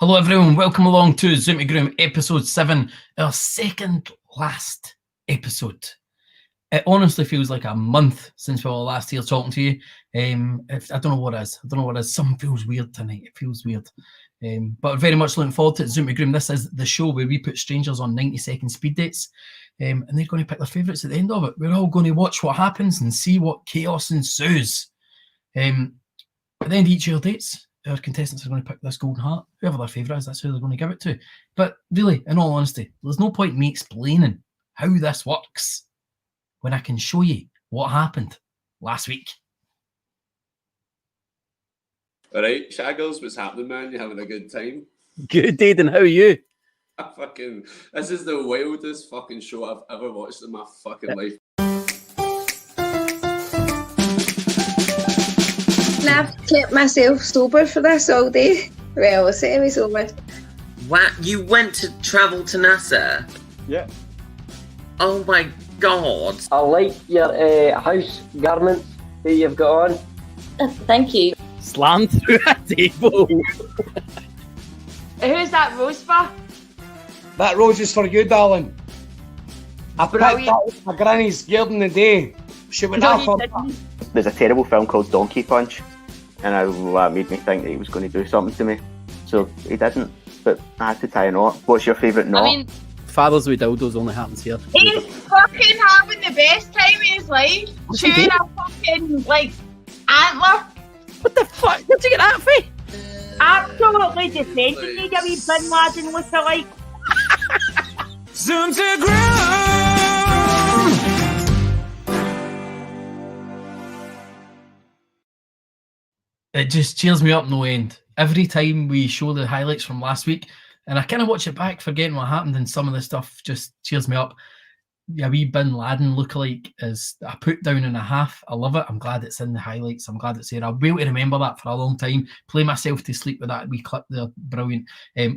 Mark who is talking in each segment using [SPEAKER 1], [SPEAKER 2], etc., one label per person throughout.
[SPEAKER 1] Hello everyone, welcome along to Zoom to Groom episode 7, our second last episode. It honestly feels like a month since we were last here talking to you. I don't know what it is. Something feels weird tonight. It feels weird. But we're very much looking forward to Zoom to Groom. This is the show where we put strangers on 90-second speed dates. And they're going to pick their favourites at the end of it. We're all going to watch what happens and see what chaos ensues. At the end of each of your dates, our contestants are going to pick this golden heart. Whoever their favourite is, that's who they're going to give it to. But really, in all honesty, there's no point in me explaining how this works when I can show you what happened last week.
[SPEAKER 2] All right, Shaggles, what's happening, man? You having a good time?
[SPEAKER 3] Good, Aidan. How are you?
[SPEAKER 2] This is the wildest fucking show I've ever watched in my fucking life.
[SPEAKER 4] I've kept myself sober for this all day. Well, semi-sober.
[SPEAKER 5] What? You went to travel to NASA?
[SPEAKER 3] Yeah.
[SPEAKER 5] Oh my god.
[SPEAKER 6] I like your house garments that you've got on.
[SPEAKER 4] Thank you.
[SPEAKER 3] Slammed through a table.
[SPEAKER 4] Who's that rose for?
[SPEAKER 7] That rose is for you, darling. I picked
[SPEAKER 4] Brilliant.
[SPEAKER 7] that with my granny's garden the day. She went
[SPEAKER 4] No,
[SPEAKER 7] off
[SPEAKER 4] you
[SPEAKER 7] her.
[SPEAKER 4] didn't.
[SPEAKER 8] There's a terrible film called Donkey Punch, and that made me think that he was going to do something to me. So he didn't, but I had to tie a knot. What's your favourite knot?
[SPEAKER 4] I mean,
[SPEAKER 3] Fathers with dildos only happens here.
[SPEAKER 4] he's fucking having the best time of his life.
[SPEAKER 3] What's he
[SPEAKER 4] Chewing
[SPEAKER 3] doing?
[SPEAKER 4] a fucking, antler.
[SPEAKER 3] What the fuck? Where'd you get that from?
[SPEAKER 4] Absolutely defending me, Gary Bin Laden lookalike.
[SPEAKER 1] Zoom to Groom! It just cheers me up no end. Every time we show the highlights from last week, and I kind of watch it back, forgetting what happened, and some of the stuff just cheers me up. Yeah, wee Bin Laden lookalike is a put down and a half. I love it. I'm glad it's in the highlights. I'm glad it's there. I'll be able to remember that for a long time. Play myself to sleep with that wee clip there. Brilliant.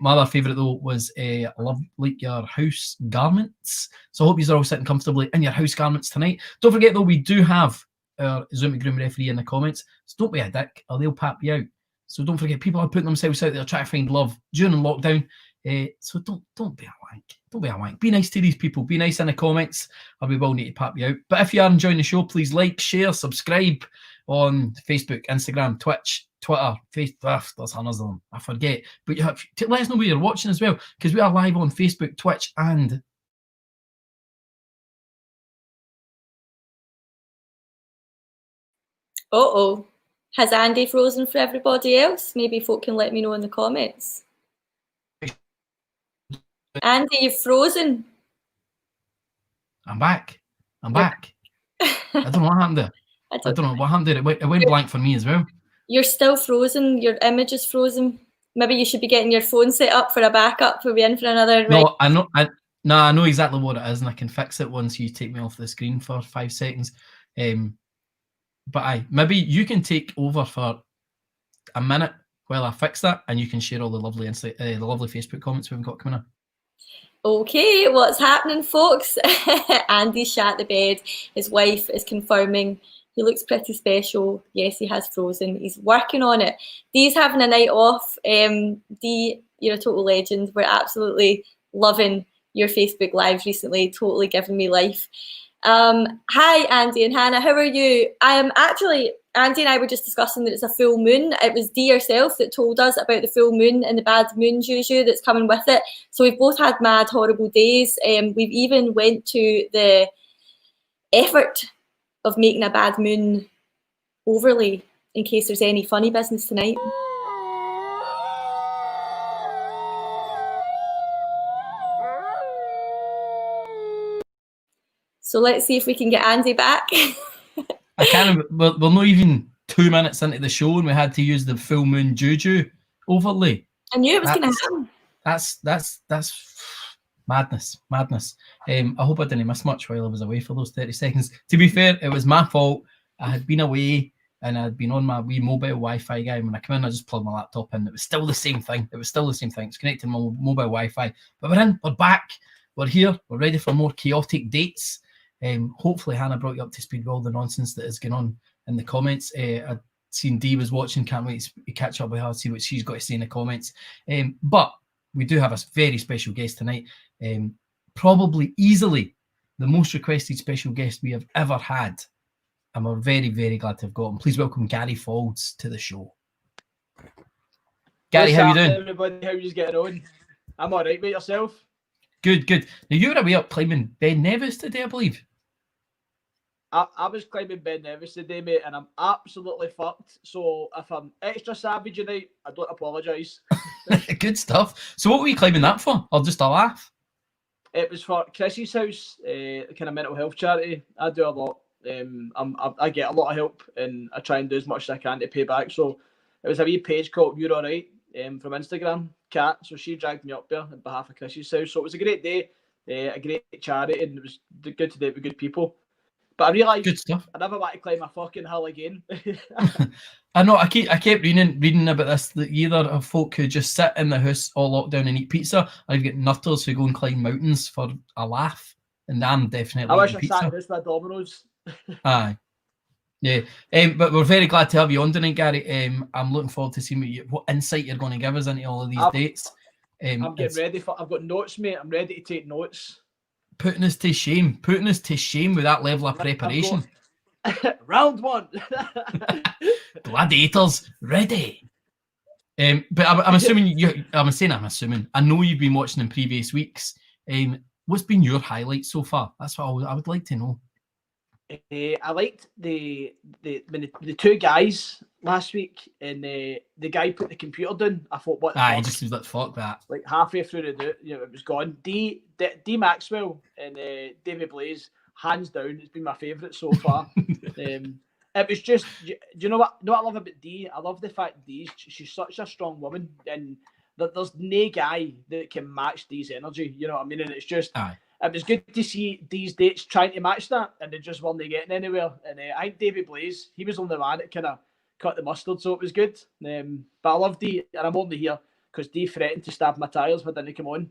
[SPEAKER 1] My other favourite though was I love like your house garments. So I hope you're all sitting comfortably in your house garments tonight. Don't forget though, we do have our Zoom to Groom referee in the comments. So don't be a dick or they'll pap you out. So don't forget, people are putting themselves out there trying to find love during lockdown. So don't be a wank. Don't be a wank. Be nice to these people. Be nice in the comments, or we will need to pap you out. But if you are enjoying the show, please like, share, subscribe on Facebook, Instagram, Twitch, Twitter, Facebook. There's hundreds of them. I forget. But you have to let us know where you're watching as well, because we are live on Facebook, Twitch, and
[SPEAKER 9] Uh-oh. Has Andy frozen for everybody else? Maybe folk can let me know in the comments. Andy, you've frozen.
[SPEAKER 1] I'm back. I don't know what happened there. I don't know what happened there. It went blank for me as well.
[SPEAKER 9] You're still frozen. Your image is frozen. Maybe you should be getting your phone set up for a backup. We'll be in for another.
[SPEAKER 1] No, I know exactly what it is, and I can fix it once you take me off the screen for 5 seconds. But maybe you can take over for a minute while I fix that, and you can share all the lovely the lovely Facebook comments we've got coming up.
[SPEAKER 9] Okay, what's happening, folks? Andy's shat the bed. His wife is confirming he looks pretty special. Yes, he has frozen. He's working on it. Dee's having a night off. Dee, you're a total legend. We're absolutely loving your Facebook Lives recently. Totally giving me life. Hi, Andy and Hannah. How are you? Andy and I were just discussing that it's a full moon. It was Dee herself that told us about the full moon and the bad moon juju that's coming with it. So we've both had mad, horrible days. We've even went to the effort of making a bad moon overlay in case there's any funny business tonight. So let's see if we can get Andy back.
[SPEAKER 1] I can't. We're not even 2 minutes into the show, and we had to use the full moon juju overlay.
[SPEAKER 9] I knew it was going to happen.
[SPEAKER 1] That's madness. I hope I didn't miss much while I was away for those 30 seconds. To be fair, it was my fault. I had been away and I'd been on my wee mobile Wi-Fi guy. When I came in, I just plugged my laptop in. It was still the same thing. It's connected to my mobile Wi-Fi. But we're in. We're back. We're here. We're ready for more chaotic dates. Hopefully Hannah brought you up to speed with all the nonsense that is going on in the comments. seen Dee was watching. Can't wait to catch up with her, see what she's got to say in the comments. But we do have a very special guest tonight. Probably easily the most requested special guest we have ever had. And we're very, very glad to have got him. Please welcome Gary Fauls to the show. Gary, how you doing?
[SPEAKER 10] Everybody, how you getting on? I'm all right, mate. Yourself?
[SPEAKER 1] Good, good. Now, you were away up climbing Ben Nevis today, I believe.
[SPEAKER 10] I was climbing Ben Nevis today, mate, and I'm absolutely fucked. So if I'm extra savage tonight, I don't apologise.
[SPEAKER 1] Good stuff. So what were you climbing that for? Or just a laugh?
[SPEAKER 10] It was for Chrissy's house, kind of mental health charity. I do a lot. I get a lot of help, and I try and do as much as I can to pay back. So it was a wee page called You're All Right from Instagram, Kat. So she dragged me up there on behalf of Chrissy's house. So it was a great day, a great charity, and it was good to do it with good people. But I realised
[SPEAKER 1] good stuff.
[SPEAKER 10] I never want to climb a fucking hill again.
[SPEAKER 1] I know. I kept reading about this. That either of folk who just sit in the house all locked down and eat pizza, or you get nutters who go and climb mountains for a laugh. And I'm definitely.
[SPEAKER 10] I wish I
[SPEAKER 1] pizza.
[SPEAKER 10] sat this with Domino's.
[SPEAKER 1] Aye. Yeah. But we're very glad to have you on tonight, Gary. I'm looking forward to seeing what insight you're going to give us into all of these dates.
[SPEAKER 10] I'm getting ready for. I've got notes, mate. I'm ready to take notes.
[SPEAKER 1] Putting us to shame with that level of preparation.
[SPEAKER 10] Round one.
[SPEAKER 1] Gladiators ready. But I'm assuming I'm assuming. I know you've been watching in previous weeks. What's been your highlight so far? That's what I would like to know.
[SPEAKER 10] I liked the two guys last week, and the guy put the computer down. I thought, what?
[SPEAKER 1] He just was like, fuck that.
[SPEAKER 10] Like halfway through it was gone. D Maxwell and David Blaze, hands down, it's been my favourite so far. It was just, do you know what? I love about Dee? I love the fact she's such a strong woman, and there's no guy that can match Dee's energy. You know what I mean? And it's just.
[SPEAKER 1] Aye.
[SPEAKER 10] It was good to see these dates trying to match that, and they just weren't getting anywhere. And I think David Blaze, he was on the man that kind of cut the mustard, so it was good. But I love Dee, and I'm only here because Dee threatened to stab my tyres when I didn't come on.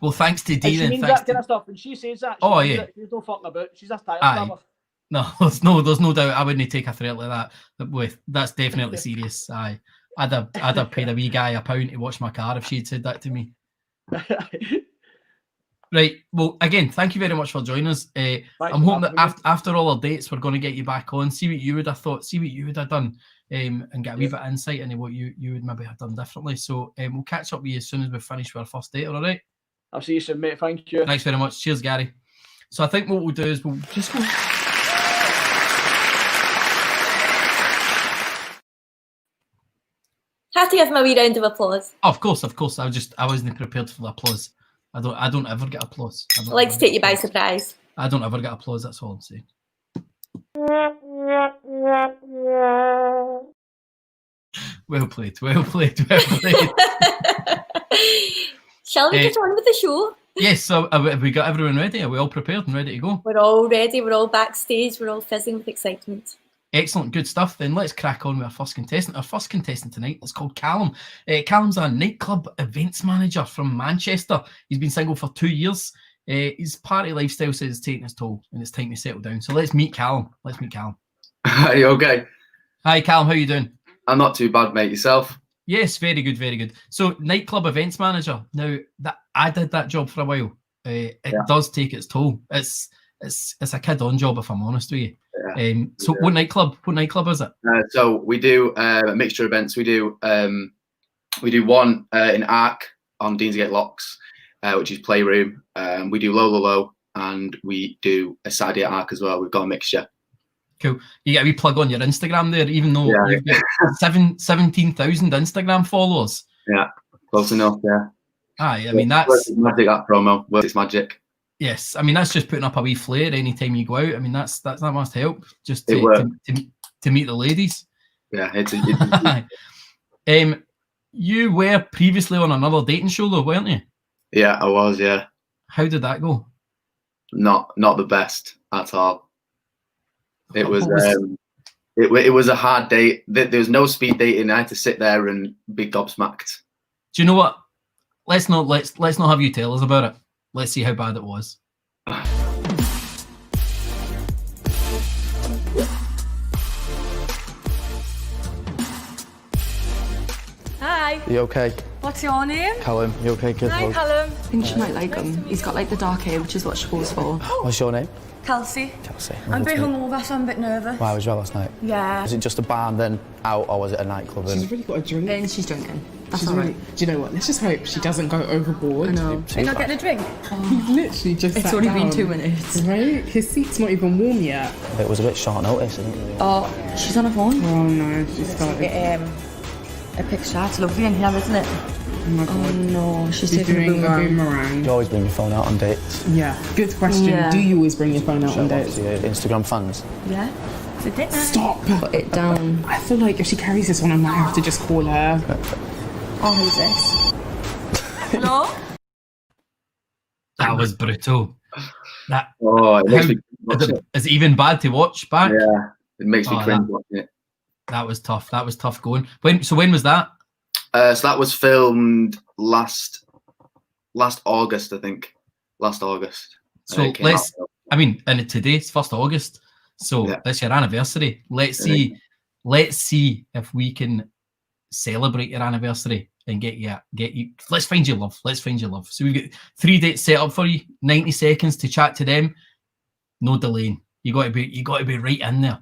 [SPEAKER 1] Well, thanks to Dee.
[SPEAKER 10] She means that kind of stuff, and she says that. She's no fucking about. She's a tyre stabber.
[SPEAKER 1] No, there's no doubt. I wouldn't take a threat like that. That's definitely serious. I'd have paid a wee guy £1 to wash my car if she'd said that to me. Right. Well, again, thank you very much for joining us. I'm hoping that after all our dates, we're going to get you back on, see what you would have thought, see what you would have done, and get a wee bit of insight into what you would maybe have done differently. So we'll catch up with you as soon as we finish with our first date, all right?
[SPEAKER 10] I'll see you soon, mate. Thank you.
[SPEAKER 1] Thanks very much. Cheers, Gary. So I think what we'll do is we'll just go...
[SPEAKER 9] Have to give him a wee round of applause.
[SPEAKER 1] Of course. I wasn't prepared for the applause. I don't ever get applause.
[SPEAKER 9] I like to take you by surprise.
[SPEAKER 1] I don't ever get applause, that's all I'm saying. Well played.
[SPEAKER 9] Shall we get on with the show?
[SPEAKER 1] Yes, so have we got everyone ready? Are we all prepared and ready to go?
[SPEAKER 9] We're all ready, we're all backstage, we're all fizzing with excitement.
[SPEAKER 1] Excellent, good stuff. Then let's crack on with our first contestant. Our first contestant tonight is called Callum. Callum's a nightclub events manager from Manchester. He's been single for 2 years. His party lifestyle says it's taking its toll and it's time to settle down. So let's meet Callum.
[SPEAKER 11] Are you okay?
[SPEAKER 1] Hi, Callum. How you doing?
[SPEAKER 11] I'm not too bad, mate. Yourself?
[SPEAKER 1] Yes, very good, very good. So nightclub events manager. Now, I did that job for a while. It does take its toll. It's a kid-on job, if I'm honest with you. Yeah. So what nightclub is it?
[SPEAKER 11] So we do a mixture of events. We do one in Arc on Deansgate Locks, which is Playroom. We do Low, and we do a Saturday at Arc as well. We've got a mixture.
[SPEAKER 1] Cool. You get a wee plug on your Instagram there, even though you've got 17,000 Instagram followers.
[SPEAKER 11] Yeah, close enough. Yeah.
[SPEAKER 1] Aye, I mean that's
[SPEAKER 11] magic. That promo works. It's magic.
[SPEAKER 1] Yes, I mean that's just putting up a wee flare anytime you go out. I mean that must help just to meet the ladies.
[SPEAKER 11] Yeah, it's
[SPEAKER 1] you were previously on another dating show though, weren't you?
[SPEAKER 11] Yeah, I was. Yeah.
[SPEAKER 1] How did that go?
[SPEAKER 11] Not the best at all. It was it was a hard date. There was no speed dating. I had to sit there and be gobsmacked.
[SPEAKER 1] Do you know what? Let's not have you tell us about it. Let's see how bad it was.
[SPEAKER 12] Hi.
[SPEAKER 13] You okay?
[SPEAKER 12] What's your name?
[SPEAKER 13] Callum, you okay, kid?
[SPEAKER 12] Hi, Callum. I think she might like him. He's got like the dark hair, which is what she goes for.
[SPEAKER 13] What's your name?
[SPEAKER 12] Kelsey.
[SPEAKER 13] Kelsey.
[SPEAKER 12] I'm a bit hungover, so I'm a bit nervous.
[SPEAKER 13] Why was you out last night?
[SPEAKER 12] Yeah.
[SPEAKER 13] Was it just a bar and then out, or was it a nightclub?
[SPEAKER 14] She's really got a drink.
[SPEAKER 12] And she's drinking. That's
[SPEAKER 14] She's
[SPEAKER 12] all
[SPEAKER 14] really,
[SPEAKER 12] right.
[SPEAKER 14] do you know what? Let's just hope she doesn't go overboard.
[SPEAKER 12] I know. Are you not getting a drink?
[SPEAKER 14] He's literally just
[SPEAKER 12] It's
[SPEAKER 14] sat
[SPEAKER 12] only been
[SPEAKER 14] down.
[SPEAKER 12] 2 minutes.
[SPEAKER 14] Right? His seat's not even warm yet.
[SPEAKER 13] It was a bit short notice, isn't it?
[SPEAKER 12] Oh, she's on her phone.
[SPEAKER 14] Oh no, she started.
[SPEAKER 12] A picture. It's lovely in here, isn't it?
[SPEAKER 14] Oh my god.
[SPEAKER 12] Oh no, she's
[SPEAKER 14] She's
[SPEAKER 12] taking
[SPEAKER 14] doing
[SPEAKER 12] a
[SPEAKER 14] a
[SPEAKER 12] boomerang.
[SPEAKER 14] boomerang.
[SPEAKER 13] You always bring your phone out on dates.
[SPEAKER 14] Yeah, good question.
[SPEAKER 12] Yeah.
[SPEAKER 14] Do you always bring your phone out on dates?
[SPEAKER 13] Your Instagram fans.
[SPEAKER 12] Yeah. It's a date night.
[SPEAKER 14] Stop!
[SPEAKER 12] Put it down.
[SPEAKER 14] I feel like if she carries this one, I might have to just call her.
[SPEAKER 12] Oh, who's this? Hello?
[SPEAKER 1] That was brutal. That
[SPEAKER 11] Oh, it makes me watch it.
[SPEAKER 1] is it even bad to watch back?
[SPEAKER 11] Yeah, it makes me
[SPEAKER 1] Oh,
[SPEAKER 11] cringe watching it.
[SPEAKER 1] That was tough. That was tough going. When was that?
[SPEAKER 11] So that was filmed last August, I think. Last August.
[SPEAKER 1] So
[SPEAKER 11] It came out.
[SPEAKER 1] and today's 1st August. So
[SPEAKER 11] Yeah.
[SPEAKER 1] that's your anniversary. Let's see if we can celebrate your anniversary and get you. Let's find your love. So we've got 3 dates set up for you. 90 seconds to chat to them. No delaying. You got to be right in there.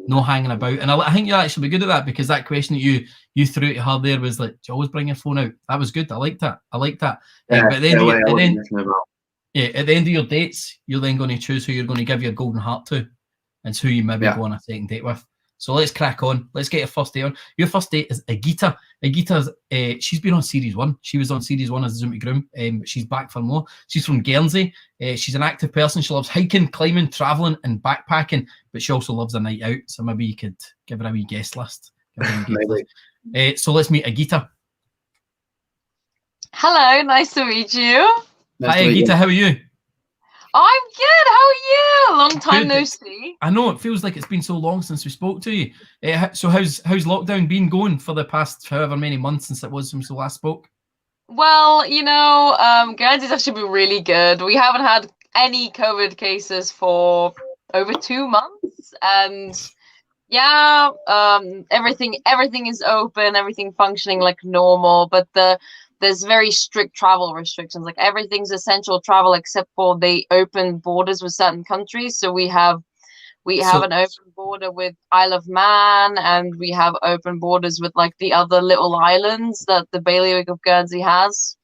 [SPEAKER 1] No hanging about. And I think you'll actually be good at that, because that question that you threw to her there was like, do you always bring your phone out? That was good. I liked that.
[SPEAKER 11] Yeah,
[SPEAKER 1] But at the end of
[SPEAKER 11] at
[SPEAKER 1] at the end of your dates, you're then going to choose who you're going to give your golden heart to, and who you maybe go on a second date with. So let's crack on. Let's get your first date on. Your first date is Agita. Agita's she's been on series 1. She was on series 1 as Zoom Groom, but she's back for more. She's from Guernsey. She's an active person. She loves hiking, climbing, traveling, and backpacking, but she also loves a night out. So maybe you could give her a wee guest list. So let's meet Agita.
[SPEAKER 15] Hello, nice to meet you.
[SPEAKER 1] Hi Agita, how are you?
[SPEAKER 15] I'm good. How are you? Long time no see.
[SPEAKER 1] I know, it feels like it's been so long since we spoke to you. So how's lockdown been going for the past however many months since we last spoke?
[SPEAKER 15] Well, Guernsey's actually been really good. We haven't had any COVID cases for over 2 months, and yeah, everything is open, everything functioning like normal, but there's very strict travel restrictions. Like everything's essential travel except for they open borders with certain countries. So we have an open border with Isle of Man, and we have open borders with like the other little islands that the bailiwick of Guernsey has.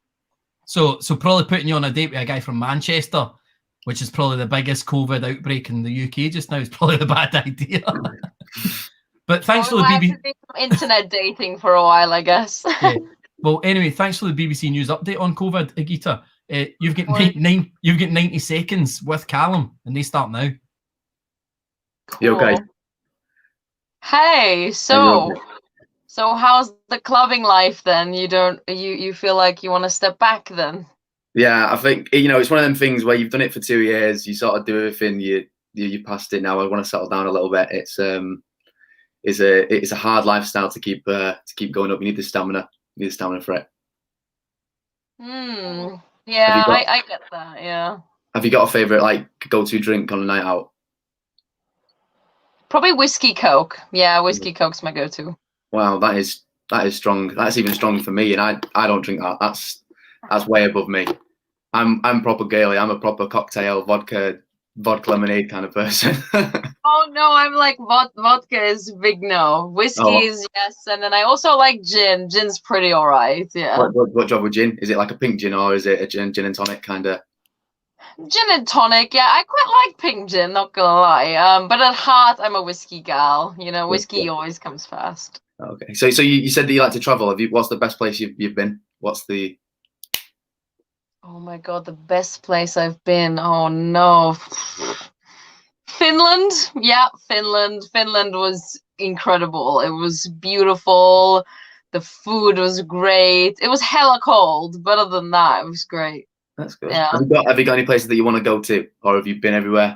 [SPEAKER 1] So probably putting you on a date with a guy from Manchester, which is probably the biggest COVID outbreak in the UK just now, is probably the bad idea. But thanks for the BBC.
[SPEAKER 15] Internet dating for a while, I guess.
[SPEAKER 1] Yeah. Well, anyway, thanks for the BBC News update on COVID, Agita. You've got 90 seconds with Callum, and they start now.
[SPEAKER 11] You okay?
[SPEAKER 15] Hey, so how's the clubbing life then? You feel like you want to step back then?
[SPEAKER 11] Yeah, I think it's one of them things where you've done it for 2 years. You sort of do everything. You passed it now. I want to settle down a little bit. It's a hard lifestyle to keep going up. You need the stamina. You need the stamina for it.
[SPEAKER 15] Yeah, I get that. Yeah.
[SPEAKER 11] Have you got a favorite go-to drink on a night out?
[SPEAKER 15] Probably whiskey coke. Yeah, whiskey coke's my go-to.
[SPEAKER 11] Wow, that is strong. That's even stronger for me, and I don't drink that. That's way above me. I'm proper gaily. I'm a proper cocktail, vodka lemonade kind of person.
[SPEAKER 15] Oh no, I'm like vodka is big no. Whiskey is yes, and then I also like gin. Gin's pretty alright. Yeah.
[SPEAKER 11] What job with gin? Is it like a pink gin, or is it a gin and tonic kind of?
[SPEAKER 15] Gin and tonic, yeah. I quite like pink gin, not gonna lie. But at heart, I'm a whiskey gal. Whiskey always comes first.
[SPEAKER 11] Okay, so you said that you like to travel. What's the best place you've been? What's the?
[SPEAKER 15] Oh my god, the best place I've been. Oh no. Finland. Yeah, Finland. Finland was incredible. It was beautiful. The food was great. It was hella cold, but other than that, it was great.
[SPEAKER 11] That's good.
[SPEAKER 15] Yeah.
[SPEAKER 11] Have you got any places that you want to go to, or have you been everywhere?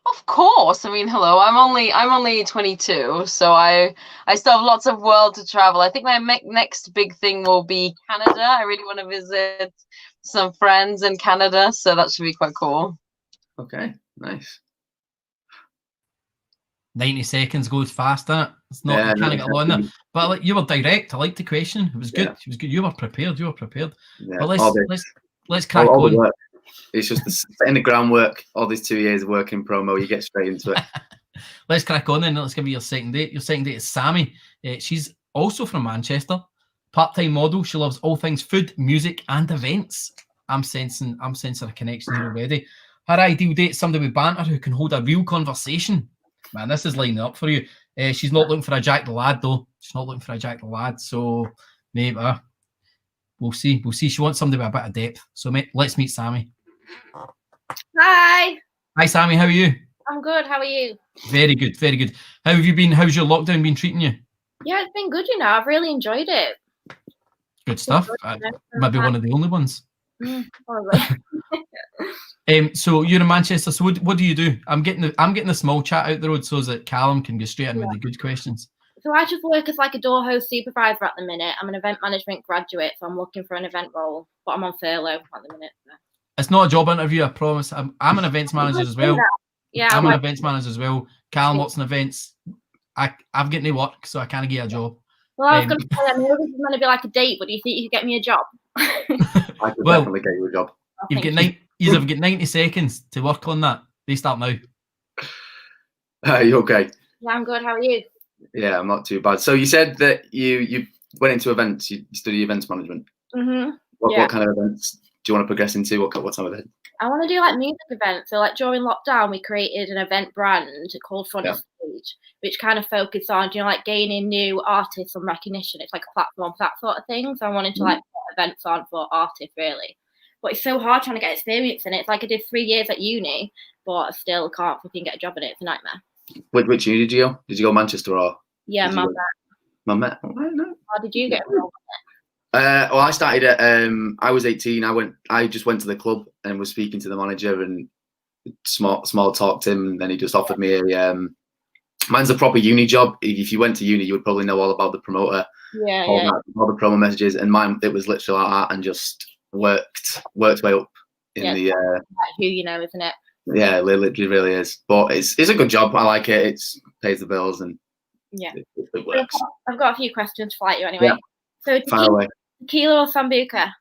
[SPEAKER 15] Of course. I mean, hello. I'm only 22, so I still have lots of world to travel. I think my next big thing will be Canada. I really want to visit some friends in Canada, so that should be quite cool.
[SPEAKER 11] Okay, nice.
[SPEAKER 1] 90 seconds goes fast, innit? It's not, you can't get along there. But like, you were direct. I liked the question. It was good. It was good. You were prepared.
[SPEAKER 11] Yeah.
[SPEAKER 1] But let's crack
[SPEAKER 11] all the
[SPEAKER 1] on.
[SPEAKER 11] work. It's just setting the groundwork. All these 2 years of work in promo, you get straight into it.
[SPEAKER 1] Let's crack on then. Let's give you your second date. Your second date is Sammy. She's also from Manchester. Part-time model. She loves all things food, music, and events. I'm sensing a connection here already. Her ideal date: somebody with banter who can hold a real conversation. Man, this is lining up for you. She's not looking for a Jack the Lad, though. She's not looking for a Jack the Lad. So maybe we'll see. She wants somebody with a bit of depth. So let's meet Sammy.
[SPEAKER 16] Hi.
[SPEAKER 1] Hi, Sammy. How are you?
[SPEAKER 16] I'm good. How are you?
[SPEAKER 1] Very good. How have you been? How's your lockdown been treating you?
[SPEAKER 16] Yeah, it's been good. I've really enjoyed it.
[SPEAKER 1] Good stuff. Maybe one of the only ones.
[SPEAKER 16] Probably.
[SPEAKER 1] So you're in Manchester. So what do you do? I'm getting the small chat out the road so that Callum can go straight in with the good questions.
[SPEAKER 16] So I just work as like a door host supervisor at the minute. I'm an event management graduate, so I'm looking for an event role, but I'm on furlough at the minute. So.
[SPEAKER 1] It's not a job interview, I promise. I'm an events manager as well.
[SPEAKER 16] Yeah,
[SPEAKER 1] I'm an events manager as well. Callum works in events. I've got no work, so I can't get a job.
[SPEAKER 16] Well, I was going to say, I know this is going to be like a date, but do you think you could get me a job?
[SPEAKER 11] I could definitely get you a job.
[SPEAKER 1] You've got 90 seconds to work on that. They start now.
[SPEAKER 11] You okay?
[SPEAKER 16] Yeah, I'm good. How are you?
[SPEAKER 11] Yeah, I'm not too bad. So you said that you went into events. You study events management.
[SPEAKER 16] Mm-hmm.
[SPEAKER 11] What kind of events do you want to progress into? What time of it?
[SPEAKER 16] I want to do like music events. So like during lockdown, we created an event brand called Front of Stage, which kind of focused on, like gaining new artists and recognition. It's like a platform for that sort of thing. So I wanted to like put events on for artists really. But it's so hard trying to get experience in it. It's like I did 3 years at uni, but I still can't fucking get a job in it. It's a nightmare.
[SPEAKER 11] Which uni did you go? Did you go Manchester or?
[SPEAKER 16] Yeah,
[SPEAKER 11] Mamet.
[SPEAKER 16] How did you get involved in it?
[SPEAKER 11] Well, I started at I was 18. I just went to the club and was speaking to the manager and small talked him, and then he just offered me a mine's a proper uni job. If you went to uni, you would probably know all about the promoter, all the promo messages, and mine it was literally like that, and just worked way up in the
[SPEAKER 16] who you know, isn't it?
[SPEAKER 11] Yeah, it literally really is. But it's a good job. I like it. It pays the bills and it works.
[SPEAKER 16] I've got a few questions for you anyway.
[SPEAKER 11] Yeah.
[SPEAKER 16] So tequila or sambuca?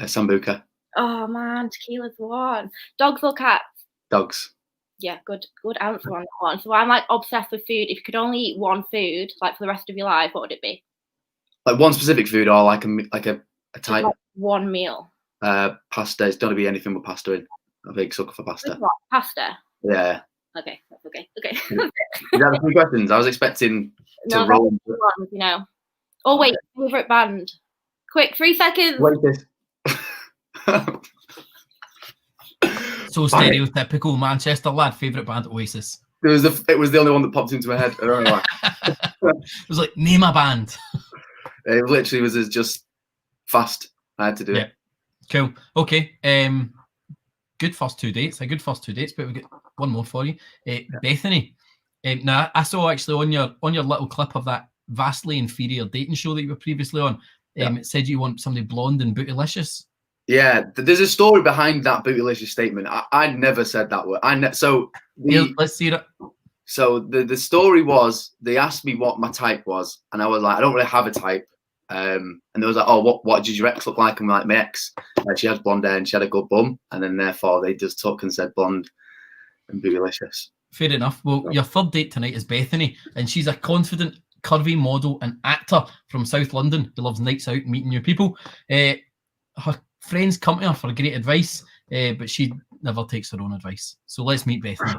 [SPEAKER 11] Sambuca.
[SPEAKER 16] Oh man, tequila's the one. Dogs or cats?
[SPEAKER 11] Dogs.
[SPEAKER 16] Yeah, good answer on that one. So I'm like obsessed with food. If you could only eat one food, like for the rest of your life, what would it be?
[SPEAKER 11] Like one specific food or like a type?
[SPEAKER 16] Like one meal.
[SPEAKER 11] Pasta. It's got to be anything with pasta in. I'm a big sucker for pasta.
[SPEAKER 16] What? Pasta?
[SPEAKER 11] Yeah.
[SPEAKER 16] Okay, that's okay.
[SPEAKER 11] You have a few questions. I was expecting to roll.
[SPEAKER 16] You know. Oh wait, favorite band. Quick, 3 seconds.
[SPEAKER 11] Wait this.
[SPEAKER 1] So stereotypical Manchester lad. Favorite band, Oasis.
[SPEAKER 11] It was the only one that popped into my head. I don't know why.
[SPEAKER 1] It was like, name a band.
[SPEAKER 11] It literally was just fast. I had to do it.
[SPEAKER 1] Cool. Okay. Good first 2 dates. But we've got one more for you. Bethany. Now I saw actually on your little clip of that vastly inferior dating show that you were previously on. It said you want somebody blonde and bootylicious.
[SPEAKER 11] Yeah, there's a story behind that bootylicious statement. I never said that word.
[SPEAKER 1] Let's see it.
[SPEAKER 11] So the story was they asked me what my type was, and I was like, I don't really have a type. And they was like, oh, what did your ex look like? I'm like, my ex, she had blonde hair and she had a good bum, and then therefore they just took and said blonde and bootylicious.
[SPEAKER 1] Fair enough. Well, your third date tonight is Bethany, and she's a confident, curvy model and actor from South London who loves nights out and meeting new people. Her friends come to her for great advice, but she never takes her own advice. So let's meet Bethany.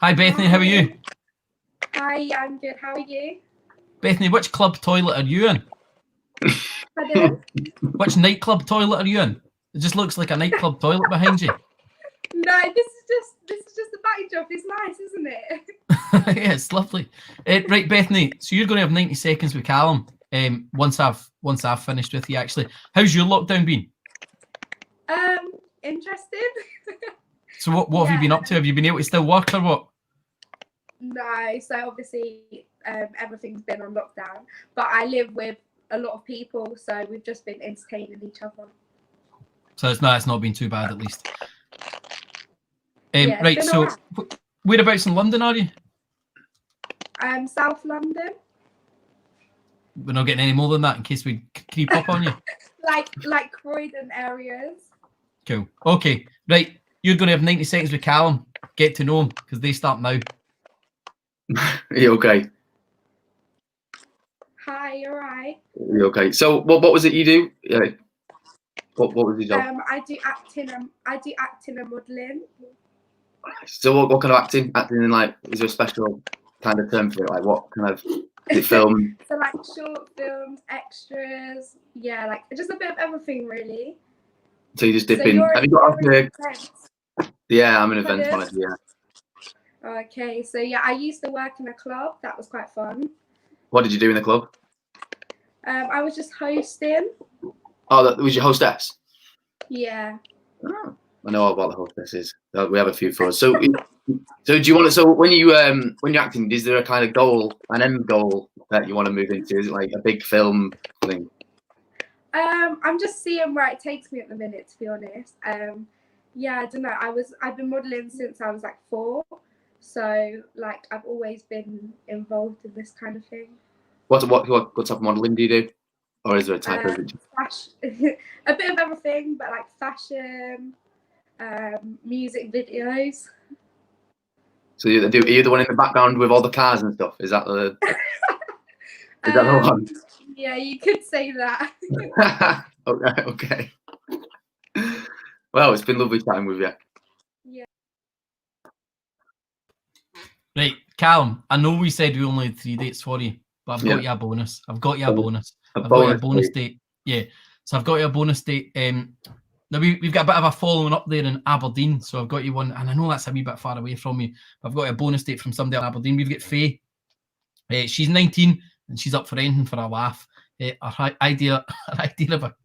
[SPEAKER 1] Hi, Bethany. How are you?
[SPEAKER 17] Hi, I'm good. How are you?
[SPEAKER 1] Bethany, which club toilet are you in? Which nightclub toilet are you in? It just looks like a nightclub toilet behind you.
[SPEAKER 17] No, this is just the backdrop. It's nice, isn't it?
[SPEAKER 1] Yeah, it's lovely. Right, Bethany. So you're going to have 90 seconds with Callum. Once I've finished with you, actually. How's your lockdown been?
[SPEAKER 17] Interesting.
[SPEAKER 1] So what have you been up to? Have you been able to still work or what?
[SPEAKER 17] No, so obviously everything's been on lockdown, but I live with a lot of people, so we've just been entertaining each other.
[SPEAKER 1] So it's not been too bad at least.
[SPEAKER 17] Yeah,
[SPEAKER 1] right,
[SPEAKER 17] it's been
[SPEAKER 1] so
[SPEAKER 17] alright.
[SPEAKER 1] whereabouts in London are you?
[SPEAKER 17] South London,
[SPEAKER 1] We're not getting any more than that in case we creep up on you.
[SPEAKER 17] like Croydon areas.
[SPEAKER 1] Cool. Okay, right. You're going to have 90 seconds with Callum. Get to know him because they start now.
[SPEAKER 11] Are you okay?
[SPEAKER 17] Hi, you're right.
[SPEAKER 11] Are you okay? So what was it you do? What was your job?
[SPEAKER 17] I do acting and modelling.
[SPEAKER 11] So what kind of acting? Acting in like, is there a special kind of term for it? Like what kind of is it film?
[SPEAKER 17] So like short films, extras, yeah, like just a bit of everything really.
[SPEAKER 11] So you just dip
[SPEAKER 17] So
[SPEAKER 11] in. Have you got
[SPEAKER 17] you're in
[SPEAKER 11] like
[SPEAKER 17] events.
[SPEAKER 11] Yeah, I'm an events
[SPEAKER 17] Pardon?
[SPEAKER 11] manager. Yeah.
[SPEAKER 17] Okay, so yeah, I used to work in a club. That was quite fun.
[SPEAKER 11] What did you do in the club?
[SPEAKER 17] I was just hosting.
[SPEAKER 11] Oh, that was your hostess.
[SPEAKER 17] Yeah.
[SPEAKER 11] I know all about the hostesses. We have a few for us. So, do you want to? So when you're acting, is there a kind of goal, an end goal that you want to move into? Is it like a big film thing?
[SPEAKER 17] I'm just seeing where it takes me at the minute, to be honest. Yeah, I don't know. I've been modelling since I was like 4, so like I've always been involved in this kind of thing.
[SPEAKER 11] What type of modelling do you do, or is there a type of?
[SPEAKER 17] A bit of everything, but like fashion, music videos.
[SPEAKER 11] So are you the one in the background with all the cars and stuff? Is that the? Is that the one?
[SPEAKER 17] Yeah, you could say that.
[SPEAKER 11] Okay. Well, it's been lovely chatting with you.
[SPEAKER 17] Yeah.
[SPEAKER 1] Right, Callum, I know we said we only had 3 dates for you, but I've got you a bonus. I've got you a bonus. I've got you a bonus date. Yeah, so I've got you a bonus date. Now we've got a bit of a following up there in Aberdeen, so I've got you one, and I know that's a wee bit far away from you, but I've got a bonus date from somebody in Aberdeen. We've got Faye. She's 19 and she's up for anything for a laugh. Our idea of a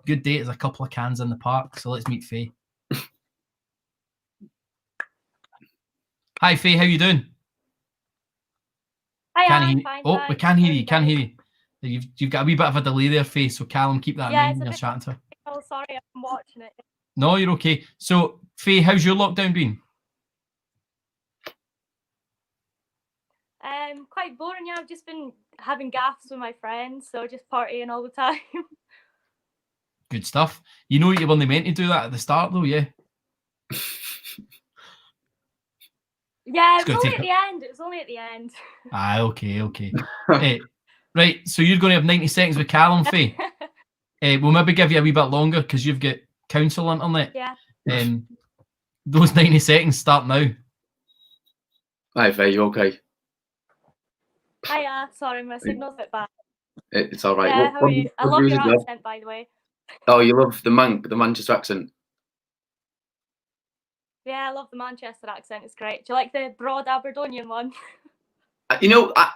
[SPEAKER 1] good date is a couple of cans in the park. So let's meet Faye. Hi Faye, how you doing?
[SPEAKER 18] Hi,
[SPEAKER 1] we can't hear you. Can't hear you. You've got a wee bit of a delay there, Faye. So Callum, keep that in mind when you're chatting to her.
[SPEAKER 18] Oh, sorry, I'm watching it.
[SPEAKER 1] No, you're okay. So Faye, how's your lockdown been?
[SPEAKER 18] Quite boring. Yeah, I've just been having gaffes with my friends, so just partying all the time.
[SPEAKER 1] Good stuff. You know you weren't meant to do that at the start, though, yeah.
[SPEAKER 18] Yeah, it was only at the end. It was only at the end.
[SPEAKER 1] Okay. Right, so you're going to have 90 seconds with Callum, Faye. We'll maybe give you a wee bit longer because you've got council internet.
[SPEAKER 18] Yeah.
[SPEAKER 1] Those 90 seconds start now.
[SPEAKER 11] Hi, Faye, you okay?
[SPEAKER 18] Hiya, sorry, my signal's a bit bad.
[SPEAKER 11] It's all right.
[SPEAKER 18] Yeah, how are you? I love your accent, by the way.
[SPEAKER 11] Oh, you love the Manchester accent?
[SPEAKER 18] Yeah, I love the Manchester accent. It's great. Do you like the broad Aberdonian one?
[SPEAKER 11] You know, I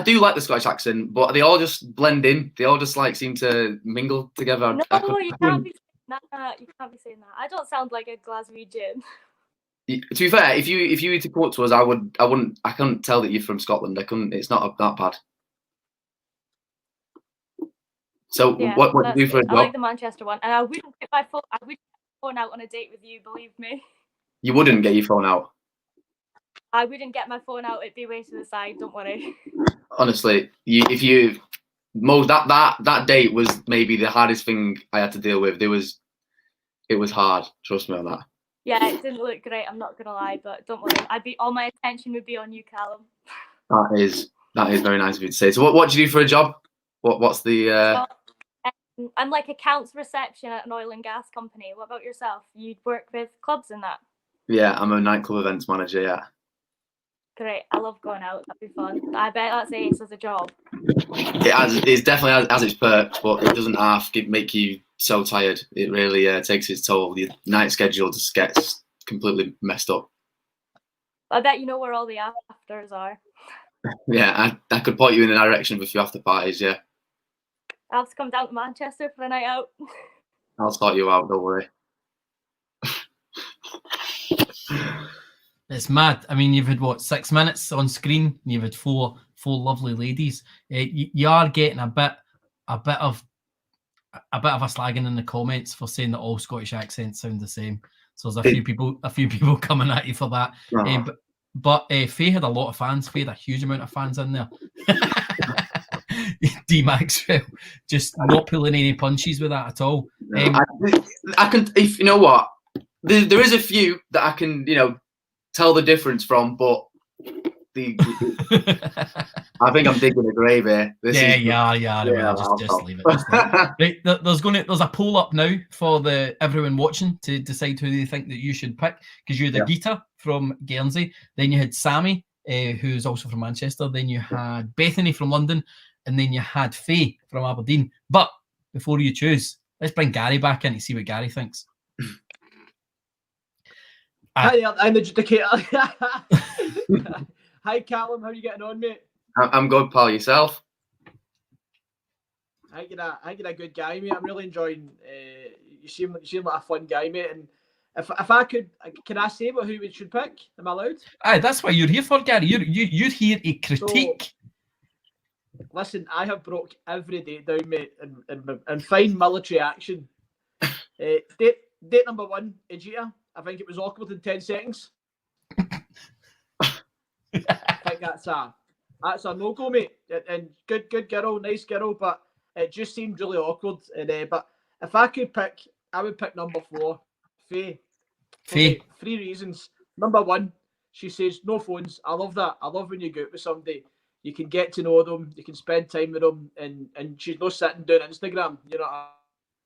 [SPEAKER 11] do like the Scottish accent, but they all just blend in. They all just like seem to mingle together.
[SPEAKER 18] No, you can't be saying that. You can't be saying that. I don't sound like a Glaswegian.
[SPEAKER 11] To be fair, if you were to come up to us, I couldn't tell that you're from Scotland. I couldn't. It's not that bad. So
[SPEAKER 18] Yeah,
[SPEAKER 11] what do you do for a job?
[SPEAKER 18] I like the Manchester one, and I wouldn't get my phone out on a date with you. Believe me.
[SPEAKER 11] You wouldn't get your phone out.
[SPEAKER 18] I wouldn't get my phone out. It'd be way to the side. Don't worry.
[SPEAKER 11] Honestly, that date was maybe the hardest thing I had to deal with. It was hard. Trust me on that.
[SPEAKER 18] Yeah, it didn't look great. I'm not gonna lie, but don't worry. All my attention would be on you, Callum.
[SPEAKER 11] That is very nice of you to say. So what do you do for a job? What's the?
[SPEAKER 18] I'm like accounts reception at an oil and gas company. What about yourself? You work with clubs and that?
[SPEAKER 11] Yeah, I'm a nightclub events manager. Yeah.
[SPEAKER 18] Great. I love going out. That'd be fun. I bet that's ace as a job.
[SPEAKER 11] It definitely has its perks, but it doesn't make you so tired. It really takes its toll. Your night schedule just gets completely messed up.
[SPEAKER 18] I bet you know where all the afters are.
[SPEAKER 11] Yeah, I could point you in the direction of a few after parties. Yeah.
[SPEAKER 18] I'll have to come down to Manchester for a night out.
[SPEAKER 11] I'll sort you out. Don't worry.
[SPEAKER 1] It's mad. I mean, you've had 6 minutes on screen, and you've had four lovely ladies. You are getting a bit of a slagging in the comments for saying that all Scottish accents sound the same. So there's a few people coming at you for that.
[SPEAKER 11] Oh.
[SPEAKER 1] But Faye had a lot of fans. Faye had a huge amount of fans in there. D Maxwell just not pulling any punches with that at all.
[SPEAKER 11] I can, if you know what, there is a few that I can, tell the difference from, but I think I'm digging a grave here. Just leave
[SPEAKER 1] it. Right, there's a poll up now for everyone watching to decide who they think that you should pick, because you're the Gita from Guernsey, then you had Sammy, who's also from Manchester, then you had Bethany from London, and then you had Faye from Aberdeen. But before you choose, let's bring Gary back in to see what Gary thinks.
[SPEAKER 10] Hi, I'm the adjudicator. Hi, Callum. How are you getting on, mate?
[SPEAKER 11] I'm good, pal. Yourself?
[SPEAKER 10] I think you're a good guy, mate. I'm really enjoying. You seem like a fun guy, mate. And if I could, can I say who we should pick? Am I allowed?
[SPEAKER 1] Aye, that's what you're here for, Gary. You're here to critique.
[SPEAKER 10] So, listen, I have broke every date down, mate, and fine military action. Date number 1, Vegeta. I think it was awkward in 10 seconds. I think that's a no-go, mate. And good girl, nice girl, but it just seemed really awkward. And but if I could pick, I would pick number 4, Faye.
[SPEAKER 1] Faye.
[SPEAKER 10] 3 reasons. Number 1, she says no phones. I love that. I love when you go out with somebody. You can get to know them, you can spend time with them, and she's not sitting down Instagram. You know what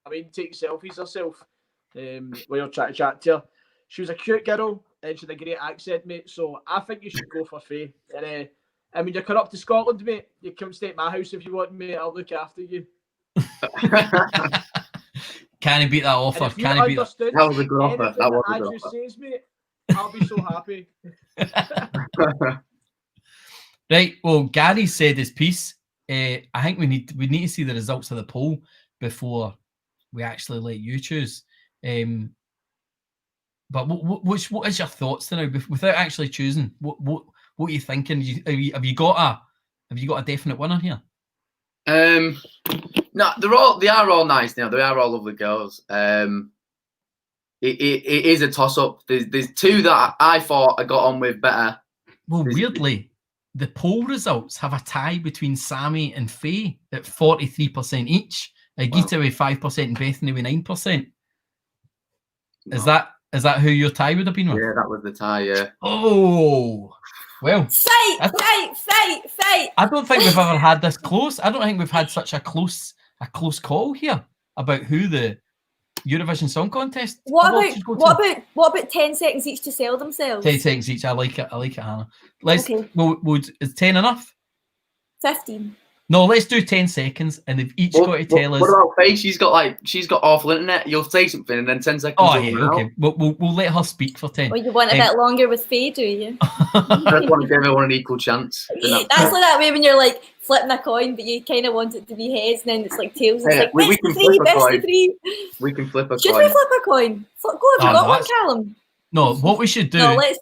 [SPEAKER 10] I mean? Take selfies herself while you're trying to chat to her. She was a cute girl and she had a great accent, mate. So I think you should go for Faye. And I mean, you're coming up to Scotland, mate. You come stay at my house if you want, mate. I'll look after you.
[SPEAKER 1] Can he beat that offer? Can he beat that?
[SPEAKER 11] That was a good offer. That was a good offer.
[SPEAKER 10] Says, mate, I'll be so happy.
[SPEAKER 1] Right. Well, Gary said his piece. I think we need to see the results of the poll before we actually let you choose. But what is your thoughts now without actually choosing? What are you thinking? Have you got a definite winner here?
[SPEAKER 11] No, they are all nice now. They are all lovely girls. It is a toss up. There's 2 that I thought I got on with better.
[SPEAKER 1] Well, weirdly, the poll results have a tie between Sammy and Faye at 43% each. Gita with 5% and Bethany with 9%.
[SPEAKER 11] No.
[SPEAKER 1] Is that who your tie would have been with?
[SPEAKER 11] Yeah, that was the tie, yeah.
[SPEAKER 1] Oh, well.
[SPEAKER 9] Fight!
[SPEAKER 1] I don't think we've ever had this close. I don't think we've had such a close call here about who the Eurovision Song Contest.
[SPEAKER 9] What about 10 seconds each to sell themselves?
[SPEAKER 1] 10 seconds each. I like it, Hannah. Is 10 enough?
[SPEAKER 9] 15.
[SPEAKER 1] No, let's do 10 seconds, and they've each got to tell us.
[SPEAKER 11] What about Faye? She's got awful internet. You'll say something, and then 10 seconds.
[SPEAKER 1] Oh yeah, okay. We'll let her speak for 10.
[SPEAKER 9] Well, you want a bit longer with Faye, do you?
[SPEAKER 11] I want to give everyone an equal chance.
[SPEAKER 9] That's like that way when you're like flipping a coin, but you kind of want it to be heads, and then it's like tails. It's like
[SPEAKER 11] we can flip a coin. We can flip a coin.
[SPEAKER 9] Should we flip a coin? Go, have you got one, Callum?
[SPEAKER 1] No, what we should do
[SPEAKER 9] is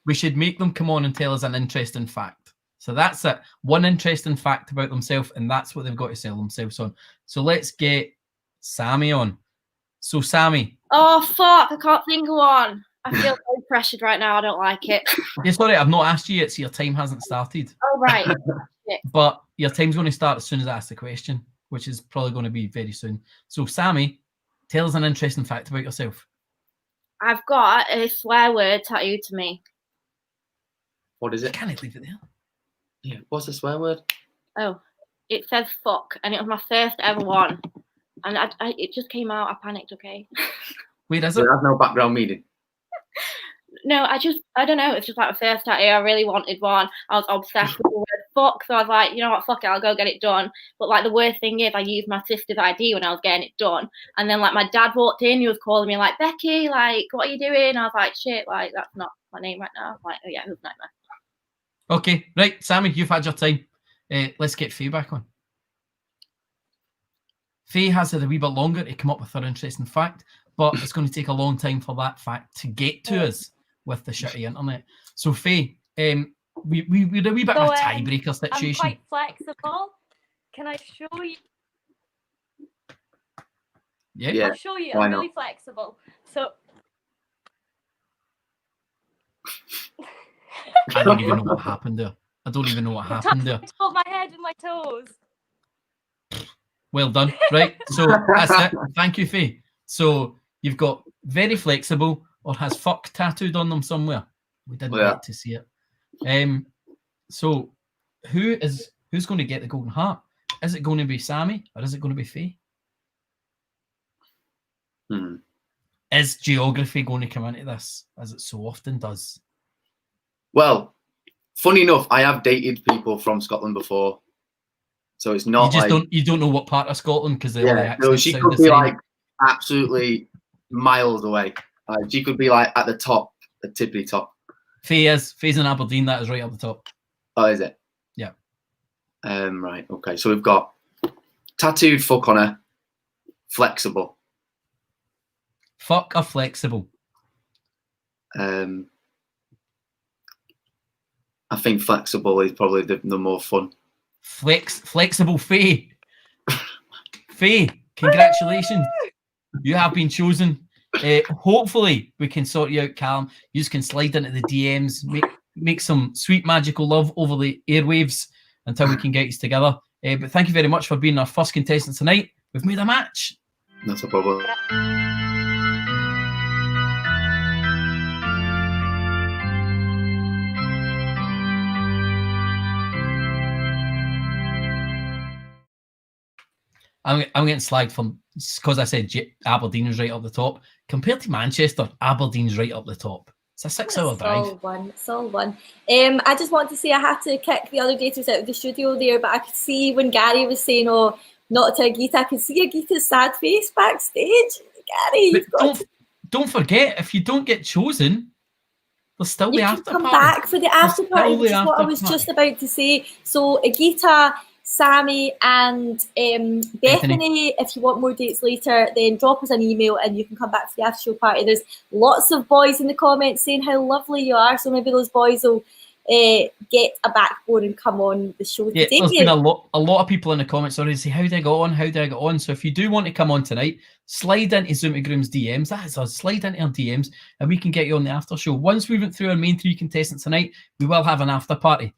[SPEAKER 1] we should make them come on and tell us an interesting fact. So that's it. One interesting fact about themselves, and that's what they've got to sell themselves on. So let's get Sammy on. So Sammy.
[SPEAKER 16] Oh fuck! I can't think of one. I feel very pressured right now. I don't like it.
[SPEAKER 1] Yeah, sorry, I've not asked you yet, so your time hasn't started.
[SPEAKER 16] Oh right.
[SPEAKER 1] But your time's going to start as soon as I ask the question, which is probably going to be very soon. So Sammy, tell us an interesting fact about yourself.
[SPEAKER 16] I've got a swear word tattooed to me.
[SPEAKER 11] What is it?
[SPEAKER 1] Can I leave it there?
[SPEAKER 11] Yeah, what's the swear word?
[SPEAKER 16] Oh, it says fuck, and it was my first ever one. And it just came out. I panicked, okay?
[SPEAKER 1] Wait, is it?
[SPEAKER 11] It has no background meaning.
[SPEAKER 16] No, I don't know. It's just like the first tattoo. I really wanted one. I was obsessed with the word fuck. So I was like, you know what, fuck it, I'll go get it done. But like the worst thing is I used my sister's ID when I was getting it done. And then like my dad walked in, he was calling me like, Becky, like, what are you doing? I was like, shit, like, that's not my name right now. I'm like, oh yeah, it was a nightmare.
[SPEAKER 1] Okay, right, Sammy, you've had your time. Let's get Faye back on. Faye has had a wee bit longer to come up with her interesting fact, but it's going to take a long time for that fact to get to us with the shitty internet. So Faye, we had a wee bit of a tiebreaker situation.
[SPEAKER 18] I'm quite flexible. Can I show you?
[SPEAKER 1] Yeah.
[SPEAKER 18] I'll show you. I'm really flexible. So
[SPEAKER 1] I don't even know what happened there. I don't even know what happened there.
[SPEAKER 18] Hold my head and my toes.
[SPEAKER 1] Well done. Right. So that's it. Thank you, Faye. So you've got very flexible or has fuck tattooed on them somewhere. We didn't get to see it. So who's going to get the golden heart? Is it going to be Sammy or is it going to be Faye? Is geography going to come into this, as it so often does?
[SPEAKER 11] Well, funny enough, I have dated people from Scotland before, so it's not.
[SPEAKER 1] You don't know what part of Scotland because all the
[SPEAKER 11] So
[SPEAKER 1] accents
[SPEAKER 11] she
[SPEAKER 1] sound
[SPEAKER 11] could
[SPEAKER 1] the
[SPEAKER 11] be
[SPEAKER 1] same.
[SPEAKER 11] like absolutely miles away. She could be like at the top, the tippity top.
[SPEAKER 1] Faye's in Aberdeen. That is right up the top.
[SPEAKER 11] Oh, is it?
[SPEAKER 1] Yeah.
[SPEAKER 11] Right. Okay. So we've got tattooed fuck on her, flexible.
[SPEAKER 1] Fuck or flexible?
[SPEAKER 11] I think flexible is probably the more fun.
[SPEAKER 1] Flexible Faye. Faye, congratulations. You have been chosen. Hopefully we can sort you out, Callum. You can slide into the DMs, make some sweet magical love over the airwaves until we can get you together. But thank you very much for being our first contestant tonight. We've made a match.
[SPEAKER 11] Not a problem.
[SPEAKER 1] I'm getting slagged from because I said Aberdeen is right up the top. Compared to Manchester, Aberdeen's right up the top. It's a 6-hour drive.
[SPEAKER 9] It's all one. I just want to say I had to kick the other daters out of the studio there, but I could see when Gary was saying, "Oh, not to Agita," I could see Agita's sad face backstage. Gary,
[SPEAKER 1] don't forget, if you don't get chosen, there's still the after
[SPEAKER 9] party.
[SPEAKER 1] Come back
[SPEAKER 9] for the after party, which is what I was just about to say. So Agita, Sammy and Bethany, if you want more dates later, then drop us an email and you can come back for the after show party. There's lots of boys in the comments saying how lovely you are, so maybe those boys will get a backbone and come on the show today.
[SPEAKER 1] There's been a lot of people in the comments already say, how do I get on? So if you do want to come on tonight, slide into Zoom to Groom's DMs. That is us. Slide into our DMs and we can get you on the after show. Once we went through our main 3 contestants tonight, we will have an after party.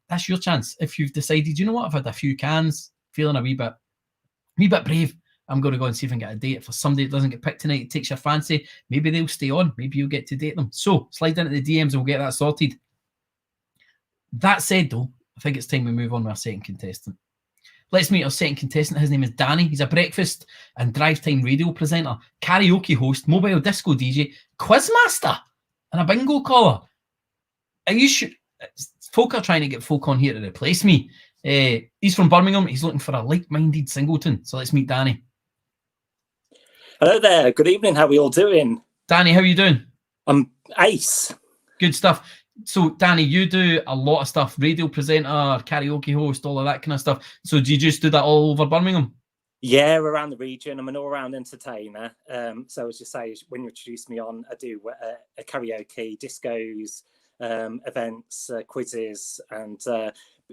[SPEAKER 1] That's your chance. If you've decided, you know what, I've had a few cans, feeling a wee bit brave, I'm going to go and see if I can get a date. For somebody that doesn't get picked tonight, it takes your fancy, maybe they'll stay on, maybe you'll get to date them. So slide into the DMs and we'll get that sorted. That said though, I think it's time we move on with our second contestant. Let's meet our second contestant. His name is Danny. He's a breakfast and drive time radio presenter, karaoke host, mobile disco DJ, quizmaster, and a bingo caller. Are you sure? Folk are trying to get folk on here to replace me. He's from Birmingham. He's looking for a like-minded singleton. So let's meet Danny.
[SPEAKER 19] Hello there. Good evening. How are we all doing?
[SPEAKER 1] Danny, how are you doing?
[SPEAKER 19] I'm ace.
[SPEAKER 1] Good stuff. So, Danny, you do a lot of stuff. Radio presenter, karaoke host, all of that kind of stuff. So do you just do that all over Birmingham?
[SPEAKER 19] Yeah, around the region. I'm an all-round entertainer. So as you say, when you introduced me on, I do a karaoke, discos, events, quizzes, and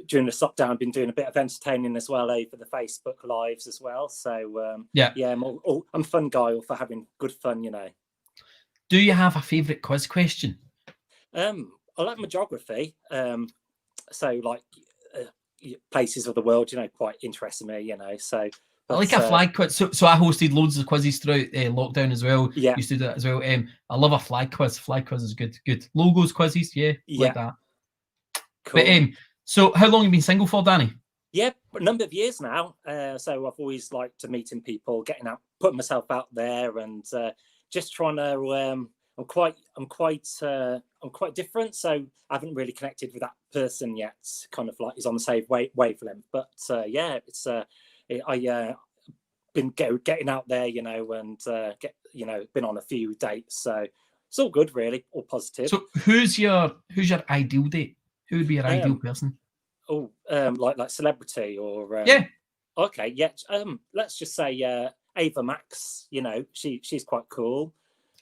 [SPEAKER 19] during the lockdown, I've been doing a bit of entertaining as well for the Facebook Lives as well. So yeah, I'm a fun guy for having good fun, you know.
[SPEAKER 1] Do you have a favourite quiz question?
[SPEAKER 19] I like my geography. So like places of the world, you know, quite interests me, you know. So
[SPEAKER 1] I like a flag quiz. So I hosted loads of quizzes throughout lockdown as well.
[SPEAKER 19] Yeah,
[SPEAKER 1] used to do that as well. I love a flag quiz. Flag quiz is good. Logos quizzes, like that.
[SPEAKER 19] Cool.
[SPEAKER 1] But so how long have you been single for, Danny?
[SPEAKER 19] Yeah, a number of years now. So I've always liked to meeting people, getting out, putting myself out there, and just trying to. I'm quite different, so I haven't really connected with that person yet. Kind of like is on the same wavelength. But yeah, it's I been getting out there, you know, and been on a few dates, so it's all good, really, all positive.
[SPEAKER 1] So who's your ideal date? Who would be your ideal person?
[SPEAKER 19] Oh, like celebrity or
[SPEAKER 1] yeah.
[SPEAKER 19] Okay, yeah. Let's just say Ava Max. You know, she's quite cool.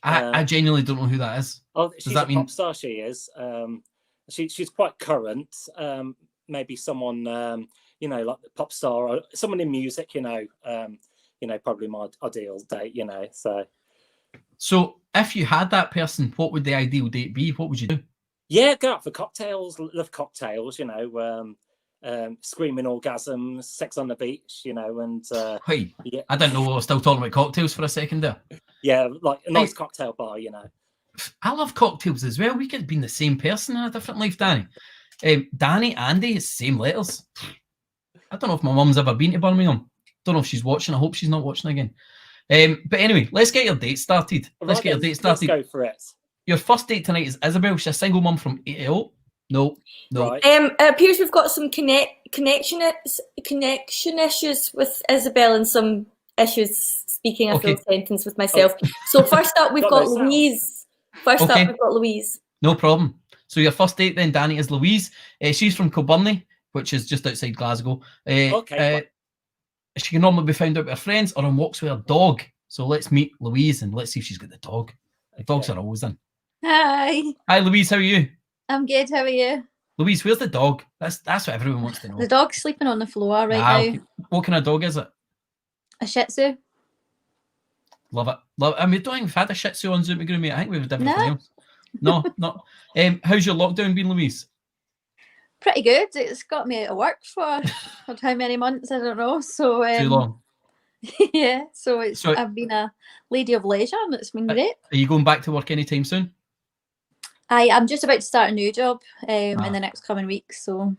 [SPEAKER 1] I genuinely don't know who that is.
[SPEAKER 19] Oh, she's a pop star. She is. She's quite current. Maybe someone you know, like the pop star or someone in music. You know, probably my ideal date. You know, so.
[SPEAKER 1] So if you had that person, what would the ideal date be? What would you do?
[SPEAKER 19] Yeah, go out for cocktails. Love cocktails, you know. Screaming orgasms, sex on the beach, you know, and
[SPEAKER 1] Hey,
[SPEAKER 19] yeah,
[SPEAKER 1] I didn't know we were still talking about cocktails for a second there.
[SPEAKER 19] yeah, like a nice cocktail bar, you know.
[SPEAKER 1] I love cocktails as well. We could have been the same person in a different life, Danny. Danny, Andy, same letters. I don't know if my mum's ever been to Birmingham. Don't know if she's watching. I hope she's not watching again. But anyway, let's get your date started. Let's get your date started.
[SPEAKER 19] Let's go for it.
[SPEAKER 1] Your first date tonight is Isabel. She's a single mum from 80. No.
[SPEAKER 19] Right.
[SPEAKER 9] It appears we've got some connection issues with Isabel and some issues speaking a full sentence with myself. So first up, we've got Louise. First up, we've got Louise.
[SPEAKER 1] No problem. So your first date then, Danny, is Louise. She's from Kilbirnie, which is just outside Glasgow. She can normally be found out with her friends or on walks with her dog. So let's meet Louise and let's see if she's got the dog. The dogs are always in.
[SPEAKER 20] Hi.
[SPEAKER 1] Hi, Louise. How are you?
[SPEAKER 20] I'm good. How are you?
[SPEAKER 1] Louise, where's the dog? That's what everyone wants to know.
[SPEAKER 20] The dog's sleeping on the floor right now.
[SPEAKER 1] Okay. What kind of dog is it?
[SPEAKER 20] A Shih Tzu.
[SPEAKER 1] Love it. Love it. And we don't think we've had a Shih Tzu on Zoom Groom yet. I think we've had everything
[SPEAKER 20] No.
[SPEAKER 1] else. No, not. How's your lockdown been, Louise?
[SPEAKER 20] Pretty good. It's got me out of work for how many months? I don't know. So
[SPEAKER 1] Too long.
[SPEAKER 20] yeah. So I've been a lady of leisure and it's been great.
[SPEAKER 1] Are you going back to work anytime soon?
[SPEAKER 20] I'm just about to start a new job in the next coming weeks. So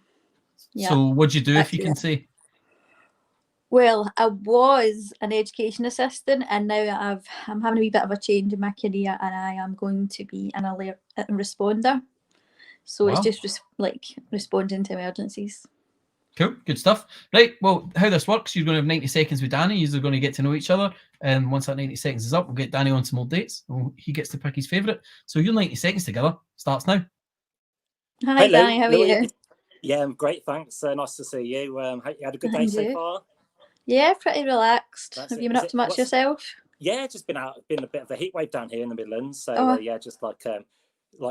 [SPEAKER 20] yeah.
[SPEAKER 1] So what'd you do, if you can say?
[SPEAKER 20] Well, I was an education assistant and now I'm having a wee bit of a change in my career and I am going to be an alert responder. So it's just responding to emergencies.
[SPEAKER 1] Cool, good stuff. Right, well, how this works, you're going to have 90 seconds with Danny. You're going to get to know each other. And once that 90 seconds is up, we'll get Danny on some more dates. He gets to pick his favourite. So your 90 seconds together starts now.
[SPEAKER 20] Hi, hello, Danny, how are you?
[SPEAKER 19] Yeah, I'm great, thanks. Nice to see you. You had a good day so far?
[SPEAKER 20] Yeah, pretty relaxed. Have you been up to much yourself?
[SPEAKER 19] Yeah, just been a bit of a heat wave down here in the Midlands. So yeah, just like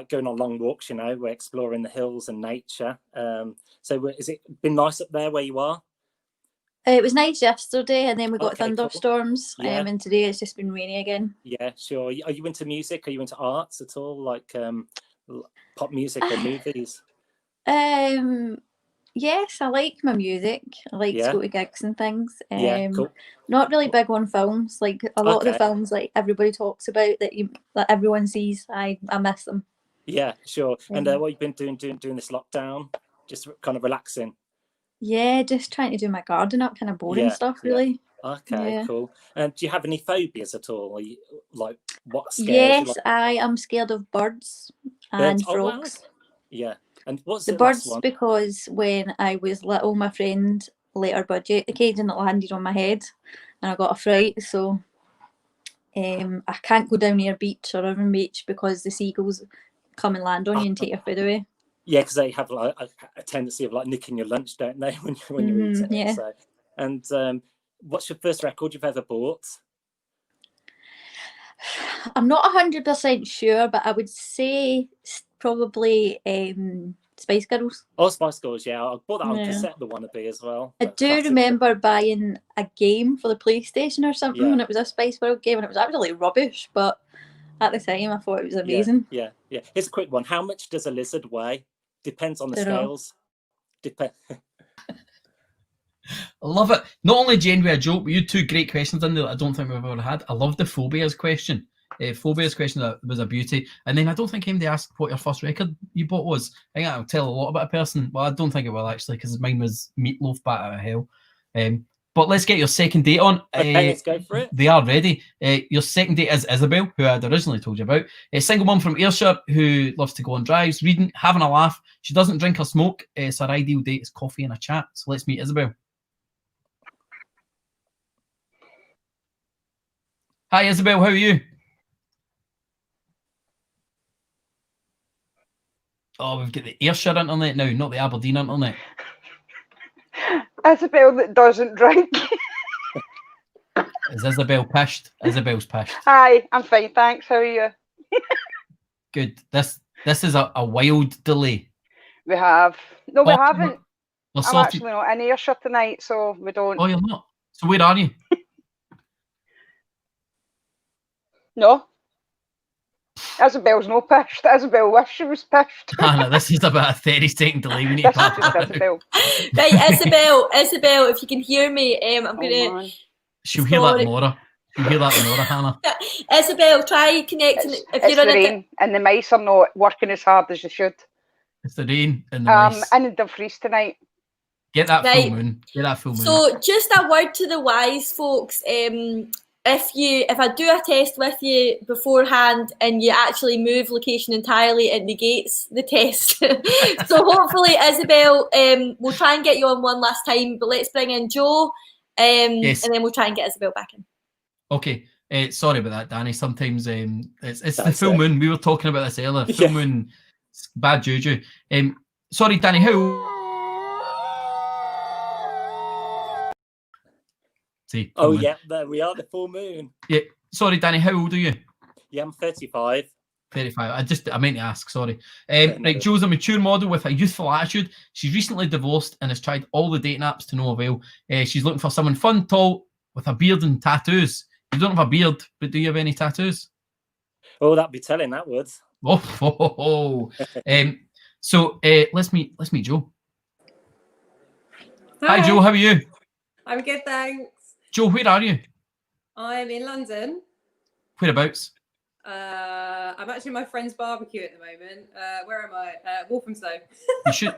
[SPEAKER 19] going on long walks, you know, we're exploring the hills and nature. So has it been nice up there where you are?
[SPEAKER 20] It was nice yesterday and then we got
[SPEAKER 19] Okay,
[SPEAKER 20] thunderstorms
[SPEAKER 19] cool. Yeah.
[SPEAKER 20] and today it's just been rainy again.
[SPEAKER 19] Yeah, sure. Are you into music? Are you into arts at all? Like pop music or movies?
[SPEAKER 20] Yes, I like my music. I like to go to gigs and things.
[SPEAKER 19] Yeah, cool.
[SPEAKER 20] Not really big on films. Like a lot of the films like everybody talks about that everyone sees, I miss them.
[SPEAKER 19] Yeah, sure. And what you've been doing this lockdown? Just kind of relaxing.
[SPEAKER 20] Yeah, just trying to do my garden up, kind of boring stuff, really.
[SPEAKER 19] Okay, cool. And do you have any phobias at all? Are you, like, what scares
[SPEAKER 20] Yes,
[SPEAKER 19] you?
[SPEAKER 20] I am scared of birds and frogs.
[SPEAKER 19] Wow. Yeah. And what's
[SPEAKER 20] the
[SPEAKER 19] last
[SPEAKER 20] birds
[SPEAKER 19] one?
[SPEAKER 20] Because when I was little, my friend let her budget the cage and it landed on my head, and I got a fright. So I can't go down near beach or River Beach because the seagulls come and land on you and take your food away.
[SPEAKER 19] Yeah, because they have like a tendency of like nicking your lunch, don't they? when you're eating
[SPEAKER 20] yeah.
[SPEAKER 19] it. So. And what's your first record you've ever bought?
[SPEAKER 20] I'm not 100% sure, but I would say probably Spice Girls.
[SPEAKER 19] Oh, Spice Girls, yeah. I bought that on cassette, the Wannabe as well.
[SPEAKER 20] I do remember buying a game for the PlayStation or something, and it was a Spice World game, and it was actually rubbish, but at the time I thought it was amazing.
[SPEAKER 19] Yeah. Here's a quick one. How much does a lizard weigh? Depends on the scales. I
[SPEAKER 1] love it. Not only genuine a joke, but you had two great questions in there that I don't think we've ever had. I love the phobias question. Phobias question was a beauty. And then I don't think anybody asked what your first record you bought was. I think that'll tell a lot about a person. Well, I don't think it will actually, because mine was Meatloaf, Bat Out of Hell. But let's get your second date on.
[SPEAKER 19] Okay, let's go for it.
[SPEAKER 1] They are ready. Your second date is Isabel, who I'd originally told you about. A single mum from Ayrshire who loves to go on drives, reading, having a laugh. She doesn't drink or smoke, so her ideal date is coffee and a chat. So let's meet Isabel. Hi, Isabel. How are you? Oh, we've got the Ayrshire internet now, not the Aberdeen internet.
[SPEAKER 21] Isabel that doesn't drink.
[SPEAKER 1] Is Isabel pissed? Isabel's pissed.
[SPEAKER 21] Hi, I'm fine, thanks. How are you?
[SPEAKER 1] Good. This is a wild delay.
[SPEAKER 21] We have. No, we haven't.
[SPEAKER 1] I'm
[SPEAKER 21] actually not in Ayrshire tonight, so we don't.
[SPEAKER 1] Oh, you're not? So where are you?
[SPEAKER 21] No. Isabel's no pissed. Isabel wished she was pissed.
[SPEAKER 1] Hannah, this is about a 30-second delay. We need to
[SPEAKER 21] This is
[SPEAKER 1] pop
[SPEAKER 21] just
[SPEAKER 1] that.
[SPEAKER 21] Isabel.
[SPEAKER 9] Right, Isabel, if you can hear me, I'm gonna.
[SPEAKER 1] She'll hear that Nora. She'll hear that Nora, Hannah.
[SPEAKER 9] Isabel, try connecting. If
[SPEAKER 21] It's
[SPEAKER 9] you're on
[SPEAKER 21] the
[SPEAKER 9] a
[SPEAKER 21] rain, and the mice are not working as hard as they should.
[SPEAKER 1] It's the rain and the mice.
[SPEAKER 21] And the freeze tonight.
[SPEAKER 1] Get that
[SPEAKER 9] Right.
[SPEAKER 1] full moon. Get that full moon.
[SPEAKER 9] So, just a word to the wise folks. If I do a test with you beforehand and you actually move location entirely, it negates the test. So hopefully, Isabel, we'll try and get you on one last time, but let's bring in Joe,
[SPEAKER 1] Yes.
[SPEAKER 9] and then we'll try and get Isabel back in.
[SPEAKER 1] Okay. Sorry about that, Danny. Sometimes it's the full moon. We were talking about this earlier. Full moon, it's bad juju. Sorry, Danny. How? See,
[SPEAKER 19] Oh
[SPEAKER 1] moon.
[SPEAKER 19] yeah, there we are. The full moon.
[SPEAKER 1] Yeah. Sorry, Danny. How old are you?
[SPEAKER 19] Yeah, I'm 35.
[SPEAKER 1] 35. I meant to ask, sorry. Right, Joe's a mature model with a youthful attitude. She's recently divorced and has tried all the dating apps to no avail. She's looking for someone fun, tall, with a beard and tattoos. You don't have a beard, but do you have any tattoos?
[SPEAKER 19] Oh, that'd be telling, that would.
[SPEAKER 1] So let's meet Joe. Hi, Joe. How are you?
[SPEAKER 2] I'm good, thanks.
[SPEAKER 1] Joe, where are you?
[SPEAKER 2] I'm in London.
[SPEAKER 1] Whereabouts?
[SPEAKER 2] I'm actually at my friend's barbecue at the moment. Where am I? Walthamstow.
[SPEAKER 1] You should.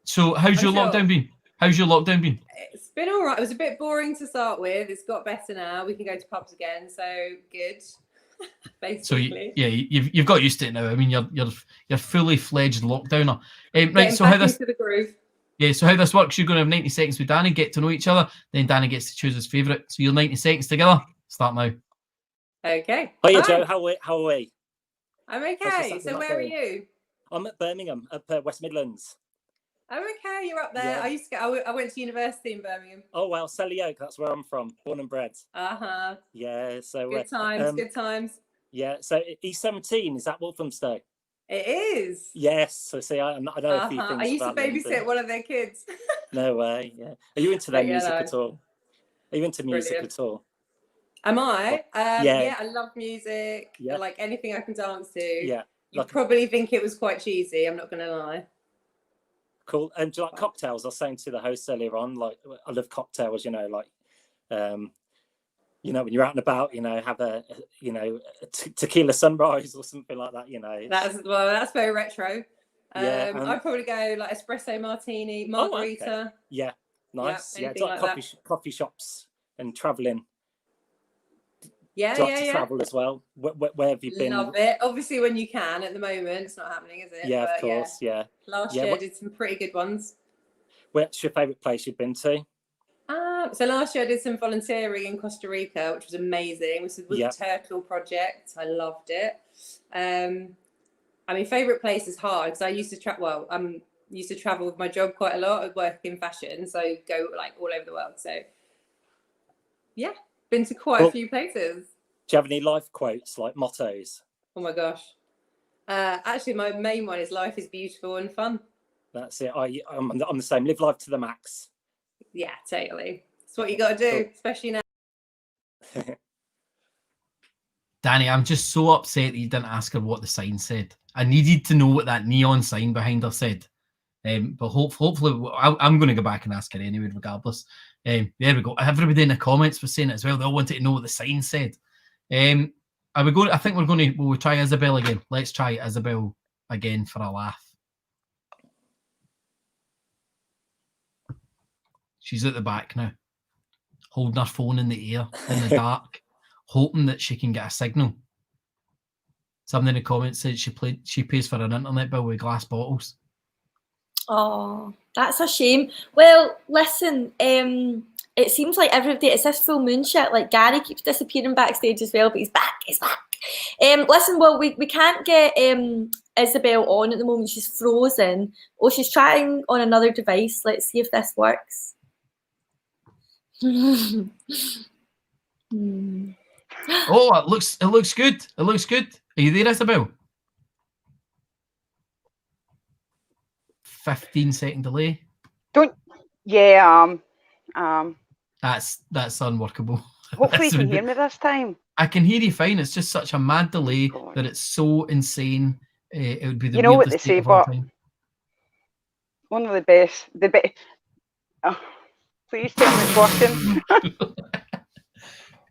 [SPEAKER 1] So, how's your
[SPEAKER 2] sure.
[SPEAKER 1] lockdown been? How's your lockdown been?
[SPEAKER 2] It's been all right. It was a bit boring to start with. It's got better now. We can go to pubs again, so good. Basically.
[SPEAKER 1] So you've got used to it now. I mean, you're fully fledged lockdowner. Right.
[SPEAKER 2] Getting
[SPEAKER 1] So
[SPEAKER 2] back
[SPEAKER 1] how this?
[SPEAKER 2] into the groove.
[SPEAKER 1] Yeah. So how this works? You're going to have 90 seconds with Danny, get to know each other. Then Danny gets to choose his favourite. So you're 90 seconds together. Start now.
[SPEAKER 2] Okay.
[SPEAKER 19] Hiya,
[SPEAKER 2] Bye.
[SPEAKER 19] Joe. How are we?
[SPEAKER 2] I'm
[SPEAKER 19] How's
[SPEAKER 2] okay.
[SPEAKER 19] your
[SPEAKER 2] So
[SPEAKER 19] Saturday
[SPEAKER 2] where are
[SPEAKER 19] going?
[SPEAKER 2] you?
[SPEAKER 19] I'm at Birmingham, up West Midlands.
[SPEAKER 2] I'm okay. You're up there.
[SPEAKER 19] Yeah.
[SPEAKER 2] I went to university in Birmingham.
[SPEAKER 19] Oh wow, Selly Oak. That's where I'm from, born and bred.
[SPEAKER 2] Uh-huh.
[SPEAKER 19] Yeah. So
[SPEAKER 2] Good times. Good times.
[SPEAKER 19] Yeah. So E17 is that Walthamstow?
[SPEAKER 2] It is.
[SPEAKER 19] Yes. So see, I know a few things.
[SPEAKER 2] I used to
[SPEAKER 19] about London.
[SPEAKER 2] babysit one of their kids.
[SPEAKER 19] No way. Yeah. Are you into their
[SPEAKER 2] But yeah,
[SPEAKER 19] music
[SPEAKER 2] no.
[SPEAKER 19] at all? Are you into music
[SPEAKER 2] Brilliant.
[SPEAKER 19] at all?
[SPEAKER 2] Am I?
[SPEAKER 19] Yeah.
[SPEAKER 2] Yeah, I love music.
[SPEAKER 19] Yeah.
[SPEAKER 2] Like anything I can dance to.
[SPEAKER 19] Yeah.
[SPEAKER 2] You
[SPEAKER 19] Like,
[SPEAKER 2] probably think it was quite cheesy. I'm not going to lie.
[SPEAKER 19] cool. And do you like cocktails? I was saying to the host earlier on, like I love cocktails. You know, like when you're out and about, have a tequila sunrise or something like that.
[SPEAKER 2] That's very retro.
[SPEAKER 19] Yeah,
[SPEAKER 2] I'd probably go like espresso martini, margarita.
[SPEAKER 19] Oh, okay. Yeah, nice. Yeah, it's
[SPEAKER 2] anything
[SPEAKER 19] like
[SPEAKER 2] like
[SPEAKER 19] coffee shops and traveling.
[SPEAKER 2] Yeah,
[SPEAKER 19] Do you like to
[SPEAKER 2] yeah.
[SPEAKER 19] travel as well? Where have you been?
[SPEAKER 2] Love it. Obviously, when you can. At the moment, it's not happening, is it?
[SPEAKER 19] Yeah,
[SPEAKER 2] But
[SPEAKER 19] of course. Yeah.
[SPEAKER 2] Last
[SPEAKER 19] Yeah,
[SPEAKER 2] year, I did some pretty good ones.
[SPEAKER 19] What's your favourite place you've been to?
[SPEAKER 2] So last year I did some volunteering in Costa Rica, which was amazing. This was
[SPEAKER 19] Yeah.
[SPEAKER 2] the Turtle Project. I loved it. Favourite place is hard because I used to travel. Used to travel with my job quite a lot. I work in fashion, so go like all over the world. So yeah, been to quite a few places.
[SPEAKER 19] Do you have any life quotes, like mottos?
[SPEAKER 2] Oh my gosh. Actually, my main one is life is beautiful and fun.
[SPEAKER 19] That's it. I'm the same. Live life to the max.
[SPEAKER 2] Yeah, totally. It's what you got to do, especially now.
[SPEAKER 1] Danny, I'm just so upset that you didn't ask her what the sign said. I needed to know what that neon sign behind her said. But hopefully, I'm going to go back and ask her anyway, regardless. There we go. Everybody in the comments was saying it as well. They all wanted to know what the sign said. Are we going? I think we'll try Isabel again. Let's try Isabel again for a laugh. She's at the back now, holding her phone in the air in the dark, hoping that she can get a signal. Somebody in the comments said she pays for an internet bill with glass bottles.
[SPEAKER 9] Oh, that's a shame. Well, listen, it seems like everybody, it's this full moon shit. Like Gary keeps disappearing backstage as well, but he's back. Listen, well, we can't get Isabel on at the moment. She's frozen. Oh, she's trying on another device. Let's see if this works.
[SPEAKER 1] Oh, it looks good. It looks good. Are you there, Isabel? 15-second delay.
[SPEAKER 21] Yeah.
[SPEAKER 1] That's unworkable.
[SPEAKER 21] Hopefully you can hear me this time.
[SPEAKER 1] I can hear you fine. It's just such a mad delay that it's so insane. It would be the
[SPEAKER 21] You know what
[SPEAKER 1] weirdest
[SPEAKER 21] they say,
[SPEAKER 1] date of all
[SPEAKER 21] but
[SPEAKER 1] time.
[SPEAKER 21] one of the best. Oh, please tell me it's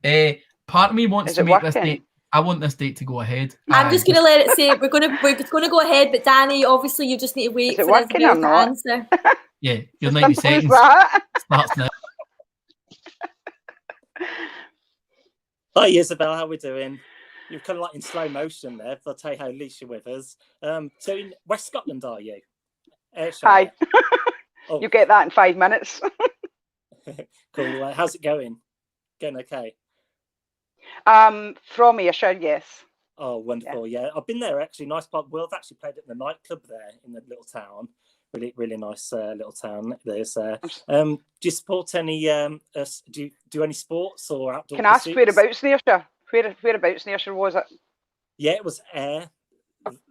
[SPEAKER 21] working.
[SPEAKER 1] Part of me wants
[SPEAKER 21] Is
[SPEAKER 1] to
[SPEAKER 21] it
[SPEAKER 1] make this
[SPEAKER 21] working?
[SPEAKER 1] date. I want this date to go ahead.
[SPEAKER 9] I'm just going to let it say we're going to go ahead, but Danny, obviously you just need to wait
[SPEAKER 21] Is it
[SPEAKER 9] for
[SPEAKER 21] working or
[SPEAKER 9] Isabel to
[SPEAKER 21] not?
[SPEAKER 9] answer.
[SPEAKER 1] Yeah, your 90
[SPEAKER 21] Simple as
[SPEAKER 1] seconds
[SPEAKER 21] that.
[SPEAKER 1] starts now.
[SPEAKER 19] Hi Isabel, how we doing? You're kind of like in slow motion there, but I'll tell you how least you're with us. So in West Scotland, are you?
[SPEAKER 21] Hi.
[SPEAKER 19] Oh.
[SPEAKER 21] You get that in 5 minutes.
[SPEAKER 19] Cool. How's it going? Going okay?
[SPEAKER 21] From Ayrshire, yes.
[SPEAKER 19] Oh, wonderful. Yeah, I've been there actually. Nice part of the world. I've actually played at the nightclub there in the little town. Really, really nice little town. There's. Do you support any? Do you do any sports or outdoor?
[SPEAKER 21] Can I ask
[SPEAKER 19] pursuits?
[SPEAKER 21] whereabouts in Ayrshire? Whereabouts in Ayrshire was it?
[SPEAKER 19] Yeah, it was Ayr.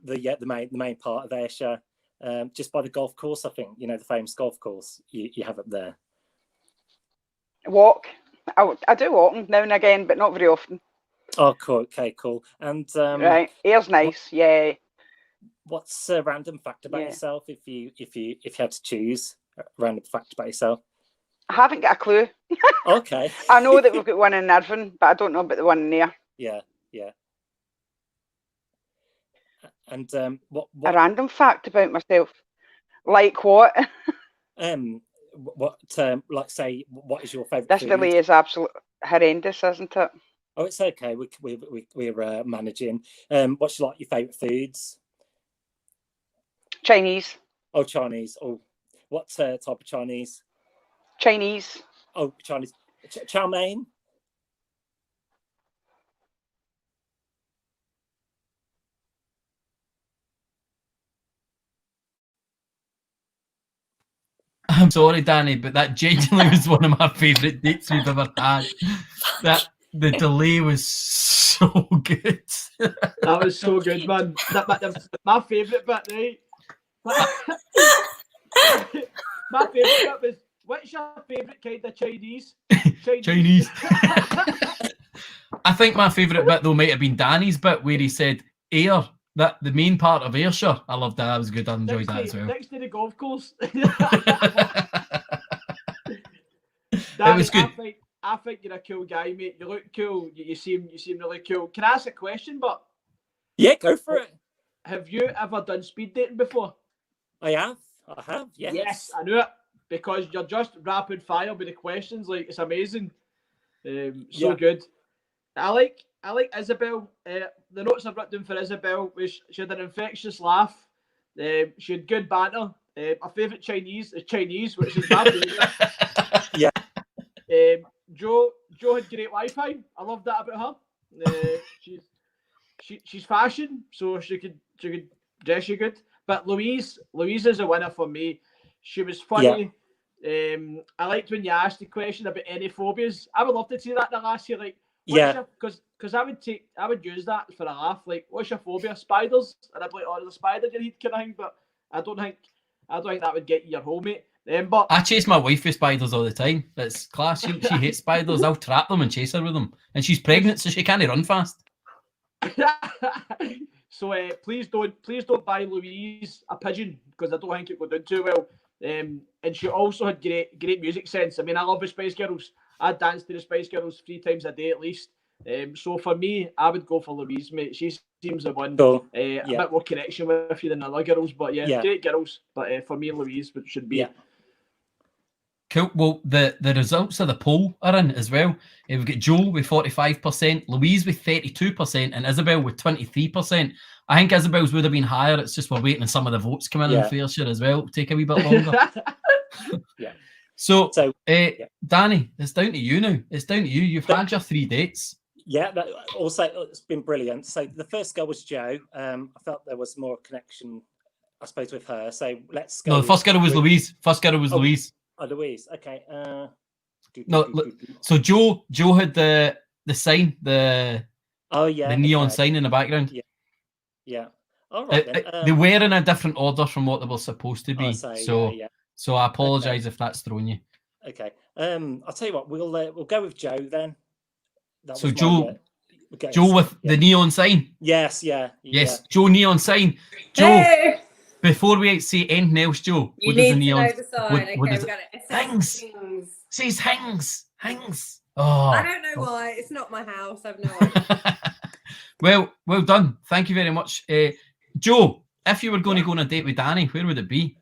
[SPEAKER 19] The main part of Ayrshire, just by the golf course. I think the famous golf course you have up there.
[SPEAKER 21] Walk. I do walking now and again, but not very often.
[SPEAKER 19] Oh, cool. Okay, cool. And
[SPEAKER 21] Right, Ayer's nice. Yeah.
[SPEAKER 19] What's a random fact about yourself if you had to choose a random fact about yourself?
[SPEAKER 21] I haven't got a clue.
[SPEAKER 19] Okay.
[SPEAKER 21] I know that we've got one in Irvine, but I don't know about the one in there.
[SPEAKER 19] Yeah. And what
[SPEAKER 21] a random fact about myself? Like what?
[SPEAKER 19] Like say, what is your favourite
[SPEAKER 21] This
[SPEAKER 19] food?
[SPEAKER 21] delay is absolutely horrendous, isn't it?
[SPEAKER 19] Oh, it's okay. We're managing. What's your favourite foods?
[SPEAKER 21] Chinese.
[SPEAKER 19] Oh, Chinese. Oh, what type of Chinese?
[SPEAKER 21] Chinese.
[SPEAKER 19] Oh, Chinese. Chow mein.
[SPEAKER 1] I'm sorry, Danny, but that genuinely was one of my favourite dates we've ever had. That the delay was so good.
[SPEAKER 10] That was so good, man. My favourite bit, right? My favourite bit was, what's your favourite kind of Chinese?
[SPEAKER 1] Chinese. I think my favourite bit though might have been Danny's bit where he said Ayr. That the main part of Ayrshire. I loved that. That was good. I enjoyed that as well.
[SPEAKER 10] Next to the golf course.
[SPEAKER 1] Danny, it was good.
[SPEAKER 10] I think you're a cool guy, mate. You look cool. You seem really cool. Can I ask a question? But
[SPEAKER 19] yeah, go for it.
[SPEAKER 10] Have you ever done speed dating before?
[SPEAKER 19] I have. Yes.
[SPEAKER 10] Yes, I knew it because you're just rapid fire with the questions. Like it's amazing. So good. I like Isabel. The notes I've written for Isabel was she had an infectious laugh. She had good banter. My favourite Chinese is Chinese, which is my favourite.
[SPEAKER 19] Yeah.
[SPEAKER 10] Jo had great Wi-Fi. I love that about her. She's fashion, so she could dress you good. But Louise is a winner for me. She was funny. Yeah. I liked when you asked the question about any phobias. I would love to see that in the last year. Like, because I would use that for a laugh. Like, what's your phobia? Spiders? And I'd be like, oh, there's a spider in your head kind of thing. But I don't think that would get you your home, mate. But
[SPEAKER 1] I chase my wife with spiders all the time. It's class. She hates spiders. I'll trap them and chase her with them. And she's pregnant, so she can't run fast.
[SPEAKER 10] So please don't buy Louise a pigeon because I don't think it would do too well. And she also had great music sense. I mean, I love the Spice Girls. I dance to the Spice Girls 3 times a day at least. So for me, I would go for Louise, mate. She seems the one.
[SPEAKER 19] Cool.
[SPEAKER 10] A bit more connection with you than the other girls, but great girls. But for me, Louise should be.
[SPEAKER 19] Yeah.
[SPEAKER 1] Cool. Well, the results of the poll are in as well. We've got Joe with 45%, Louise with 32%, and Isabel with 23%. I think Isabel's would have been higher. It's just we're waiting on some of the votes come in Fairshire as well. It'll take a wee bit longer.
[SPEAKER 19] Yeah.
[SPEAKER 1] So Danny, it's down to you now. It's down to you. You've had your 3 dates.
[SPEAKER 19] Yeah, but also it's been brilliant. So the first girl was Jo. I felt there was more connection, I suppose, with her. So let's go.
[SPEAKER 1] No, the first girl was Louise. Louise.
[SPEAKER 19] Oh, Louise. Okay.
[SPEAKER 1] So Jo had the sign, the neon sign in the background.
[SPEAKER 19] Yeah. All right. Then.
[SPEAKER 1] They were in a different order from what they were supposed to be. So I apologise if that's thrown you.
[SPEAKER 19] Okay. I'll tell you what. We'll go with Jo then.
[SPEAKER 1] So Jo,
[SPEAKER 19] Okay,
[SPEAKER 1] Joe
[SPEAKER 19] so,
[SPEAKER 1] with the neon sign.
[SPEAKER 19] Yes, yeah.
[SPEAKER 1] Yes, Joe neon sign. Joe,
[SPEAKER 2] Hey!
[SPEAKER 1] before we say anything else, Joe,
[SPEAKER 2] You
[SPEAKER 1] what does the
[SPEAKER 2] need to
[SPEAKER 1] neon?
[SPEAKER 2] know the sign.
[SPEAKER 1] What
[SPEAKER 2] Okay,
[SPEAKER 1] does
[SPEAKER 2] we're
[SPEAKER 1] it?
[SPEAKER 2] gonna assess
[SPEAKER 1] Hangs.
[SPEAKER 2] things.
[SPEAKER 1] Says hangs. Oh,
[SPEAKER 2] I don't know why. It's not my house. I've no idea.
[SPEAKER 1] well done. Thank you very much, Joe. If you were going to go on a date with Danny, where would it be?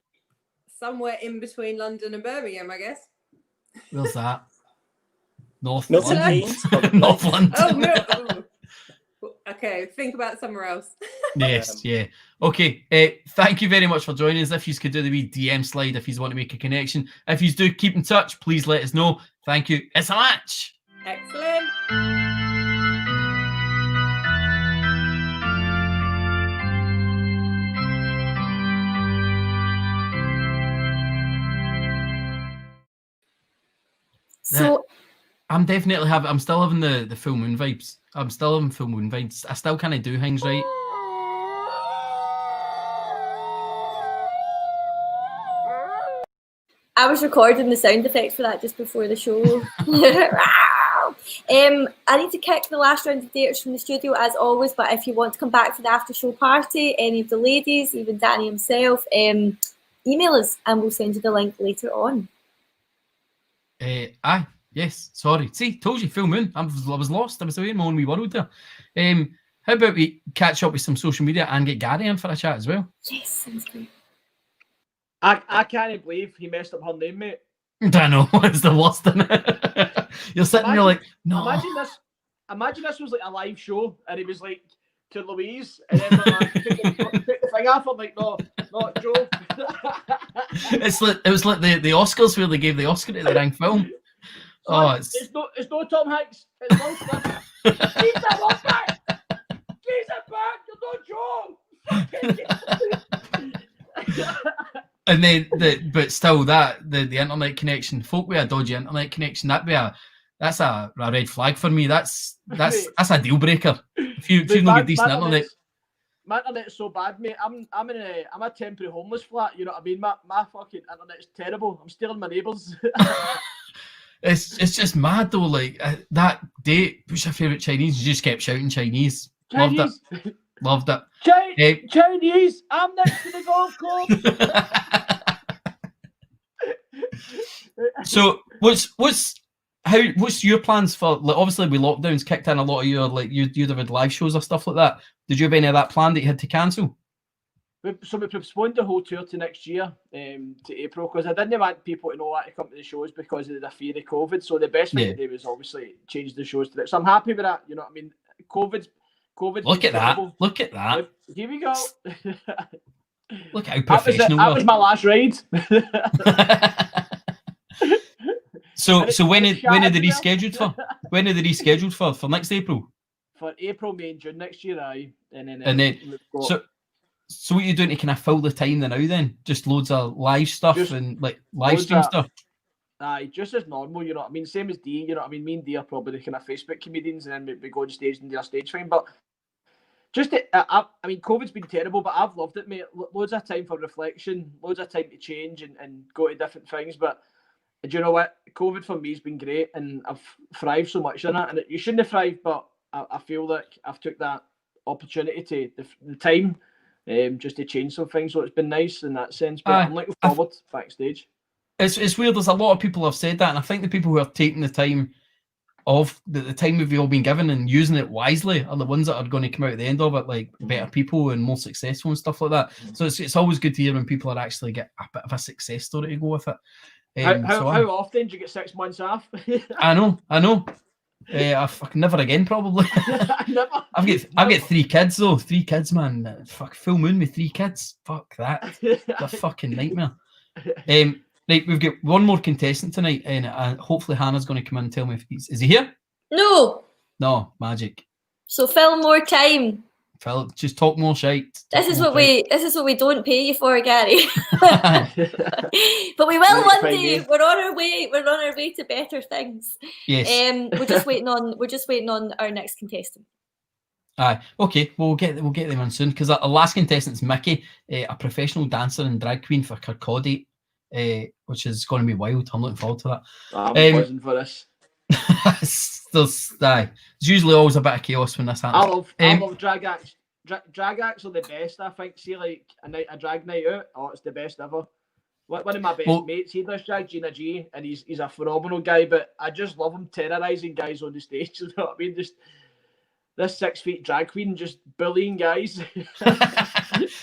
[SPEAKER 2] Somewhere in between London and Birmingham, I guess.
[SPEAKER 1] Where's that? North
[SPEAKER 19] Milton
[SPEAKER 1] London.
[SPEAKER 19] Keynes, probably.
[SPEAKER 1] North London.
[SPEAKER 2] Oh, Milton. Okay, think about somewhere else.
[SPEAKER 1] Yes, yeah. Okay, thank you very much for joining us. If you could do the wee DM slide if you want to make a connection. If you do, keep in touch. Please let us know. Thank you. It's a match.
[SPEAKER 2] Excellent.
[SPEAKER 9] So
[SPEAKER 1] I'm still having the full moon vibes. I'm still having full moon vibes. I still kind of do things right.
[SPEAKER 9] I was recording the sound effects for that just before the show. I need to kick the last round of daters from the studio as always, but if you want to come back for the after show party, any of the ladies, even Danny himself, email us and we'll send you the link later on.
[SPEAKER 1] Aye, yes, sorry. See, told you, full moon. I was lost. I was away in my own wee world there. How about we catch up with some social media and get Gary in for a chat as well?
[SPEAKER 9] Yes, sounds good.
[SPEAKER 10] I can't believe he messed up her name, mate.
[SPEAKER 1] I know, it's the worst, isn't it? You're sitting there like, no.
[SPEAKER 10] Imagine this was like a live show and he was like to Louise and then like, took the thing off. I'm like, no, not Joe.
[SPEAKER 1] It was like the Oscars where they gave the Oscar to the wrong film.
[SPEAKER 10] It's no Tom Hanks. It's Will Smith. He's the Oscar. He's it back. You're not Joe.
[SPEAKER 1] And then but still the internet connection, folk with a dodgy internet connection, that's a red flag for me. That's a deal breaker. If you don't get decent internet.
[SPEAKER 10] My internet's so bad, mate. I'm a temporary homeless flat. You know what I mean? My fucking internet's terrible. I'm stealing my neighbours.
[SPEAKER 1] It's just mad though. Like that date, what's your favourite Chinese? You just kept shouting Chinese. Loved it.
[SPEAKER 10] Chinese. I'm next to the golf course.
[SPEAKER 1] So what's your plans for? Like, obviously, with lockdowns kicked in, a lot of your you'd have had live shows or stuff like that. Did you have any of that planned that you had to cancel?
[SPEAKER 10] So we postponed the whole tour to next year, to April, because I didn't want people to know that to come to the shows because of the fear of COVID. So the best thing to do was obviously change the shows to that. So I'm happy with that. You know what I mean? COVID.
[SPEAKER 1] Look at that! Look at that!
[SPEAKER 10] Here we go.
[SPEAKER 1] Look how professional.
[SPEAKER 10] That was my last ride.
[SPEAKER 1] So when are they rescheduled for? When are they rescheduled for next April?
[SPEAKER 10] For April, May, and June next year, aye. And then
[SPEAKER 1] so what are you doing to kind of fill the time now then? Just loads of live stuff and like live stream stuff?
[SPEAKER 10] Aye, just as normal, you know what I mean? Same as D, you know what I mean? Me and D are probably the kind of Facebook comedians and then we go on stage and do our stage thing. But just, I mean, COVID's been terrible, but I've loved it, mate. Loads of time for reflection, loads of time to change and go to different things. But do you know what? COVID for me has been great and I've thrived so much in it. And you shouldn't have thrived, but I feel like I've took that opportunity to the time just to change some things. So it's been nice in that sense. But I'm looking forward backstage.
[SPEAKER 1] It's weird. There's a lot of people have said that, and I think the people who are taking the time of the time we've all been given and using it wisely are the ones that are going to come out at the end of it like better people and more successful and stuff like that. So it's always good to hear when people are actually get a bit of a success story to go with it.
[SPEAKER 10] How often do you get 6 months off?
[SPEAKER 1] I know. I fucking never again, probably. I've got 3 kids though. 3 kids, man. Fuck, full moon with 3 kids. Fuck that. It's a fucking nightmare. Right, we've got one more contestant tonight, and hopefully Hannah's going to come in and tell me if is he here?
[SPEAKER 9] No.
[SPEAKER 1] No, magic.
[SPEAKER 9] So fill more time.
[SPEAKER 1] Phil, just talk more shite.
[SPEAKER 9] This is what we don't pay you for, Gary. But we will one day. We're on our way. We're on our way to better things.
[SPEAKER 1] Yes.
[SPEAKER 9] We're just waiting on our next contestant.
[SPEAKER 1] Aye. Okay. We'll get them on soon because our last contestant's Mickey, a professional dancer and drag queen for Kirkcaldy, which is going to be wild. I'm looking forward to that.
[SPEAKER 10] I'm buzzing for this.
[SPEAKER 1] There's usually always a bit of chaos when this happens.
[SPEAKER 10] I love drag acts. Drag acts are the best, I think. See, like a drag night out, it's the best ever. One of my best mates, he does drag, Gina G, and he's a phenomenal guy, but I just love him terrorising guys on the stage. You know what I mean? Just this 6 feet drag queen just bullying guys.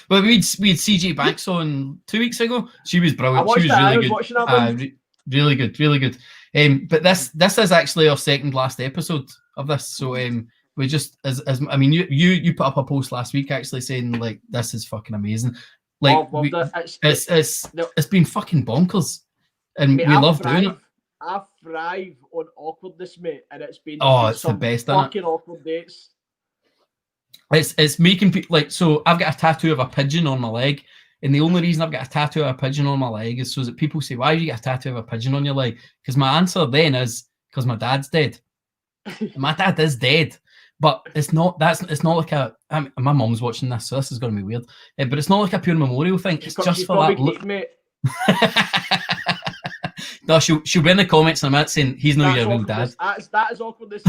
[SPEAKER 1] Well, we had CJ Banks on 2 weeks ago. She was brilliant. She was
[SPEAKER 10] I
[SPEAKER 1] really
[SPEAKER 10] was
[SPEAKER 1] good.
[SPEAKER 10] watching that one.
[SPEAKER 1] Really good, really good. But this is actually our second last episode of this. So we just as I mean, you put up a post last week actually saying like this is fucking amazing. Like it's been fucking bonkers, and
[SPEAKER 10] mate,
[SPEAKER 1] we love doing it.
[SPEAKER 10] I thrive on awkwardness, mate, and it's been
[SPEAKER 1] it's the best,
[SPEAKER 10] fucking awkward dates.
[SPEAKER 1] It's making people like, so I've got a tattoo of a pigeon on my leg, and the only reason I've got a tattoo of a pigeon on my leg is so that people say, why do you get a tattoo of a pigeon on your leg? Because my answer then is because my dad's dead. My dad is dead, but it's not like a my mum's watching this, so this is going to be weird, but it's not like a pure memorial thing. It's just for that look.
[SPEAKER 10] Mate.
[SPEAKER 1] No, she'll be in the comments in a minute saying he's not your real dad.
[SPEAKER 10] That is awkwardness.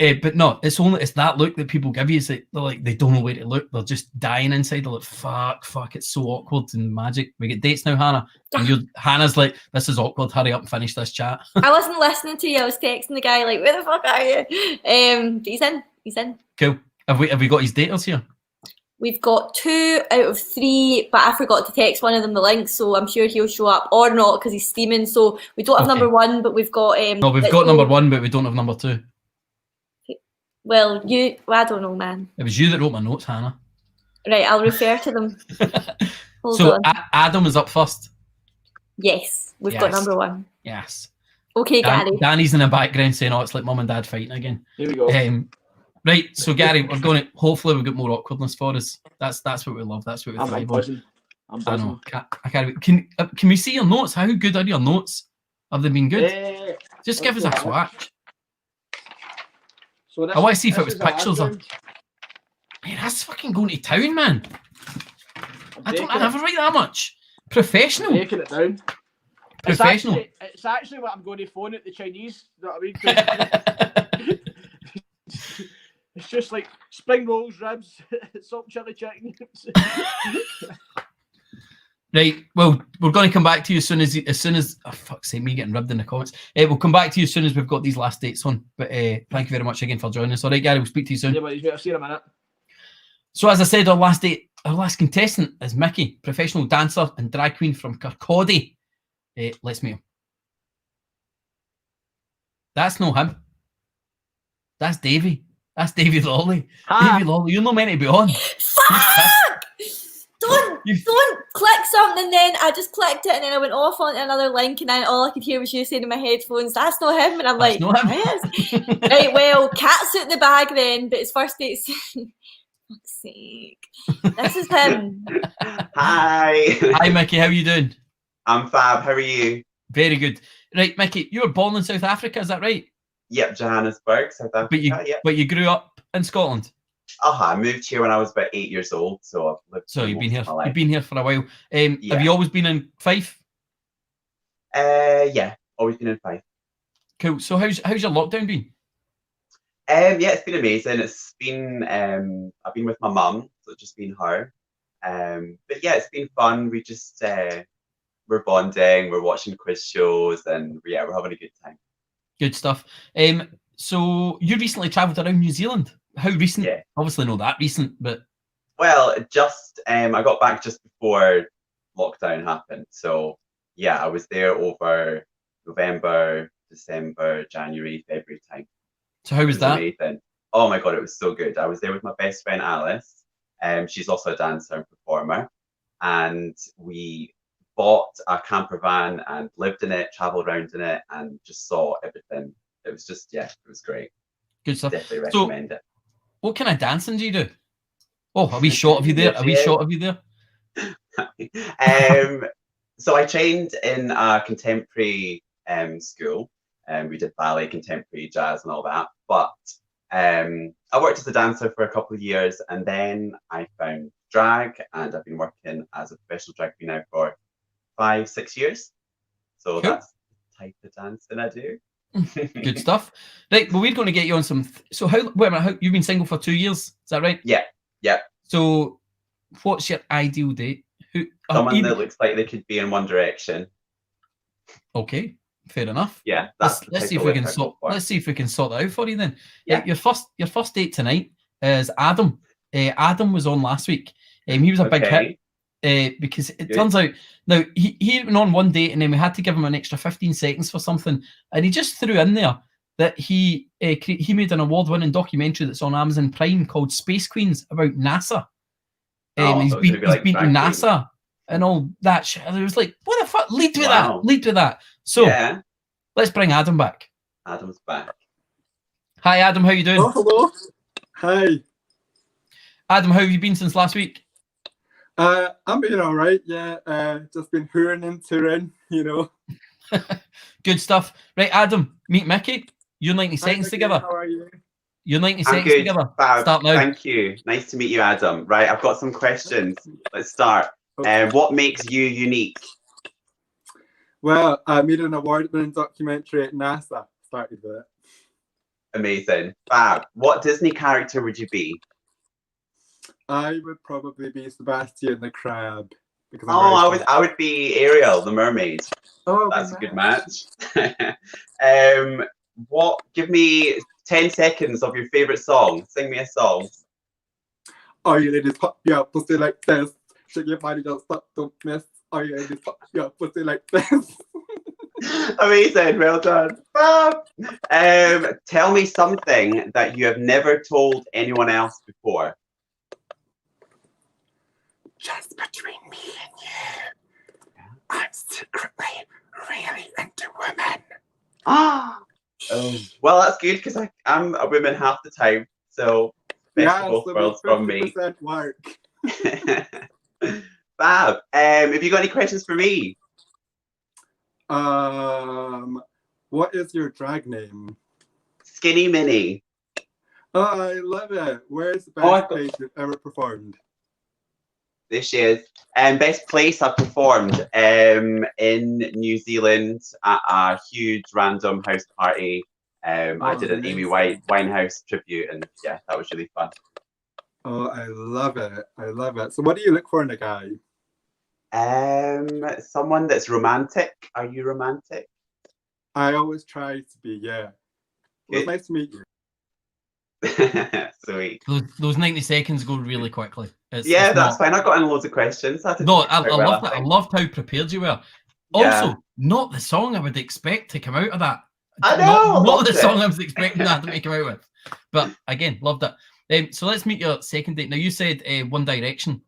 [SPEAKER 1] But no, it's that look that people give you. It's like they don't know where to look. They're just dying inside. They're like, fuck, it's so awkward and magic. We get dates now, Hannah. And Hannah's like, this is awkward. Hurry up and finish this chat.
[SPEAKER 9] I wasn't listening to you. I was texting the guy like, where the fuck are you? But he's in.
[SPEAKER 1] Cool. Have we got his daters here?
[SPEAKER 9] We've got 2 out of 3, but I forgot to text one of them the link, so I'm sure he'll show up or not because he's steaming. So we don't have number 1, but we've got.
[SPEAKER 1] No, we've got number 1, but we don't have number 2.
[SPEAKER 9] Well, I don't know, man.
[SPEAKER 1] It was you that wrote my notes, Hannah.
[SPEAKER 9] Right, I'll refer to them. Hold
[SPEAKER 1] so
[SPEAKER 9] on.
[SPEAKER 1] Adam is up first.
[SPEAKER 9] Yes, we've got number 1.
[SPEAKER 1] Yes.
[SPEAKER 9] Okay, Gary.
[SPEAKER 1] Danny's in the background saying, "Oh, it's like mum and dad fighting again."
[SPEAKER 10] Here we go.
[SPEAKER 1] Right, so Gary, we're going to hopefully we'll get more awkwardness for us. That's what we love. That's what we thrive on.
[SPEAKER 10] I'm
[SPEAKER 1] I know. I can't. Can we see your notes? How good are your notes? Have they been good? Just give us a swatch.
[SPEAKER 10] So
[SPEAKER 1] I want to see if it was pictures of. Man, that's fucking going to town, man. I never write that much. Professional.
[SPEAKER 10] Taking it down.
[SPEAKER 1] Professional.
[SPEAKER 10] It's actually what I'm going to phone at the Chinese. You know what I mean? It's just like spring rolls, ribs, salt chili chicken.
[SPEAKER 1] Right. Well, we're going to come back to you as soon as oh, fuck's sake, me getting ribbed in the comments. We'll come back to you as soon as we've got these last dates on. But thank you very much again for joining us. All right, Gary, we'll speak to you soon.
[SPEAKER 10] Yeah, but I'll see you in a minute.
[SPEAKER 1] So as I said, our last contestant is Mickey, professional dancer and drag queen from Kirkcaldy. Let's meet him. That's not him. That's Davey. That's Davey Lawley. Davey Lawley, you're not meant to be on.
[SPEAKER 9] Fuck! Don't click something then. I just clicked it and then I went off on another link and then all I could hear was you saying in my headphones, that's not him. And I'm
[SPEAKER 1] that's
[SPEAKER 9] like, yes. Right, well, cat's out in the bag then, but his first date's fuck's sake. This is him.
[SPEAKER 5] Hi.
[SPEAKER 1] Hi, Mickey. How are you doing?
[SPEAKER 5] I'm fab. How are you?
[SPEAKER 1] Very good. Right, Mickey, you were born in South Africa, is that right?
[SPEAKER 5] Yep, Johannesburg, South Africa.
[SPEAKER 1] But you grew up in Scotland.
[SPEAKER 5] I moved here when I was about 8 years old, so I've lived.
[SPEAKER 1] So you've been here. You've been here for a while. Have you always been in Fife?
[SPEAKER 5] Yeah, always been in Fife.
[SPEAKER 1] Cool. So how's your lockdown been?
[SPEAKER 5] Yeah, it's been amazing. It's been I've been with my mum, so it's just been her. But yeah, it's been fun. We just we're bonding, we're watching quiz shows, and yeah, we're having a good time.
[SPEAKER 1] Good stuff. So you recently travelled around New Zealand. How recent?
[SPEAKER 5] Yeah.
[SPEAKER 1] Obviously not that recent, but
[SPEAKER 5] well, just I got back just before lockdown happened. So yeah, I was there over November, December, January, February time.
[SPEAKER 1] So how was that?
[SPEAKER 5] Amazing. Oh my god, it was so good. I was there with my best friend Alice. She's also a dancer and performer, and we bought a camper van and lived in it, traveled around in it, and just saw everything. It was just it was great.
[SPEAKER 1] Good stuff.
[SPEAKER 5] Definitely recommend it.
[SPEAKER 1] What kind of dancing do you do? Oh, a wee shot of you there. A wee shot of you there.
[SPEAKER 5] So I trained in a contemporary school, and we did ballet, contemporary, jazz, and all that. But I worked as a dancer for a couple of years, and then I found drag, and I've been working as a professional drag queen now for 5-6 years. So
[SPEAKER 1] cool.
[SPEAKER 5] That's type of dancing I do.
[SPEAKER 1] Good stuff. Right, well, we're going to get you on some. So, wait a minute, you've been single for 2 years? Is that right?
[SPEAKER 5] Yeah.
[SPEAKER 1] So, what's your ideal date?
[SPEAKER 5] Someone that looks like they could be in One Direction.
[SPEAKER 1] Okay, fair enough.
[SPEAKER 5] Yeah,
[SPEAKER 1] let's see if we can sort. Let's see if we can sort that out for you then.
[SPEAKER 5] Yeah.
[SPEAKER 1] Your first date tonight is Adam. Adam was on last week. He was a big hit because it turns out now he went on one date and then we had to give him an extra 15 seconds for something, and he just threw in there that he made an award-winning documentary that's on Amazon Prime called Space Queens about NASA. He's been to NASA and all that shit. And it was like, what the fuck? Lead with that. So let's bring Adam back.
[SPEAKER 5] Adam's back.
[SPEAKER 1] Hi, Adam. How you doing?
[SPEAKER 6] Oh, hello. Hi.
[SPEAKER 1] Adam, how have you been since last week?
[SPEAKER 6] I'm been all right. Yeah. Just been hooring and touring, you know.
[SPEAKER 1] Good stuff. Right, Adam, meet Mickey. You're 90 seconds together.
[SPEAKER 6] How are you?
[SPEAKER 1] You're 90
[SPEAKER 5] I'm
[SPEAKER 1] seconds
[SPEAKER 5] good.
[SPEAKER 1] together.
[SPEAKER 5] Fab.
[SPEAKER 1] Start now.
[SPEAKER 5] Thank you. Nice to meet you, Adam. Right, I've got some questions. Let's start. What makes you unique?
[SPEAKER 6] Well, I made an award-winning documentary at NASA. Started with it.
[SPEAKER 5] Amazing. Fab. What Disney character would you be?
[SPEAKER 6] I would probably be Sebastian the Crab. Because
[SPEAKER 5] I would be Ariel, the mermaid.
[SPEAKER 6] Oh,
[SPEAKER 5] that's a good match. Give me 10 seconds of your favorite song. Sing me a song.
[SPEAKER 6] Oh, you ladies pop your pussy like this. Shake your body, don't stop, don't miss. Oh, you ladies pop your pussy like this.
[SPEAKER 5] Amazing, well done. Tell me something that you have never told anyone else before.
[SPEAKER 6] Just between me and you, I'm secretly really into women.
[SPEAKER 5] Well, that's good because I'm a woman half the time. So, best of both worlds from me.
[SPEAKER 6] Work.
[SPEAKER 5] Fab. Have you got any questions for me?
[SPEAKER 6] What is your drag name?
[SPEAKER 5] Skinny Minnie.
[SPEAKER 6] Oh, I love it. Where's the best place you've ever performed?
[SPEAKER 5] There she is. Best place I've performed in New Zealand at a huge random house party. I did an Amy Winehouse tribute, and yeah, that was really fun.
[SPEAKER 6] Oh, I love it. I love it. So what do you look for in a guy?
[SPEAKER 5] Someone that's romantic. Are you romantic?
[SPEAKER 6] I always try to be, yeah. Well, it's nice to meet you.
[SPEAKER 5] Sweet.
[SPEAKER 1] Those 90 seconds go really quickly.
[SPEAKER 5] That's fine. I got in loads of questions.
[SPEAKER 1] I loved that. I loved how prepared you were.
[SPEAKER 5] Yeah.
[SPEAKER 1] Also, not the song I would expect to come out of that.
[SPEAKER 5] I know.
[SPEAKER 1] Not the song I was expecting that to come out with. But again, loved it. So let's meet your second date. Now you said One Direction.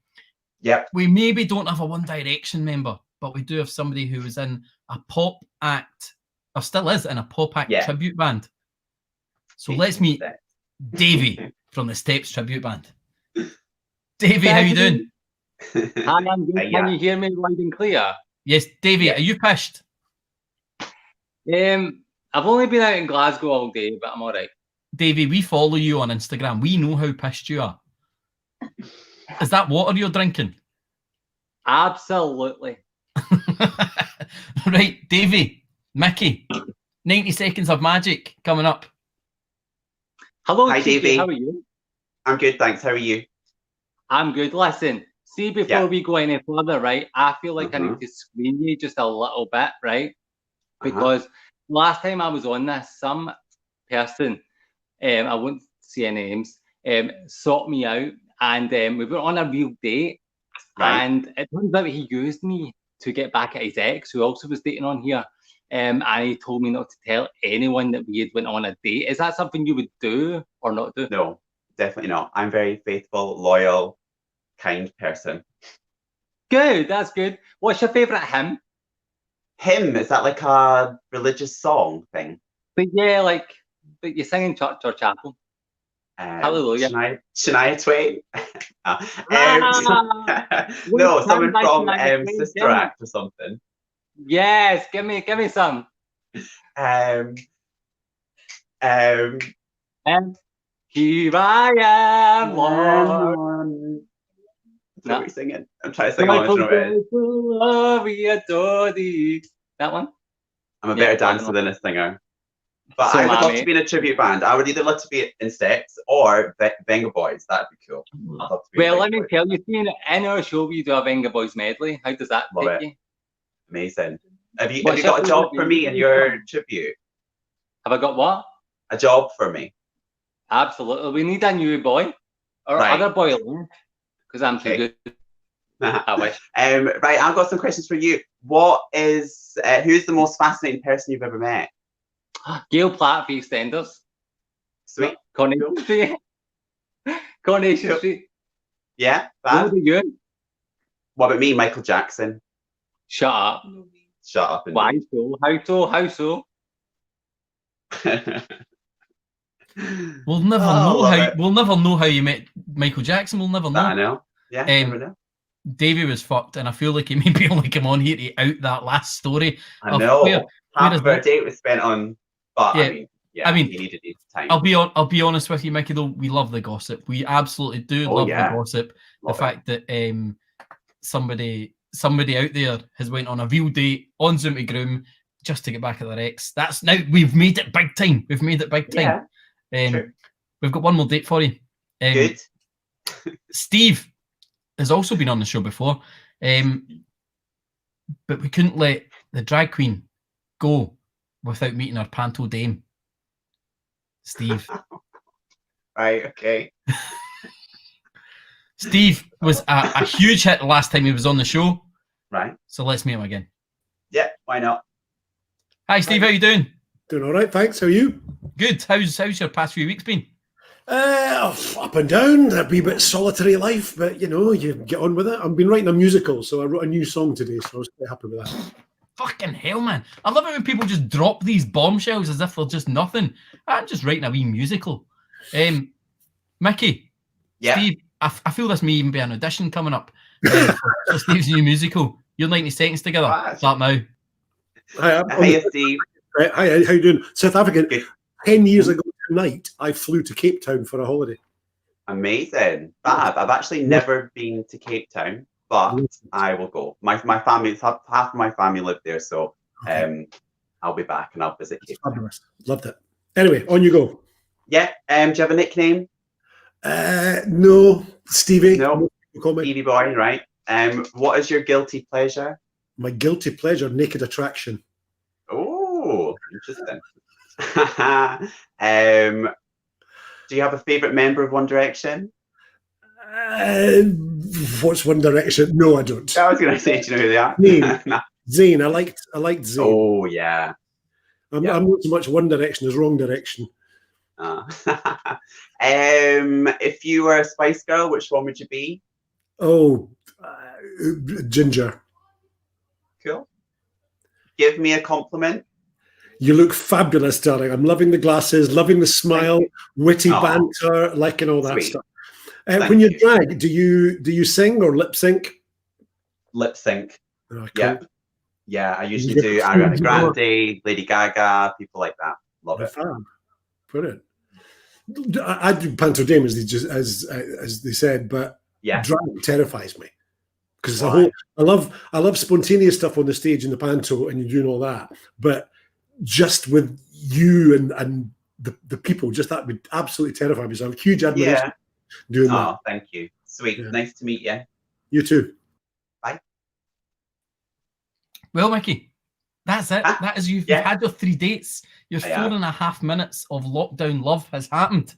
[SPEAKER 5] Yep.
[SPEAKER 1] We maybe don't have a One Direction member, but we do have somebody who was in a pop act, or still is in a pop act tribute band. So let's meet Davey from the Steps tribute band. Davey, how you doing?
[SPEAKER 22] Hi, I'm good. Can you hear me loud and clear?
[SPEAKER 1] Yes, Davey, are you pissed?
[SPEAKER 22] I've only been out in Glasgow all day, but I'm all right.
[SPEAKER 1] Davey, we follow you on Instagram. We know how pissed you are. Is that water you're drinking?
[SPEAKER 22] Absolutely.
[SPEAKER 1] Right, Davey, Mickey, 90 seconds of magic coming up.
[SPEAKER 22] Hello,
[SPEAKER 5] hi, Davey.
[SPEAKER 22] How are you?
[SPEAKER 5] I'm good, thanks. How are you?
[SPEAKER 22] I'm good. Listen, see, before we go any further, right, I feel like I need to screen you just a little bit, right? Because last time I was on this, some person, I won't say any names, sought me out, and we were on a real date, and it turns out he used me to get back at his ex, who also was dating on here, and he told me not to tell anyone that we had went on a date. Is that something you would do or not do?
[SPEAKER 5] No, definitely not. I'm very faithful, loyal, kind person.
[SPEAKER 22] Good, that's good. What's your favourite hymn?
[SPEAKER 5] Hymn? Is that like a religious song thing?
[SPEAKER 22] But yeah, like you sing in church or chapel. Hallelujah.
[SPEAKER 5] Shania Twain. No, someone from Sister Act or something.
[SPEAKER 22] Yes, give me some. Here I am, Lord.
[SPEAKER 5] That's what we're singing. I'm trying to sing on it.
[SPEAKER 22] Glory adore thee. That one?
[SPEAKER 5] I'm a
[SPEAKER 22] Yeah,
[SPEAKER 5] better
[SPEAKER 22] fair
[SPEAKER 5] dancer
[SPEAKER 22] enough.
[SPEAKER 5] than a singer. But
[SPEAKER 22] So
[SPEAKER 5] I would
[SPEAKER 22] am I,
[SPEAKER 5] love to
[SPEAKER 22] mate.
[SPEAKER 5] be in a tribute band. I would either love to be Insects or Venga Boys. That'd be cool. I'd love to be in
[SPEAKER 22] Well,
[SPEAKER 5] Venga
[SPEAKER 22] let me
[SPEAKER 5] Boys.
[SPEAKER 22] tell you, seeing in our show we do a Venga Boys medley. How does that
[SPEAKER 5] Love
[SPEAKER 22] take
[SPEAKER 5] it.
[SPEAKER 22] you?
[SPEAKER 5] Amazing. Have you
[SPEAKER 22] What's
[SPEAKER 5] got a
[SPEAKER 22] your
[SPEAKER 5] job
[SPEAKER 22] favourite
[SPEAKER 5] for me
[SPEAKER 22] Venga
[SPEAKER 5] in
[SPEAKER 22] Boys
[SPEAKER 5] your
[SPEAKER 22] song?
[SPEAKER 5] tribute?
[SPEAKER 22] Have I got what?
[SPEAKER 5] A job for me.
[SPEAKER 22] Absolutely. We need a new boy. Or
[SPEAKER 5] Right.
[SPEAKER 22] other boy because I'm too
[SPEAKER 5] Okay.
[SPEAKER 22] good. I wish.
[SPEAKER 5] Right, I've got some questions for you. What is who's the most fascinating person you've ever met?
[SPEAKER 22] Gail Platt for EastEnders.
[SPEAKER 5] Sweet.
[SPEAKER 22] Coronation Street. Coronation Street.
[SPEAKER 5] Yeah,
[SPEAKER 22] What
[SPEAKER 5] bad.
[SPEAKER 22] about you?
[SPEAKER 5] What about me, Michael Jackson?
[SPEAKER 22] Shut up.
[SPEAKER 5] Shut up.
[SPEAKER 22] Why
[SPEAKER 5] Indeed.
[SPEAKER 22] so? How so? How so?
[SPEAKER 1] We'll never know how. We'll never know how you met Michael Jackson. We'll never know.
[SPEAKER 5] I know. Yeah, never know.
[SPEAKER 1] Davey was fucked, and I feel like he maybe only came on here to out that last story.
[SPEAKER 5] I know. Half
[SPEAKER 1] his
[SPEAKER 5] of our date was spent on. But
[SPEAKER 1] Yeah.
[SPEAKER 5] I mean,
[SPEAKER 1] he
[SPEAKER 5] needed his time.
[SPEAKER 1] I'll be honest with you, Mickey. Though we love the gossip, we absolutely do
[SPEAKER 5] Oh,
[SPEAKER 1] love
[SPEAKER 5] yeah.
[SPEAKER 1] the gossip.
[SPEAKER 5] Love
[SPEAKER 1] the fact that somebody out there has went on a real date on Zoom to Groom just to get back at their ex. That's now we've made it big time. We've made it big time.
[SPEAKER 5] True.
[SPEAKER 1] We've got one more date for you.
[SPEAKER 5] Good.
[SPEAKER 1] Steve has also been on the show before, but we couldn't let the drag queen go without meeting our panto dame, Steve.
[SPEAKER 5] Right. Okay.
[SPEAKER 1] Steve was a huge hit the last time he was on the show.
[SPEAKER 5] Right.
[SPEAKER 1] So let's meet him again.
[SPEAKER 5] Yeah. Why not?
[SPEAKER 1] Hi, Steve. How you doing?
[SPEAKER 7] Doing all right, thanks. How are you?
[SPEAKER 1] Good. How's your past few weeks been?
[SPEAKER 7] Up and down, a wee bit solitary life, but you know, you get on with it. I've been writing a musical, so I wrote a new song today, so I was quite happy with that.
[SPEAKER 1] Fucking hell, man. I love it when people just drop these bombshells as if they're just nothing. I'm just writing a wee musical. Mickey,
[SPEAKER 5] yeah.
[SPEAKER 1] Steve, I feel this may even be an audition coming up for Steve's new musical. You're 90 seconds together. Start now.
[SPEAKER 7] Hi,
[SPEAKER 5] Steve.
[SPEAKER 7] Hi, how you doing? South African. 10 years ago tonight, I flew to Cape Town for a holiday.
[SPEAKER 5] Amazing. Fab. I've actually never been to Cape Town, but I will go. My family, half of my family live there, so I'll be back and I'll visit Cape Town.
[SPEAKER 7] Fabulous. Loved it. Anyway, on you go.
[SPEAKER 5] Yeah. Do you have a nickname?
[SPEAKER 7] No, Stevie.
[SPEAKER 5] No, Stevie boy, right? What is your guilty pleasure?
[SPEAKER 7] My guilty pleasure, naked attraction.
[SPEAKER 5] Oh, interesting. Do you have a favorite member of One Direction?
[SPEAKER 7] What's One Direction? No, I don't.
[SPEAKER 5] I was going to say, do you know who they are?
[SPEAKER 7] Zayn. Zayn. I liked Zayn.
[SPEAKER 5] Oh yeah.
[SPEAKER 7] I'm not so much One Direction as Wrong Direction.
[SPEAKER 5] If you were a Spice Girl, which one would you be?
[SPEAKER 7] Oh, Ginger.
[SPEAKER 5] Cool. Give me a compliment.
[SPEAKER 7] You look fabulous, darling. I'm loving the glasses, loving the smile, witty banter, liking all that
[SPEAKER 5] Sweet.
[SPEAKER 7] stuff. When you drag, do you sing or lip sync?
[SPEAKER 5] Lip sync.
[SPEAKER 7] Oh, cool.
[SPEAKER 5] Yeah. Yeah, I usually do Ariana Grande, Lady Gaga, people like that. Love it.
[SPEAKER 7] Brilliant. I do panto dame as they said, but drag terrifies me because I love spontaneous stuff on the stage in the panto and you're doing all that, but just with you and the people, just that would absolutely terrify me. So I have huge admiration doing that.
[SPEAKER 5] Oh, thank you. Sweet. Yeah. Nice to meet you.
[SPEAKER 7] You too.
[SPEAKER 5] Bye.
[SPEAKER 1] Well, Mickey, that's it. That is you've had your 3 dates. Your 4.5 minutes of lockdown love has happened.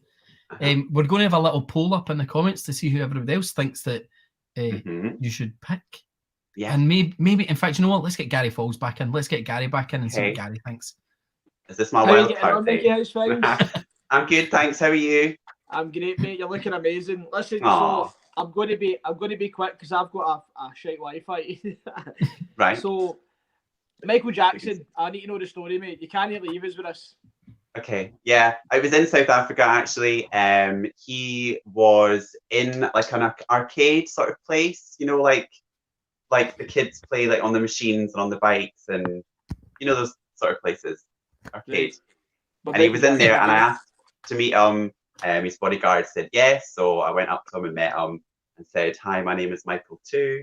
[SPEAKER 1] We're going to have a little poll up in the comments to see who everybody else thinks that you should pick.
[SPEAKER 5] Yeah.
[SPEAKER 1] And maybe, in fact, you know what? Let's get Gary Fauls back in. Let's get Gary back in and see what Gary thinks.
[SPEAKER 5] Is this my wild card date? I'm good, thanks. How are you?
[SPEAKER 10] I'm great, mate. You're looking amazing. Listen, so I'm going to be quick because I've got a shite Wi-Fi.
[SPEAKER 5] Right.
[SPEAKER 10] So, Michael Jackson, I need to know the story, mate. You can't leave us with us.
[SPEAKER 5] Okay. Yeah, I was in South Africa actually. He was in like an arcade sort of place, you know, like the kids play like on the machines and on the bikes and you know those sort of places, arcade. And he was in there, and I asked to meet him. His bodyguard said yes, so I went up to him and met him and said, "Hi, my name is Michael too,"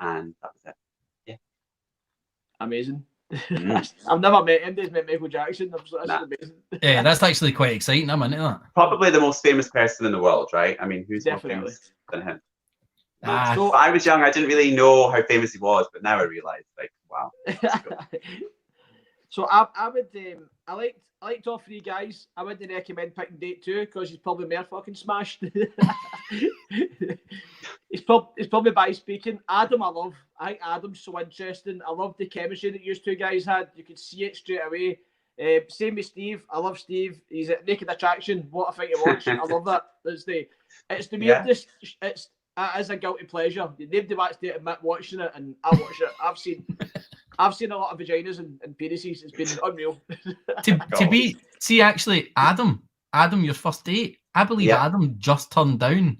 [SPEAKER 5] and that was it. Yeah.
[SPEAKER 10] Amazing. I've never met him. He's met Michael Jackson. That's amazing.
[SPEAKER 1] Yeah, that's actually quite exciting. I'm into that.
[SPEAKER 5] Probably the most famous person in the world, right? I mean, who's more famous than him?
[SPEAKER 1] So,
[SPEAKER 5] when I was young, I didn't really know how famous he was, but now I realise, like, wow.
[SPEAKER 10] So I would I liked all three guys. I wouldn't recommend picking Date 2 because he's probably more fucking smashed. He's probably by speaking. Adam, I think Adam's so interesting. I love the chemistry that you two guys had. You could see it straight away. Same with Steve. I love Steve. He's at Naked Attraction. What a thing to watch. I love that. It's the weirdest. It is a guilty pleasure. Nobody actually admit watching it, and I watch it. I've seen a lot of vaginas and penises. It's been unreal.
[SPEAKER 1] Actually, Adam, your first date. I believe Adam just turned down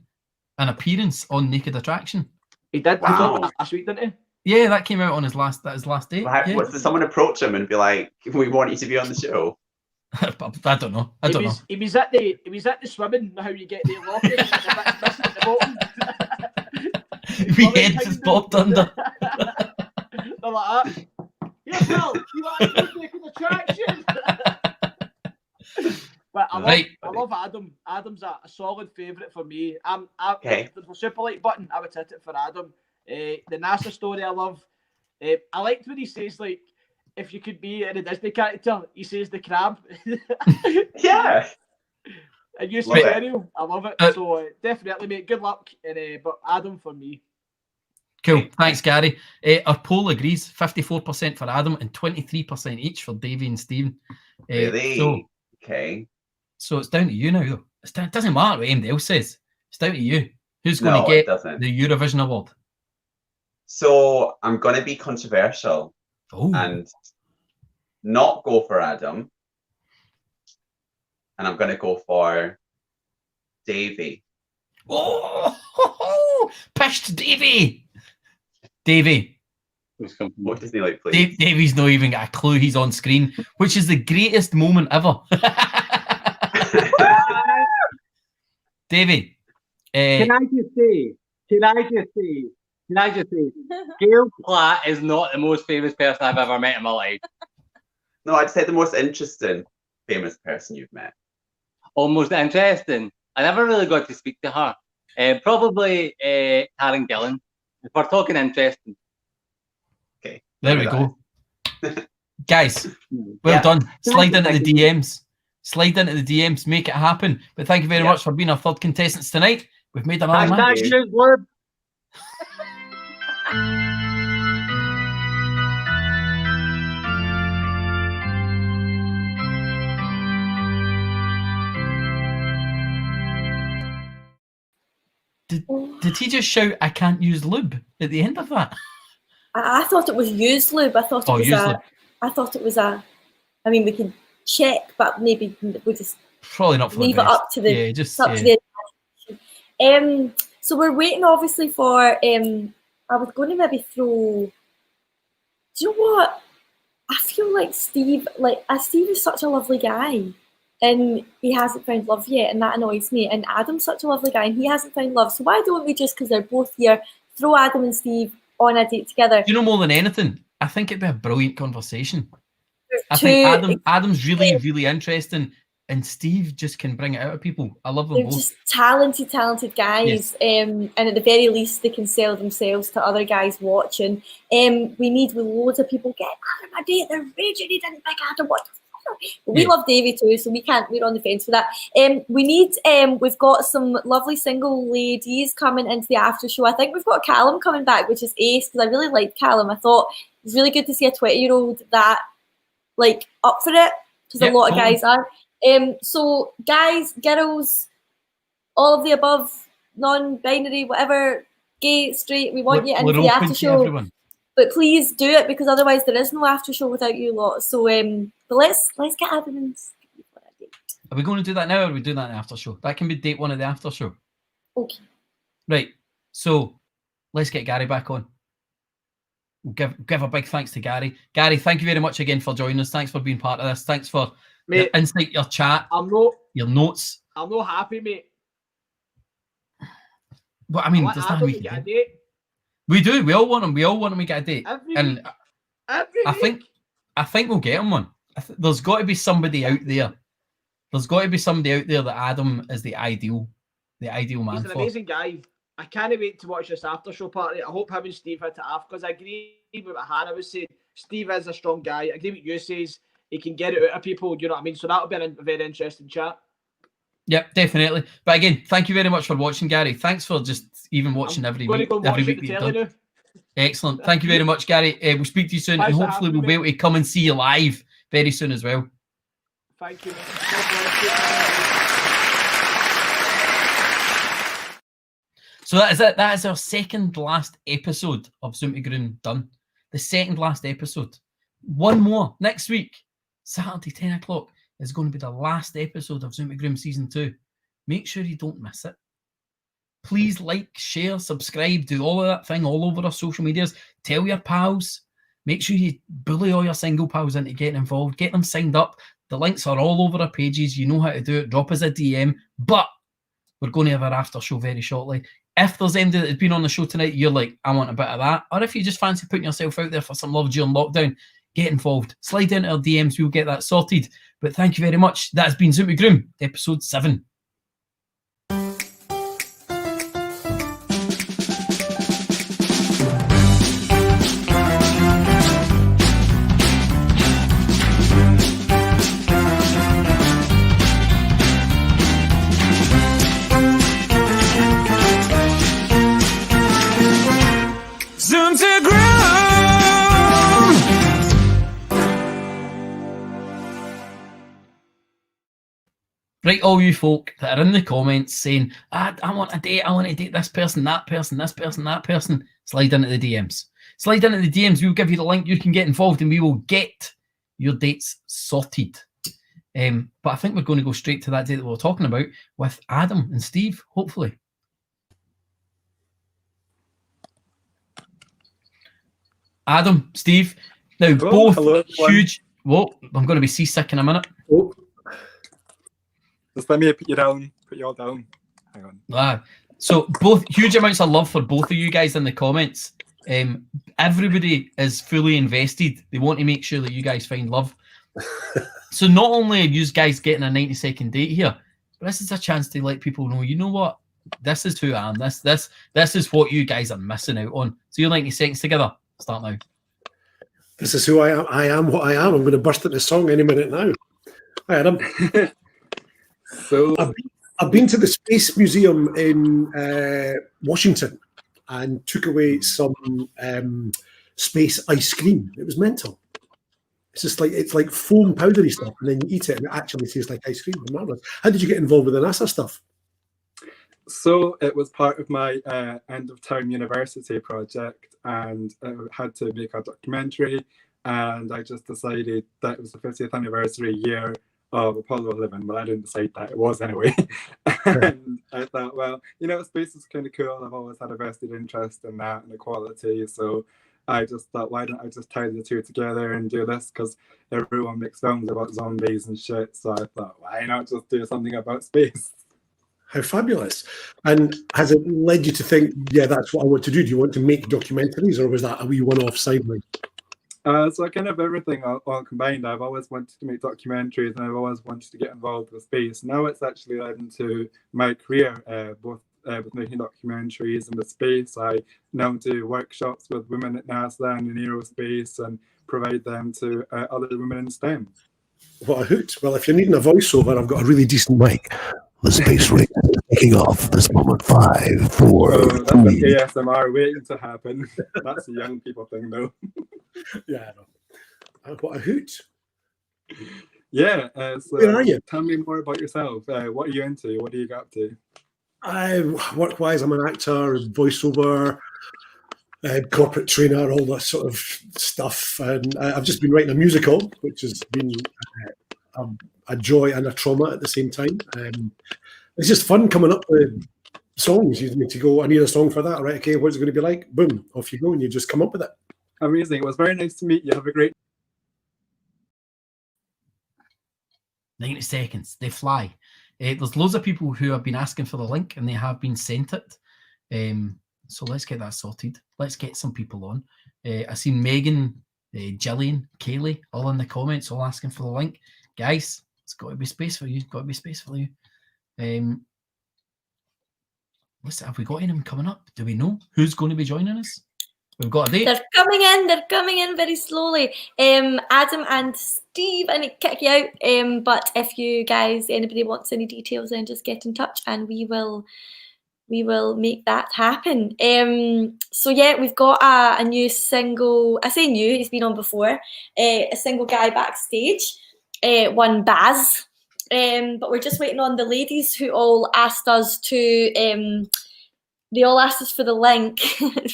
[SPEAKER 1] an appearance on Naked Attraction.
[SPEAKER 10] He did.
[SPEAKER 5] Wow.
[SPEAKER 10] Last week, didn't he?
[SPEAKER 1] Yeah, that came out on his last date.
[SPEAKER 5] Did someone approach him and be like, "We want you to be on the show"?
[SPEAKER 1] I don't know.
[SPEAKER 10] He was at the swimming. How you get the locker and the bit's missing at the bottom.
[SPEAKER 1] My head just popped under.
[SPEAKER 10] They're like that. Yeah, well, you are Naked Attraction. But I love Adam. Adam's a solid favourite for me. If there's a super like button, I would hit it for Adam. The NASA story I love. I liked when he says, like, if you could be in a Disney character, he says the crab.
[SPEAKER 5] Yeah.
[SPEAKER 10] And you say Ariel. I love it. So definitely, mate. Good luck. But Adam for me.
[SPEAKER 1] Cool. Thanks, Gary. Our poll agrees 54% for Adam and 23% each for Davey and Stephen.
[SPEAKER 5] Really? Okay.
[SPEAKER 1] So it's down to you now, though. It doesn't matter what anybody else says. It's down to you. Who's going to get the Eurovision award?
[SPEAKER 5] So I'm going to be controversial and not go for Adam. And I'm going to go for Davey.
[SPEAKER 1] Oh, pished Davey. Davey.
[SPEAKER 5] What does he like, please?
[SPEAKER 1] Davey's not even got a clue he's on screen, which is the greatest moment ever. Davey.
[SPEAKER 22] Can I just say, Gail Platt is not the most famous person I've ever met in my life.
[SPEAKER 5] No, I'd say the most interesting famous person you've met.
[SPEAKER 22] Almost interesting. I never really got to speak to her. Probably Karen Gillan. If we're talking interesting.
[SPEAKER 5] Okay.
[SPEAKER 1] There we go. Guys, well done. Slide into the DMs. Slide into the DMs. Make it happen. But thank you very much for being our third contestants tonight. We've made another match. Did he just shout, "I can't use lube" at the end of that?
[SPEAKER 9] I thought it was used lube. I thought it was a. I mean, we can check, but maybe we just
[SPEAKER 1] probably not
[SPEAKER 9] leave it up to the. So we're waiting, obviously, for. I was going to maybe throw. Do you know what? I feel like Steve. Steve is such a lovely guy. And he hasn't found love yet, and that annoys me. And Adam's such a lovely guy, and he hasn't found love. So why don't we just, because they're both here, throw Adam and Steve on a date together?
[SPEAKER 1] You know, more than anything, I think it'd be a brilliant conversation. I think Adam's really, really interesting, and Steve just can bring it out of people. I love them
[SPEAKER 9] They're
[SPEAKER 1] both.
[SPEAKER 9] just talented guys, and at the very least, they can sell themselves to other guys watching. We need loads of people get Adam a date. They're raging. He didn't pick Adam. What? We love Davey too, so we're on the fence for that. We've got some lovely single ladies coming into the after show. I think we've got Callum coming back, which is ace, because I really liked Callum. I thought it was really good to see a 20-year-old that up for it, because a lot of guys are. So guys, girls, all of the above, non-binary, whatever, gay, straight, we want you into the after show. But please do it, because otherwise there is no after show without you lot. So but let's get Adam and Steve on a date.
[SPEAKER 1] Are we going to do that now, or are we doing that in the after show? That can be date one of the after show.
[SPEAKER 9] Okay.
[SPEAKER 1] Right. So let's get Gary back on. We'll give a big thanks to Gary. Gary, thank you very much again for joining us. Thanks for being part of this. Thanks for your insight, your chat, your notes.
[SPEAKER 10] I'm not happy, mate.
[SPEAKER 1] But I mean, there's nothing we can do. We do. We all want him. We all want him to get a date.
[SPEAKER 10] Every week.
[SPEAKER 1] I think I think we'll get him one. There's got to be somebody out there. There's got to be somebody out there that Adam is the ideal man
[SPEAKER 10] He's an
[SPEAKER 1] for.
[SPEAKER 10] amazing guy. I can't wait to watch this after show party. I hope him and Steve hit it off, because I agree with what Hannah was saying. Steve is a strong guy. I agree with you says. He can get it out of people. You know what I mean? So that'll be a very interesting chat.
[SPEAKER 1] Yep, definitely. But again, thank you very much for watching, Gary. Thanks for just even watching every week. Every week that you've done. Excellent. Thank you very much, Gary. We'll speak to you soon, and hopefully we'll be able to come and see you live very soon as well.
[SPEAKER 10] Thank you.
[SPEAKER 1] So that is it. That is our second last episode of Zoom to Groom done. The second last episode. One more next week, Saturday, 10 o'clock, is going to be the last episode of Zoom to Groom Season 2. Make sure you don't miss it. Please like, share, subscribe, do all of that thing all over our social medias. Tell your pals. Make sure you bully all your single pals into getting involved. Get them signed up. The links are all over our pages. You know how to do it. Drop us a DM. But we're going to have our after show very shortly. If there's anybody that has been on the show tonight, you're like, I want a bit of that. Or if you just fancy putting yourself out there for some love during lockdown, get involved. Slide into our DMs. We'll get that sorted. But thank you very much. That has been Zoom to Groom, episode 7.
[SPEAKER 3] Zoom to Groom.
[SPEAKER 1] Right, all you folk that are in the comments saying, I want a date, I want to date this person, that person, this person, that person, slide into the DMs. Slide into the DMs, we'll give you the link, you can get involved, and we will get your dates sorted. But I think we're going to go straight to that date that we were talking about with Adam and Steve, hopefully. Adam, Steve, now both huge... Whoa, I'm going to be seasick in a minute.
[SPEAKER 6] Oh. Just let me put you all down. Hang on.
[SPEAKER 1] So both huge amounts of love for both of you guys in the comments. Everybody is fully invested. They want to make sure that you guys find love. So not only are you guys getting a 90-second date here, but this is a chance to let people know, you know what? This is who I am. This is what you guys are missing out on. So your 90 seconds together. Start now.
[SPEAKER 7] This is who I am. I am what I am. I'm going to burst into song any minute now. Hi, Adam.
[SPEAKER 6] So
[SPEAKER 7] I've been to the Space Museum in Washington and took away some space ice cream. It was mental. It's like foam powdery stuff, and then you eat it, and it actually tastes like ice cream. Marvelous. How did you get involved with the NASA stuff?
[SPEAKER 6] So it was part of my end of term university project, and I had to make a documentary. And I just decided that it was the 50th anniversary year of Apollo 11. Well, I didn't decide that, it was anyway. And I thought, well, you know, space is kind of cool. I've always had a vested interest in that and equality. So I just thought, why don't I just tie the two together and do this? Because everyone makes films about zombies and shit. So I thought, why not just do something about space?
[SPEAKER 7] How fabulous. And has it led you to think, yeah, that's what I want to do? Do you want to make documentaries, or was that a wee one-off sideline?
[SPEAKER 6] So kind of everything all combined. I've always wanted to make documentaries, and I've always wanted to get involved with space. Now it's actually led into my career, both with making documentaries and with space. I now do workshops with women at NASA and in aerospace and provide them to other women in STEM.
[SPEAKER 7] What a hoot. Well, if you're needing a voiceover, I've got a really decent mic. The space race is kicking off this moment. 5, 4,
[SPEAKER 6] so
[SPEAKER 7] 3.
[SPEAKER 6] That's an ASMR waiting to happen. That's a young people thing, though.
[SPEAKER 7] Yeah, I know. What a hoot.
[SPEAKER 6] Yeah. So
[SPEAKER 7] where are you?
[SPEAKER 6] Tell me more about yourself. What are you into? What do you get up to?
[SPEAKER 7] Work-wise, I'm an actor, voiceover, corporate trainer, all that sort of stuff. And I've just been writing a musical, which has been a joy and a trauma at the same time. It's just fun coming up with songs. You need to go, I need a song for that. Right, okay, what's it going to be like? Boom, off you go, and you just come up with it.
[SPEAKER 6] Amazing. It was very nice to meet you. Have a great
[SPEAKER 1] 90 seconds. They fly. There's loads of people who have been asking for the link, and they have been sent it. So let's get that sorted. Let's get some people on. I seen Megan Gillian, Kaylee, all in the comments, all asking for the link. Guys, it's got to be space for you. Got to be space for you. Listen, have we got anyone coming up? Do we know who's going to be joining us? We've got a date.
[SPEAKER 9] They're coming in. They're coming in very slowly. Adam and Steve, I need to kick you out. But if you guys, anybody wants any details, then just get in touch and we will make that happen. So yeah, we've got a new single. I say new, he's been on before. A single guy backstage, one Baz. But we're just waiting on the ladies who all asked us to. They all asked us for the link.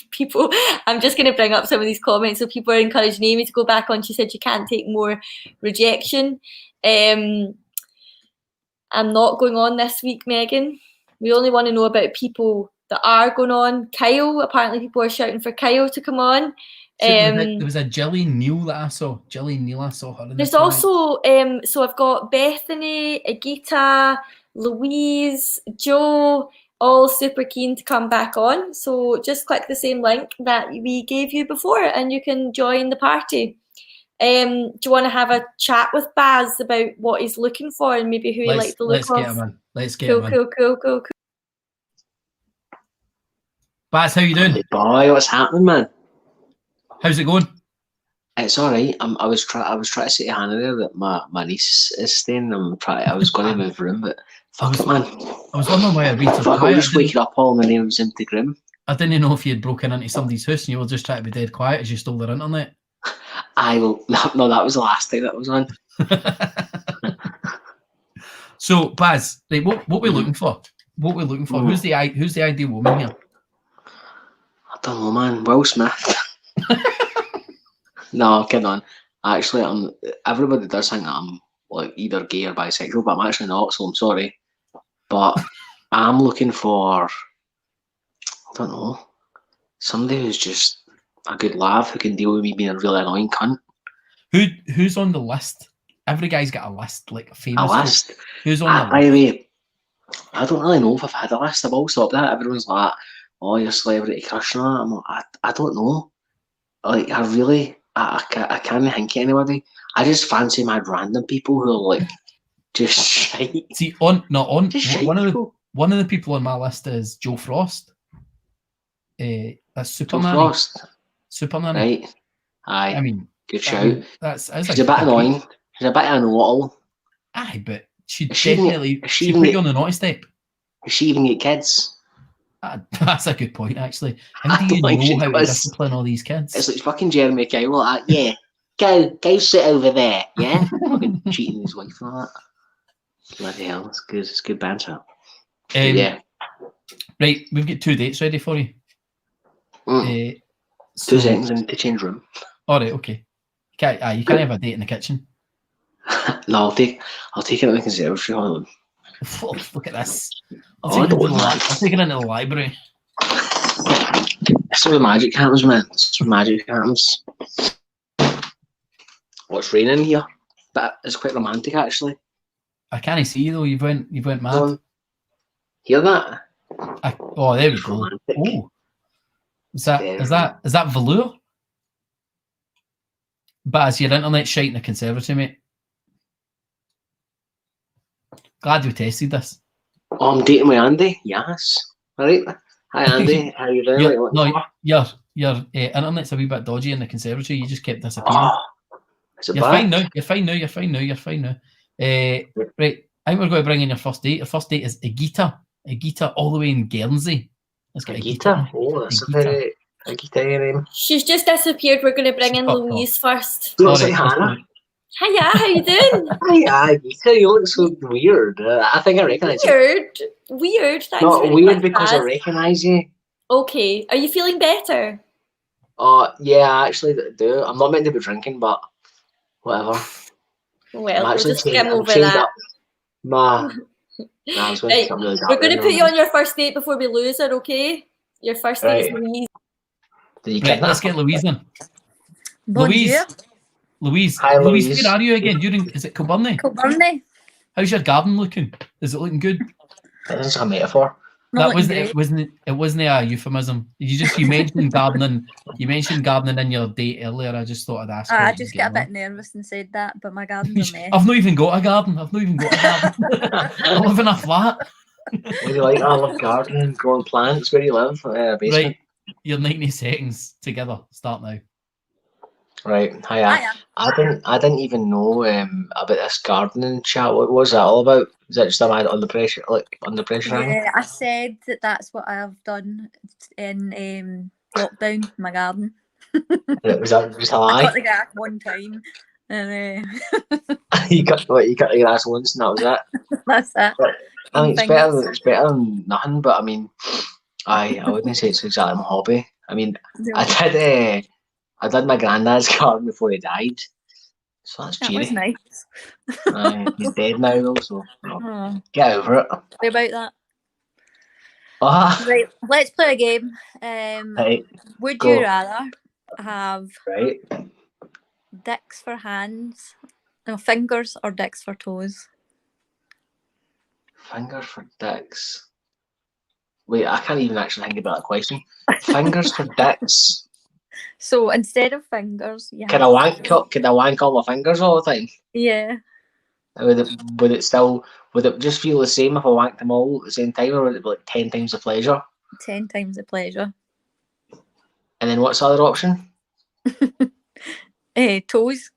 [SPEAKER 9] People, I'm just going to bring up some of these comments. So people are encouraging Amy to go back on. She said she can't take more rejection. I'm not going on this week, Megan. We only want to know about people that are going on. Kyle, apparently people are shouting for Kyle to come on.
[SPEAKER 1] So there was a Gillian Neal that I saw. Gillian Neal, I saw her.
[SPEAKER 9] There's also, so I've got Bethany, Agita, Louise, Joe, all super keen to come back on. So just click the same link that we gave you before and you can join the party. Do you want to have a chat with Baz about what he's looking for and maybe who he likes the look of?
[SPEAKER 1] Let's get him in. Let's get him in.
[SPEAKER 9] Cool.
[SPEAKER 1] Baz, how you doing?
[SPEAKER 4] Hey boy, what's happening, man?
[SPEAKER 1] How's it going?
[SPEAKER 4] It's all right. I was trying to say to Hannah there that my niece is staying. I was going to move room, but fuck it, man.
[SPEAKER 1] I was wondering why I read
[SPEAKER 4] Fuck, I'll just wake up all my name's empty Groom.
[SPEAKER 1] I didn't know if you had broken into somebody's house and you were just trying to be dead quiet as you stole their internet.
[SPEAKER 4] I will. No, that was the last thing that was on.
[SPEAKER 1] So, Baz, right, what we're looking for? What we're looking for? Who's the ideal woman here?
[SPEAKER 4] I don't know, man. Will Smith. No, kidding on. Actually, everybody does think that I'm like either gay or bisexual, but I'm actually not, so I'm sorry. But I'm looking for, I don't know, somebody who's just a good laugh who can deal with me being a really annoying cunt.
[SPEAKER 1] Who's on the list? Every guy's got a list, like famous.
[SPEAKER 4] A list?
[SPEAKER 1] Who's on the list?
[SPEAKER 4] By the way, I don't really know if I've had a list. I've also up that. Everyone's like, oh, your celebrity crush and that. I'm like, I don't know. Like, I can't think of anybody. I just fancy mad random people who are like just shite.
[SPEAKER 1] See, one of the people on my list is Joe Frost. That's Superman.
[SPEAKER 4] Joe Frost.
[SPEAKER 1] Superman.
[SPEAKER 4] Right. Aye.
[SPEAKER 1] I mean,
[SPEAKER 4] good shout.
[SPEAKER 1] She's
[SPEAKER 4] a bit annoying. She's a bit know-it-all.
[SPEAKER 1] Aye, but she'd
[SPEAKER 4] put
[SPEAKER 1] you on the naughty step.
[SPEAKER 4] Does she even get kids?
[SPEAKER 1] That's a good point, actually. How do you know how to discipline all these kids?
[SPEAKER 4] It's like fucking Jeremy Kyle. Like, yeah, go sit over there. Yeah, fucking cheating his wife and all that. Bloody hell, that's good. It's good banter. Yeah.
[SPEAKER 1] Right, we've got 2 dates ready for you.
[SPEAKER 4] 2 seconds, I need to change room.
[SPEAKER 1] All right, okay. You can't have a date in the kitchen.
[SPEAKER 4] No, I'll take it in the conservatory. Hold on.
[SPEAKER 1] Oh, look at this. I'll take it into the library.
[SPEAKER 4] That's where the magic happens, man. That's where magic happens. Oh, it's raining here. But it's quite romantic, actually.
[SPEAKER 1] I can't see you though. You've went mad.
[SPEAKER 4] Hear that?
[SPEAKER 1] Oh, there we go. Oh, is that velour? Baz, your internet's shite in the conservatory, mate. Glad we tested this.
[SPEAKER 4] Oh, I'm dating with Andy. Yes. All right. Hi, Andy. How you doing?
[SPEAKER 1] Your internet's a wee bit dodgy in the conservatory. You just kept disappearing.
[SPEAKER 4] Oh,
[SPEAKER 1] You're fine now. You're fine now. Right. I think we're going to bring in your first date. Your first date is Agita, all the way in Guernsey. Let's get Agita.
[SPEAKER 4] Oh, that's a very Agita name.
[SPEAKER 9] She's just disappeared. We're going to bring in Louise first.
[SPEAKER 4] Looks like Hannah.
[SPEAKER 9] Hiya, how you doing?
[SPEAKER 4] Hiya, Agita, you look so weird. I think I recognise you.
[SPEAKER 9] Weird. Thanks.
[SPEAKER 4] Not weird because I recognise you.
[SPEAKER 9] Okay. Are you feeling better?
[SPEAKER 4] Yeah, I actually do. I'm not meant to be drinking, but whatever.
[SPEAKER 9] Well, we'll just skim over that.
[SPEAKER 4] Right.
[SPEAKER 9] We're going to put you on your first date before we lose her, okay? Your first date is Louise.
[SPEAKER 1] Right, let's get Louise in. Louise.
[SPEAKER 4] Hi, Louise.
[SPEAKER 1] Where are you again? Is it Kilburnie?
[SPEAKER 8] Kilburnie.
[SPEAKER 1] How's your garden looking? Is it looking good?
[SPEAKER 4] This is a metaphor.
[SPEAKER 1] That wasn't it wasn't a euphemism. You mentioned gardening. You mentioned gardening in your date earlier. I just thought I'd ask.
[SPEAKER 20] I just get a bit nervous and said that, but my garden's a mess.
[SPEAKER 1] I've not even got a garden. I live in a flat.
[SPEAKER 4] What do you like? I love gardening, growing plants. Where do you live? Basement.
[SPEAKER 1] Right, you're 90 seconds together. Start now.
[SPEAKER 4] Right, hiya. I didn't even know about this gardening chat. What was that all about? Is that just a man under pressure, under pressure?
[SPEAKER 20] Yeah, I said that's what I've done in lockdown, my garden.
[SPEAKER 4] Was that just a lie?
[SPEAKER 20] I cut the grass one time, and
[SPEAKER 4] you cut the grass once, and that was it.
[SPEAKER 20] That's it.
[SPEAKER 4] I mean, it's better than nothing. But I mean, I wouldn't say it's exactly my hobby. I mean,
[SPEAKER 20] No.
[SPEAKER 4] I did my granddad's garden before he died, so that's
[SPEAKER 20] That
[SPEAKER 4] cheery.
[SPEAKER 20] was nice.
[SPEAKER 4] He's dead now though, so
[SPEAKER 20] Oh.
[SPEAKER 4] get over it.
[SPEAKER 20] Sorry about that.
[SPEAKER 4] Right,
[SPEAKER 20] let's play a game.
[SPEAKER 4] Right,
[SPEAKER 20] Would
[SPEAKER 4] go.
[SPEAKER 20] you rather have
[SPEAKER 4] Right.
[SPEAKER 20] dicks for hands, no, fingers or dicks for toes?
[SPEAKER 4] Fingers for dicks. Wait, I can't even actually think about that question. Fingers for dicks.
[SPEAKER 20] So instead of fingers, yeah.
[SPEAKER 4] Can I wank all my fingers all the time?
[SPEAKER 20] Yeah.
[SPEAKER 4] Would it just feel the same if I wanked them all at the same time, or would it be like 10 times the pleasure?
[SPEAKER 20] 10 times the pleasure.
[SPEAKER 4] And then what's the other option?
[SPEAKER 20] Toes.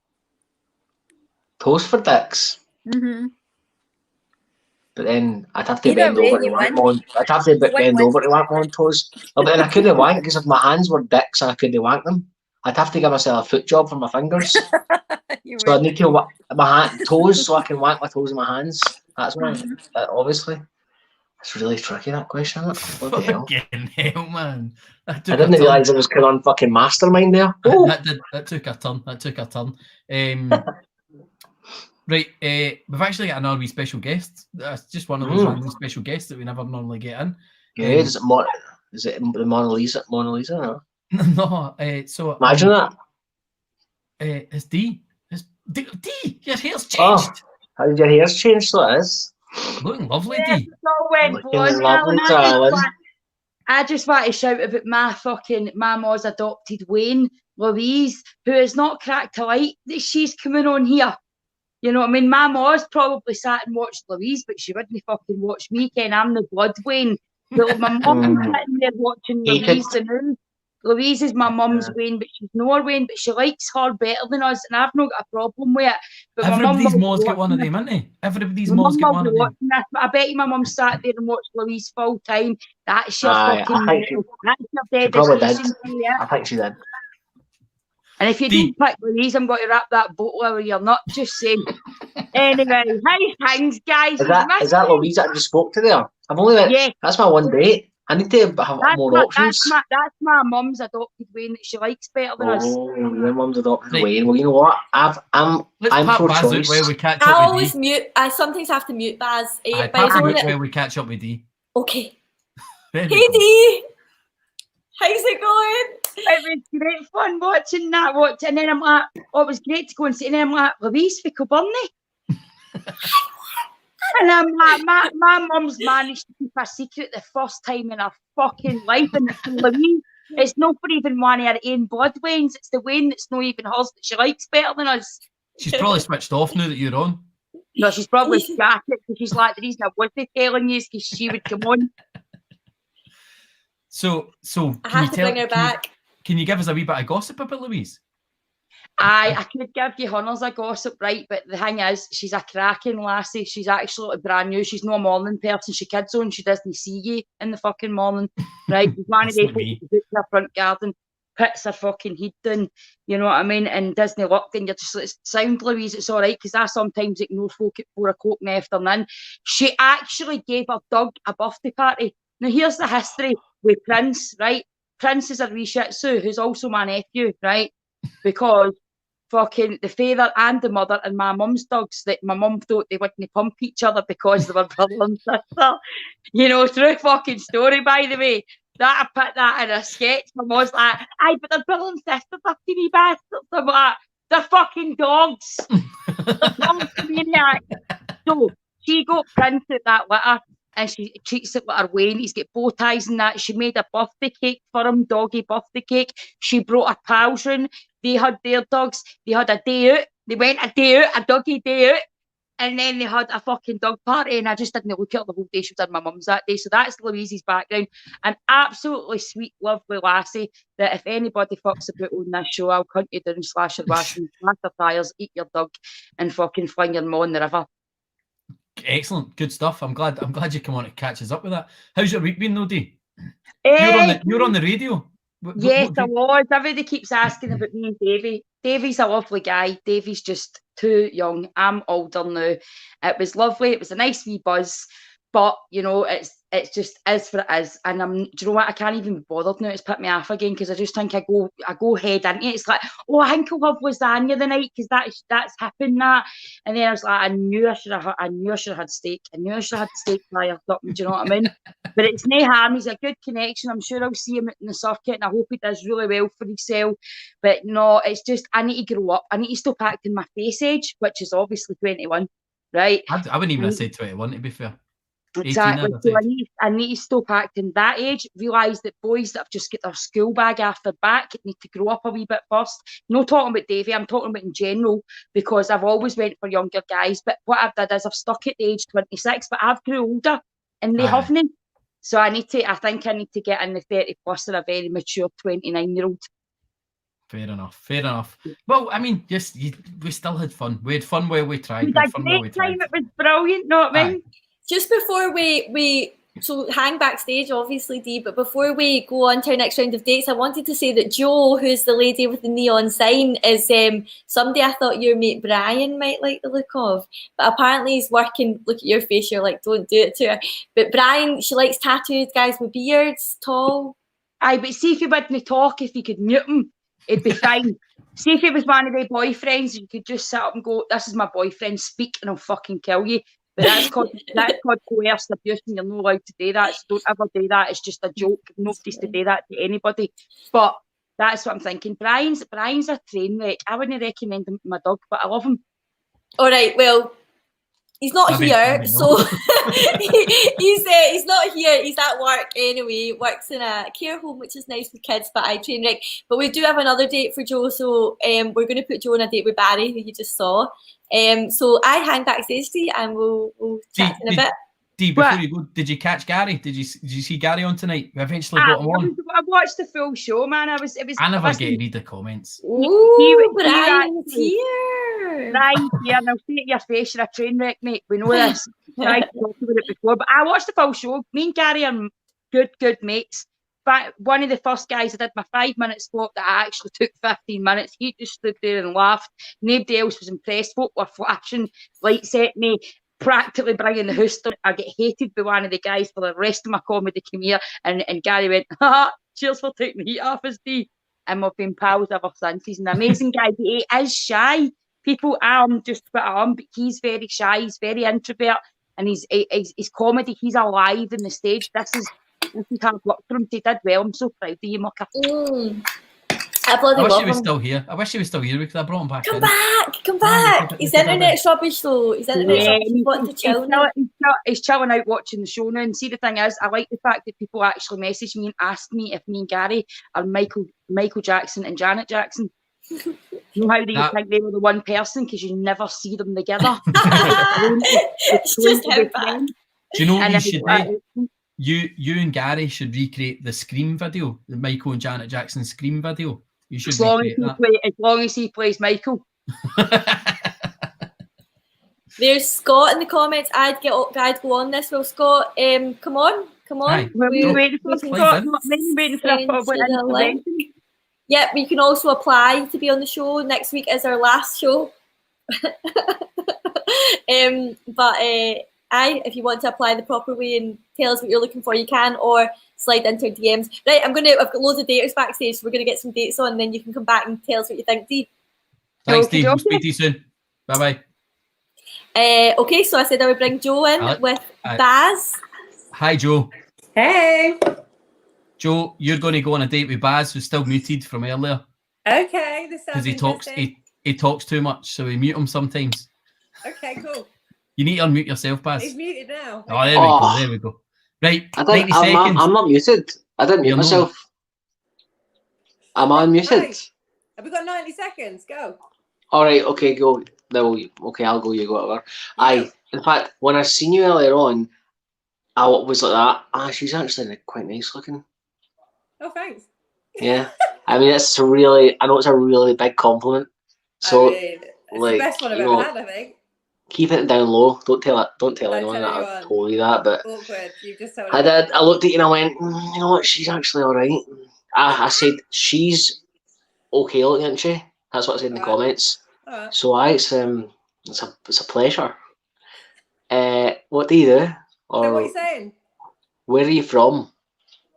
[SPEAKER 4] Toes for dicks.
[SPEAKER 20] Mm-hmm.
[SPEAKER 4] But then I'd have to
[SPEAKER 20] Either
[SPEAKER 4] bend
[SPEAKER 20] way,
[SPEAKER 4] over to
[SPEAKER 20] you
[SPEAKER 4] wank
[SPEAKER 20] win.
[SPEAKER 4] on. I'd have to bend over to wank my own toes. Oh, but then I couldn't wank because if my hands were dicks and I couldn't wank them, I'd have to give myself a foot job for my fingers. So I need to toes so I can wank my toes in my hands. That's what obviously. It's really tricky, that question. What the hell?
[SPEAKER 1] Fucking hell, man.
[SPEAKER 4] I didn't realise it was kind of fucking mastermind there. Oh.
[SPEAKER 1] That took a turn. Right, we've actually got another wee special guest. That's just one of those random special guests that we never normally get in.
[SPEAKER 4] Good. Is it the Mona Lisa? No.
[SPEAKER 1] No. So
[SPEAKER 4] imagine that.
[SPEAKER 1] It's D. It's D. Your hair's changed.
[SPEAKER 4] Oh, how did your hair's change? So it is.
[SPEAKER 1] Looking lovely, D.
[SPEAKER 4] Looking lovely, darling.
[SPEAKER 8] I just want to shout about my mom's adopted Wayne, Louise, who has not cracked a light that she's coming on here. You know what I mean? My mom's probably sat and watched Louise, but she wouldn't fucking watch me, Ken. I'm the blood Wayne. So my mum's sitting there watching Louise the news. Louise is my mum's Wayne, but she's not our Wayne, but she likes her better than us, and I've not got a problem with it. But
[SPEAKER 1] everybody's mom's got one of them, isn't he? Everybody's mom's got one of them.
[SPEAKER 8] I bet you my mum sat there and watched Louise full time. That's your fucking that's your dedication.
[SPEAKER 4] I think she did.
[SPEAKER 8] And if you do pick Louise, I'm going to wrap that bottle over your nut, just saying. Anyway, how's things, guys?
[SPEAKER 4] Is that Louise that I just spoke to there? I've only that's my one date. I need to have more options.
[SPEAKER 8] That's my mum's adopted Wayne that she likes better than us.
[SPEAKER 4] Oh, your mum's adopted Wayne. Well, you know what? I'm pro-choice.
[SPEAKER 1] Where we catch
[SPEAKER 9] I
[SPEAKER 1] up
[SPEAKER 9] always
[SPEAKER 1] with
[SPEAKER 9] mute. I sometimes have to mute Baz.
[SPEAKER 1] where we catch up with D.
[SPEAKER 9] Okay.
[SPEAKER 1] Hey
[SPEAKER 9] D. How's it going?
[SPEAKER 8] It was great fun watching that. And then I'm like, oh, it was great to go and see. And then I'm like, Louise for Kilburnie. And I'm like, my mum's managed to keep a secret the first time in her fucking life. And it's Louise. It's not for even one of her own blood Waynes. It's the Wayne that's not even hers that she likes better than us.
[SPEAKER 1] She's probably switched off now that you're on.
[SPEAKER 8] No, she's probably scattered because she's like, the reason I wasn't telling you is because she would come on.
[SPEAKER 1] So
[SPEAKER 9] I have to bring her back.
[SPEAKER 1] Can you give us a wee bit of gossip about Louise?
[SPEAKER 8] I could give you hundreds of gossip, right? But the thing is, she's a cracking lassie. She's actually brand new. She's no morning person. She kids on. She doesn't see you in the fucking morning, right? She's one of these who puts her front garden, puts her fucking heat down, you know what I mean? And doesn't look, and you're just like, sound Louise, it's all right, because I sometimes ignore folk at 4 o'clock in the afternoon. She actually gave her dog a birthday party. Now, here's the history with Prince, right? Prince is a wee shih tzu who's also my nephew, right? Because fucking the father and the mother and my mum's dogs, that my mum thought they wouldn't pump each other because they were brother and sister. You know, true fucking story, by the way. That I put that in a sketch. My mum's like, aye, but they're brother and sister, they're teeny bastards. I'm like, they're fucking dogs. They're maniacs. So she got Prince at that litter. and she treats it with her way, and he's got bow ties and that. She made a birthday cake for him, doggy birthday cake. She brought her pals round. They had their dogs. They had a day out. They went a day out, a doggy day out. And then they had a fucking dog party, and I just didn't look at her the whole day. She was at my mum's that day. So that's Louise's background. An absolutely sweet, lovely lassie that if anybody fucks about on this show, I'll hunt you down, slash your wash, slash your tyres, eat your dog, and fucking fling your maw in the river.
[SPEAKER 1] Excellent, good stuff. I'm glad you come on to catch us up with that. How's your week been, though, Dee? You're on the radio.
[SPEAKER 8] Yes, I was. Everybody keeps asking about me and Davey. Davey's a lovely guy. Davey's just too young. I'm older now. It was lovely. It was a nice wee buzz. But, you know, it's just is for it is. And do you know what? I can't even be bothered now. It's put me off again because I just think I go head into it. It's like, oh, I think I'll have lasagna the night because that's happened that. And then I was like, I knew I should have had steak. I knew I should have had steak prior to something. Do you know what I mean? But it's no harm. He's a good connection. I'm sure I'll see him in the circuit, and I hope he does really well for himself. But no, it's just I need to grow up. I need to stop acting my face age, which is obviously 21, right?
[SPEAKER 1] I wouldn't even have said 21, to be fair.
[SPEAKER 8] Exactly. So I need to stop acting that age. Realise that boys that have just got their school bag off their back need to grow up a wee bit first. No talking about Davey, I'm talking about in general, because I've always went for younger guys. But what I've done is I've stuck at the age 26, but I've grew older and they haven't. So I think I need to get in the 30 plus and a very mature 29-year-old.
[SPEAKER 1] Fair enough. Well, I mean, yes, we still had fun. We had fun while we tried.
[SPEAKER 8] It was a great time. It was brilliant, know what I mean?
[SPEAKER 9] Just before we so hang backstage, obviously, Dee, but before we go on to our next round of dates, I wanted to say that Jo, who's the lady with the neon sign, is somebody I thought your mate Brian might like the look of. But apparently he's working, look at your face, you're like, don't do it to her. But Brian, she likes tattooed guys with beards, tall.
[SPEAKER 8] Aye, but see if you wouldn't talk, if you could mute him, it'd be fine. See if it was one of their boyfriends, you could just sit up and go, this is my boyfriend, speak and I'll fucking kill you. But that's called coerced abuse, and you're not allowed to do that. So don't ever do that. It's just a joke. Nobody's to do that to anybody. But that's what I'm thinking. Brian's a train wreck. I wouldn't recommend him to my dog, but I love him.
[SPEAKER 9] All right, well, he's not here, so he's not here. He's at work anyway. Works in a care home, which is nice with kids, but I train wreck. But we do have another date for Jo, so we're going to put Jo on a date with Barry, who you just saw. So I hang backstage, Dee, and we'll chat in a bit.
[SPEAKER 1] Dee, before you go, did you catch Gary? Did you see Gary on tonight? We eventually got him on.
[SPEAKER 8] I watched the full show, man.
[SPEAKER 1] I never get to read the comments.
[SPEAKER 9] Ooh, Brian's here.
[SPEAKER 8] Brian's here, and I'll say it to your face, you're a train wreck, mate. We know this. I talked about it before, but I watched the full show. Me and Gary are good mates. But one of the first guys, I did my 5-minute spot that I actually took 15 minutes. He just stood there and laughed. Nobody else was impressed. Folk were flashing lights at me, practically bringing the house down. I get hated by one of the guys for the rest of my comedy career. And Gary went, ha, cheers for taking the heat off us, Dee. And we've been pals ever since. He's an amazing guy. He is shy. People are just what I am, but he's very shy. He's very introvert. And his comedy, he's alive in the stage. This is hard work for him. He did well. I'm so proud of you, Mucker.
[SPEAKER 9] I
[SPEAKER 1] wish he was still here. Because I brought him back.
[SPEAKER 9] Come back. His internet's rubbish though. His internet's rubbish. He's wanting to chill now.
[SPEAKER 8] He's chilling out watching the show now. And see, the thing is, I like the fact that people actually message me and ask me if me and Gary are Michael Jackson and Janet Jackson. You know how do you think they were the one person because you never see them together?
[SPEAKER 9] It's just how bad.
[SPEAKER 1] Do you know what you should do? You and Gary should recreate the Scream video, the Michael and Janet Jackson Scream video. You should recreate that.
[SPEAKER 8] As long as he plays Michael.
[SPEAKER 9] There's Scott in the comments. I'd go on this. Well, Scott, come on.
[SPEAKER 8] We're waiting for Scott.
[SPEAKER 9] Yep, you can also apply to be on the show. Next week is our last show. If you want to apply the proper way and tell us what you're looking for, you can, or slide into our DMs. Right, I've got loads of daters backstage, so we're going to get some dates on, and then you can come back and tell us what you think, Dee.
[SPEAKER 1] Thanks, Dee. We'll speak to you soon. Bye-bye.
[SPEAKER 9] Okay, so I said I would bring Jo in with Baz.
[SPEAKER 1] Hi, Jo.
[SPEAKER 2] Hey.
[SPEAKER 1] Jo, you're going to go on a date with Baz, who's still muted from earlier.
[SPEAKER 2] Okay, this sounds
[SPEAKER 1] because he talks too much, so we mute him sometimes.
[SPEAKER 2] Okay, cool.
[SPEAKER 1] You need to unmute yourself, Baz.
[SPEAKER 2] He's muted now.
[SPEAKER 1] Oh, there we go. There we go. Right, 90 seconds.
[SPEAKER 4] I'm not muted. I didn't mute myself. Am I muted?
[SPEAKER 2] Right. Have we got 90 seconds? Go.
[SPEAKER 4] All right. Okay. Go. No. Okay. I'll go. You go. Whatever. In fact, when I seen you earlier on, I was like that. She's actually quite nice looking.
[SPEAKER 2] Oh, thanks.
[SPEAKER 4] Yeah. I mean, it's a really. I know it's a really big compliment. So,
[SPEAKER 2] it's the best one I've ever had, I think.
[SPEAKER 4] Keep it down low. Don't tell anyone that I told you that. But
[SPEAKER 2] awkward. You've just told
[SPEAKER 4] I did. I looked at you and I went, you know what? She's actually all right. I said she's okay looking, isn't she? That's what I said in the comments. So it's a pleasure. What do you do? Or
[SPEAKER 2] so what are you saying?
[SPEAKER 4] Where are you from?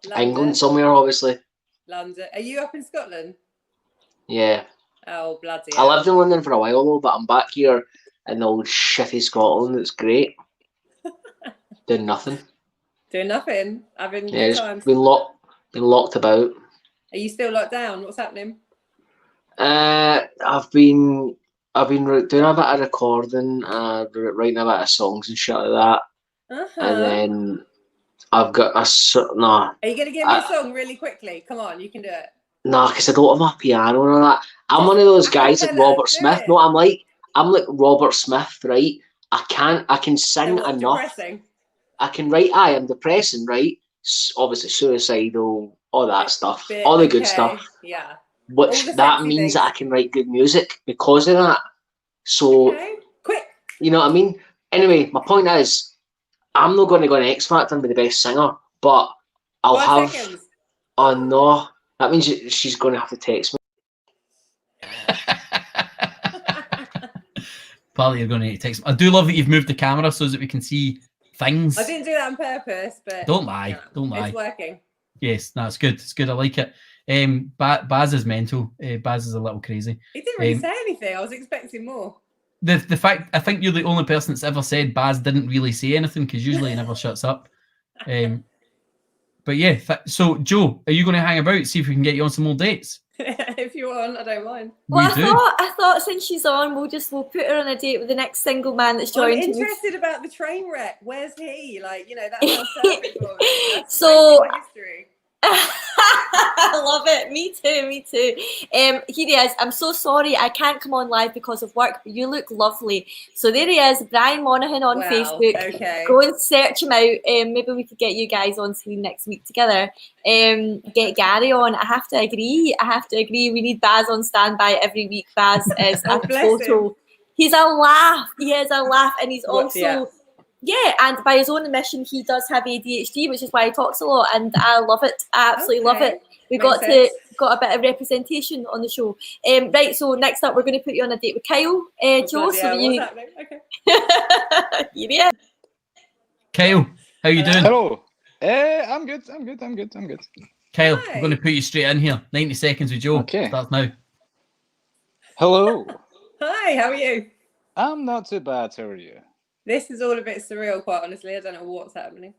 [SPEAKER 2] London.
[SPEAKER 4] England somewhere, obviously.
[SPEAKER 2] London. Are you up in Scotland?
[SPEAKER 4] Yeah.
[SPEAKER 2] Oh, bloody
[SPEAKER 4] I lived in London for a while though, but I'm back here in the old shitty Scotland. It's great. Doing nothing.
[SPEAKER 2] Doing nothing. Having
[SPEAKER 4] Yeah,
[SPEAKER 2] good times.
[SPEAKER 4] been locked about.
[SPEAKER 2] Are you still locked down? What's happening?
[SPEAKER 4] I've been doing a bit of recording, writing a bit of songs and shit like that, and then I've got a nah.
[SPEAKER 2] Are you gonna give me a song really quickly? Come on, you can do it.
[SPEAKER 4] Nah, because I don't have my piano and all that. I'm one of those guys like Robert Smith. No, I'm like Robert Smith, right? I can sing enough.
[SPEAKER 2] Depressing.
[SPEAKER 4] I can write. I am depressing, right? Obviously suicidal, all that stuff, all the good stuff.
[SPEAKER 2] Yeah.
[SPEAKER 4] Which that means that I can write good music because of that. So,
[SPEAKER 2] quick.
[SPEAKER 4] You know what I mean? Anyway, my point is, I'm not going to go on X Factor and be the best singer, but I'll
[SPEAKER 2] 5
[SPEAKER 4] have.
[SPEAKER 2] seconds.
[SPEAKER 4] Oh no, that means she's going to have to text me.
[SPEAKER 1] Partly you're going to text me. I do love that you've moved the camera so that we can see things.
[SPEAKER 2] I didn't do that on purpose, but
[SPEAKER 1] Don't lie. Don't lie.
[SPEAKER 2] It's working.
[SPEAKER 1] Yes, that's good. It's good. I like it. Baz is mental. Baz is a little crazy.
[SPEAKER 2] He didn't really say anything. I was expecting more.
[SPEAKER 1] The fact, I think you're the only person that's ever said Baz didn't really say anything because usually he never shuts up. But yeah, so Joe, are you going to hang about, see if we can get you on some more dates?
[SPEAKER 2] If you want, I don't mind.
[SPEAKER 9] Well, I thought since she's on, we'll put her on a date with the next single man that's joined.
[SPEAKER 2] I'm interested about the train wreck. Where's he? Like, you know, that sounds perfect for me. That's
[SPEAKER 9] So
[SPEAKER 2] history.
[SPEAKER 9] I love it. Me too. Here he is. I'm so sorry I can't come on live because of work, but you look lovely. So there he is, Brian Monaghan on Facebook.
[SPEAKER 2] Okay.
[SPEAKER 9] Go and search him out. Maybe we could get you guys on screen next week together. Get Gary on. I have to agree. We need Baz on standby every week. Baz is a total. He's a laugh. He is a laugh, and he's also. Yeah, and by his own admission, he does have ADHD, which is why he talks a lot, and I love it. I absolutely love it. We got a bit of representation on the show. Right, so next up, we're going to put you on a date with Kyle, Joe. So that you.
[SPEAKER 2] What's happening? Okay.
[SPEAKER 9] Yeah.
[SPEAKER 1] Kyle, how you doing?
[SPEAKER 13] Hello. I'm good.
[SPEAKER 1] Kyle, I'm going to put you straight in here. 90 seconds with Joe.
[SPEAKER 13] Okay.
[SPEAKER 1] Starts now.
[SPEAKER 13] Hello.
[SPEAKER 2] Hi, how are you?
[SPEAKER 13] I'm not too bad. How are you?
[SPEAKER 2] This is all a bit surreal, quite honestly. I don't know what's happening.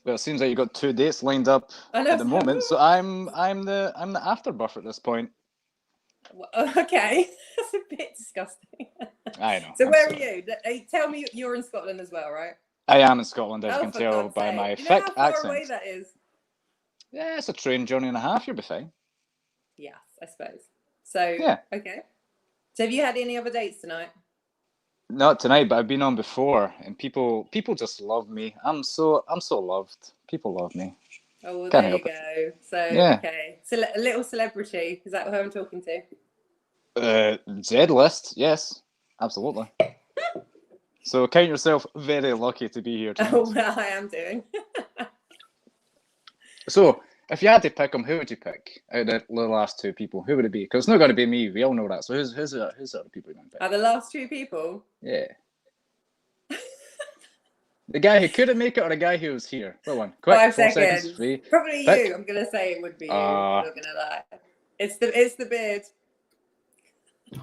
[SPEAKER 13] Well, it seems like you got 2 dates lined up at the moment, so I'm the afterbuff at this point.
[SPEAKER 2] Well, okay, that's a bit disgusting.
[SPEAKER 13] I know.
[SPEAKER 2] So where are you? Tell me you're in Scotland as well, right?
[SPEAKER 13] I am in Scotland, as you can tell by my thick
[SPEAKER 2] how far
[SPEAKER 13] accent.
[SPEAKER 2] away that is?
[SPEAKER 13] Yeah, it's a train journey and a half. You'll be fine.
[SPEAKER 2] Yes, I suppose. So okay. So have you had any other dates tonight?
[SPEAKER 13] Not tonight, but I've been on before, and people just love me. I'm so loved. People love me.
[SPEAKER 2] Oh, well,
[SPEAKER 13] Can't
[SPEAKER 2] there you
[SPEAKER 13] help it.
[SPEAKER 2] go. So
[SPEAKER 13] Yeah.
[SPEAKER 2] okay, so a little celebrity. Is that who I'm talking to?
[SPEAKER 13] Z-list, yes, absolutely. So count yourself very lucky to be here tonight.
[SPEAKER 2] Oh well, I am doing.
[SPEAKER 13] So, if you had to pick them, who would you pick out of the last 2 people? Who would it be? Because it's not going to be me. We all know that. So who's the other people you're going to pick?
[SPEAKER 2] Are the last 2 people?
[SPEAKER 13] Yeah. The guy who couldn't make it or the guy who was here? Go on. Quick,
[SPEAKER 2] 5
[SPEAKER 13] 4
[SPEAKER 2] seconds.
[SPEAKER 13] 3.
[SPEAKER 2] Probably
[SPEAKER 13] Pick.
[SPEAKER 2] you. I'm gonna say it would be you. I'm not gonna lie. It's the beard.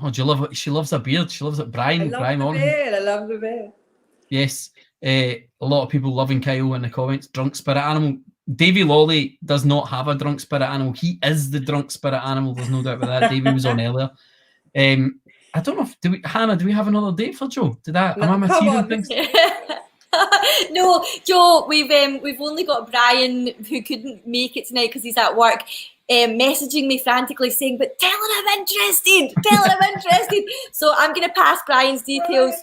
[SPEAKER 1] Oh, do you love it? She loves a beard. She loves it. Brian
[SPEAKER 2] I love the beard.
[SPEAKER 1] Yes. A lot of people loving Kyle in the comments. Drunk spirit animal. Davy Lawley does not have a drunk spirit animal. He is the drunk spirit animal. There's no doubt about that. Davy was on earlier. I don't know if Hannah, do we have another date for Joe? Am I
[SPEAKER 2] come
[SPEAKER 1] mishearing
[SPEAKER 2] on.
[SPEAKER 1] things?
[SPEAKER 9] No, Joe, we've only got Brian, who couldn't make it tonight because he's at work, messaging me frantically saying, but tell her I'm interested. Tell her I'm interested. So I'm going to pass Brian's details.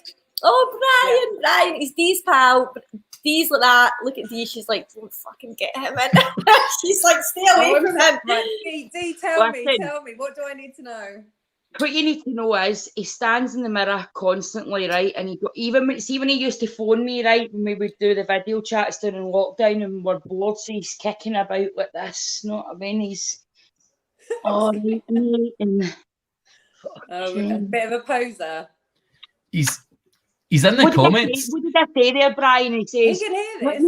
[SPEAKER 9] Oh, Brian, he's Dee's pal. Dee's like that. Look at Dee. She's like, don't fucking get him in. She's like, stay away from him.
[SPEAKER 2] Right. Dee, tell me. What do I need to know?
[SPEAKER 8] What you need to know is he stands in the mirror constantly, right? And even when he used to phone me, right, when we would do the video chats during lockdown and we're bored, so he's kicking about like this. You know what I mean? He's
[SPEAKER 2] a bit of a poser.
[SPEAKER 1] He's in the comments.
[SPEAKER 8] What did I say there, Brian? He says,
[SPEAKER 2] he can hear this.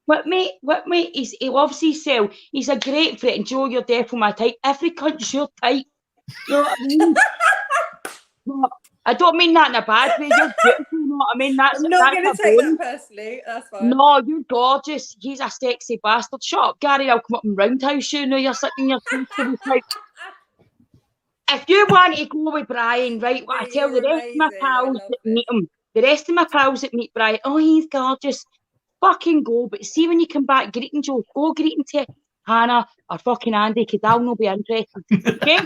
[SPEAKER 8] What mate? He loves himself. He's a great friend. Joe, you're definitely my type. Every cunt's your type. You know what I mean? I don't mean that in a bad way. You're beautiful, you know what I mean?
[SPEAKER 2] I'm not going to take that personally. That's fine.
[SPEAKER 8] No, you're gorgeous. He's a sexy bastard. Shut up, Gary. I'll come up and roundhouse you. Now you're sitting in your seat. If you want to go with Brian, right, what I tell the rest of my pals that meet him, the rest of my pals that meet Brian, oh, he's gorgeous. Fucking go. But see when you come back, greeting Joe, go greeting to Hannah or fucking Andy, because I'll not be interested. Okay?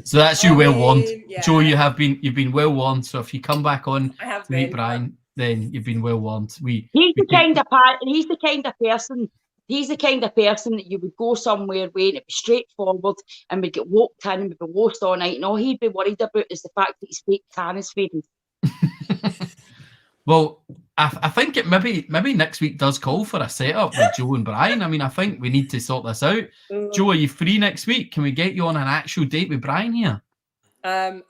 [SPEAKER 1] So that's you well warned. Yeah. Joe, you've been well warned. So if you come back on to meet Brian, then you've been well warned. He's the kind of person that you would go somewhere where it'd be straightforward and we'd get walked in and we'd be lost all night, and all he'd be worried about is the fact that his fake tan is fading. Well, I think it maybe next week does call for a setup with Joe and Brian. I mean, I think we need to sort this out. Joe, are you free next week? Can we get you on an actual date with Brian here?
[SPEAKER 2] I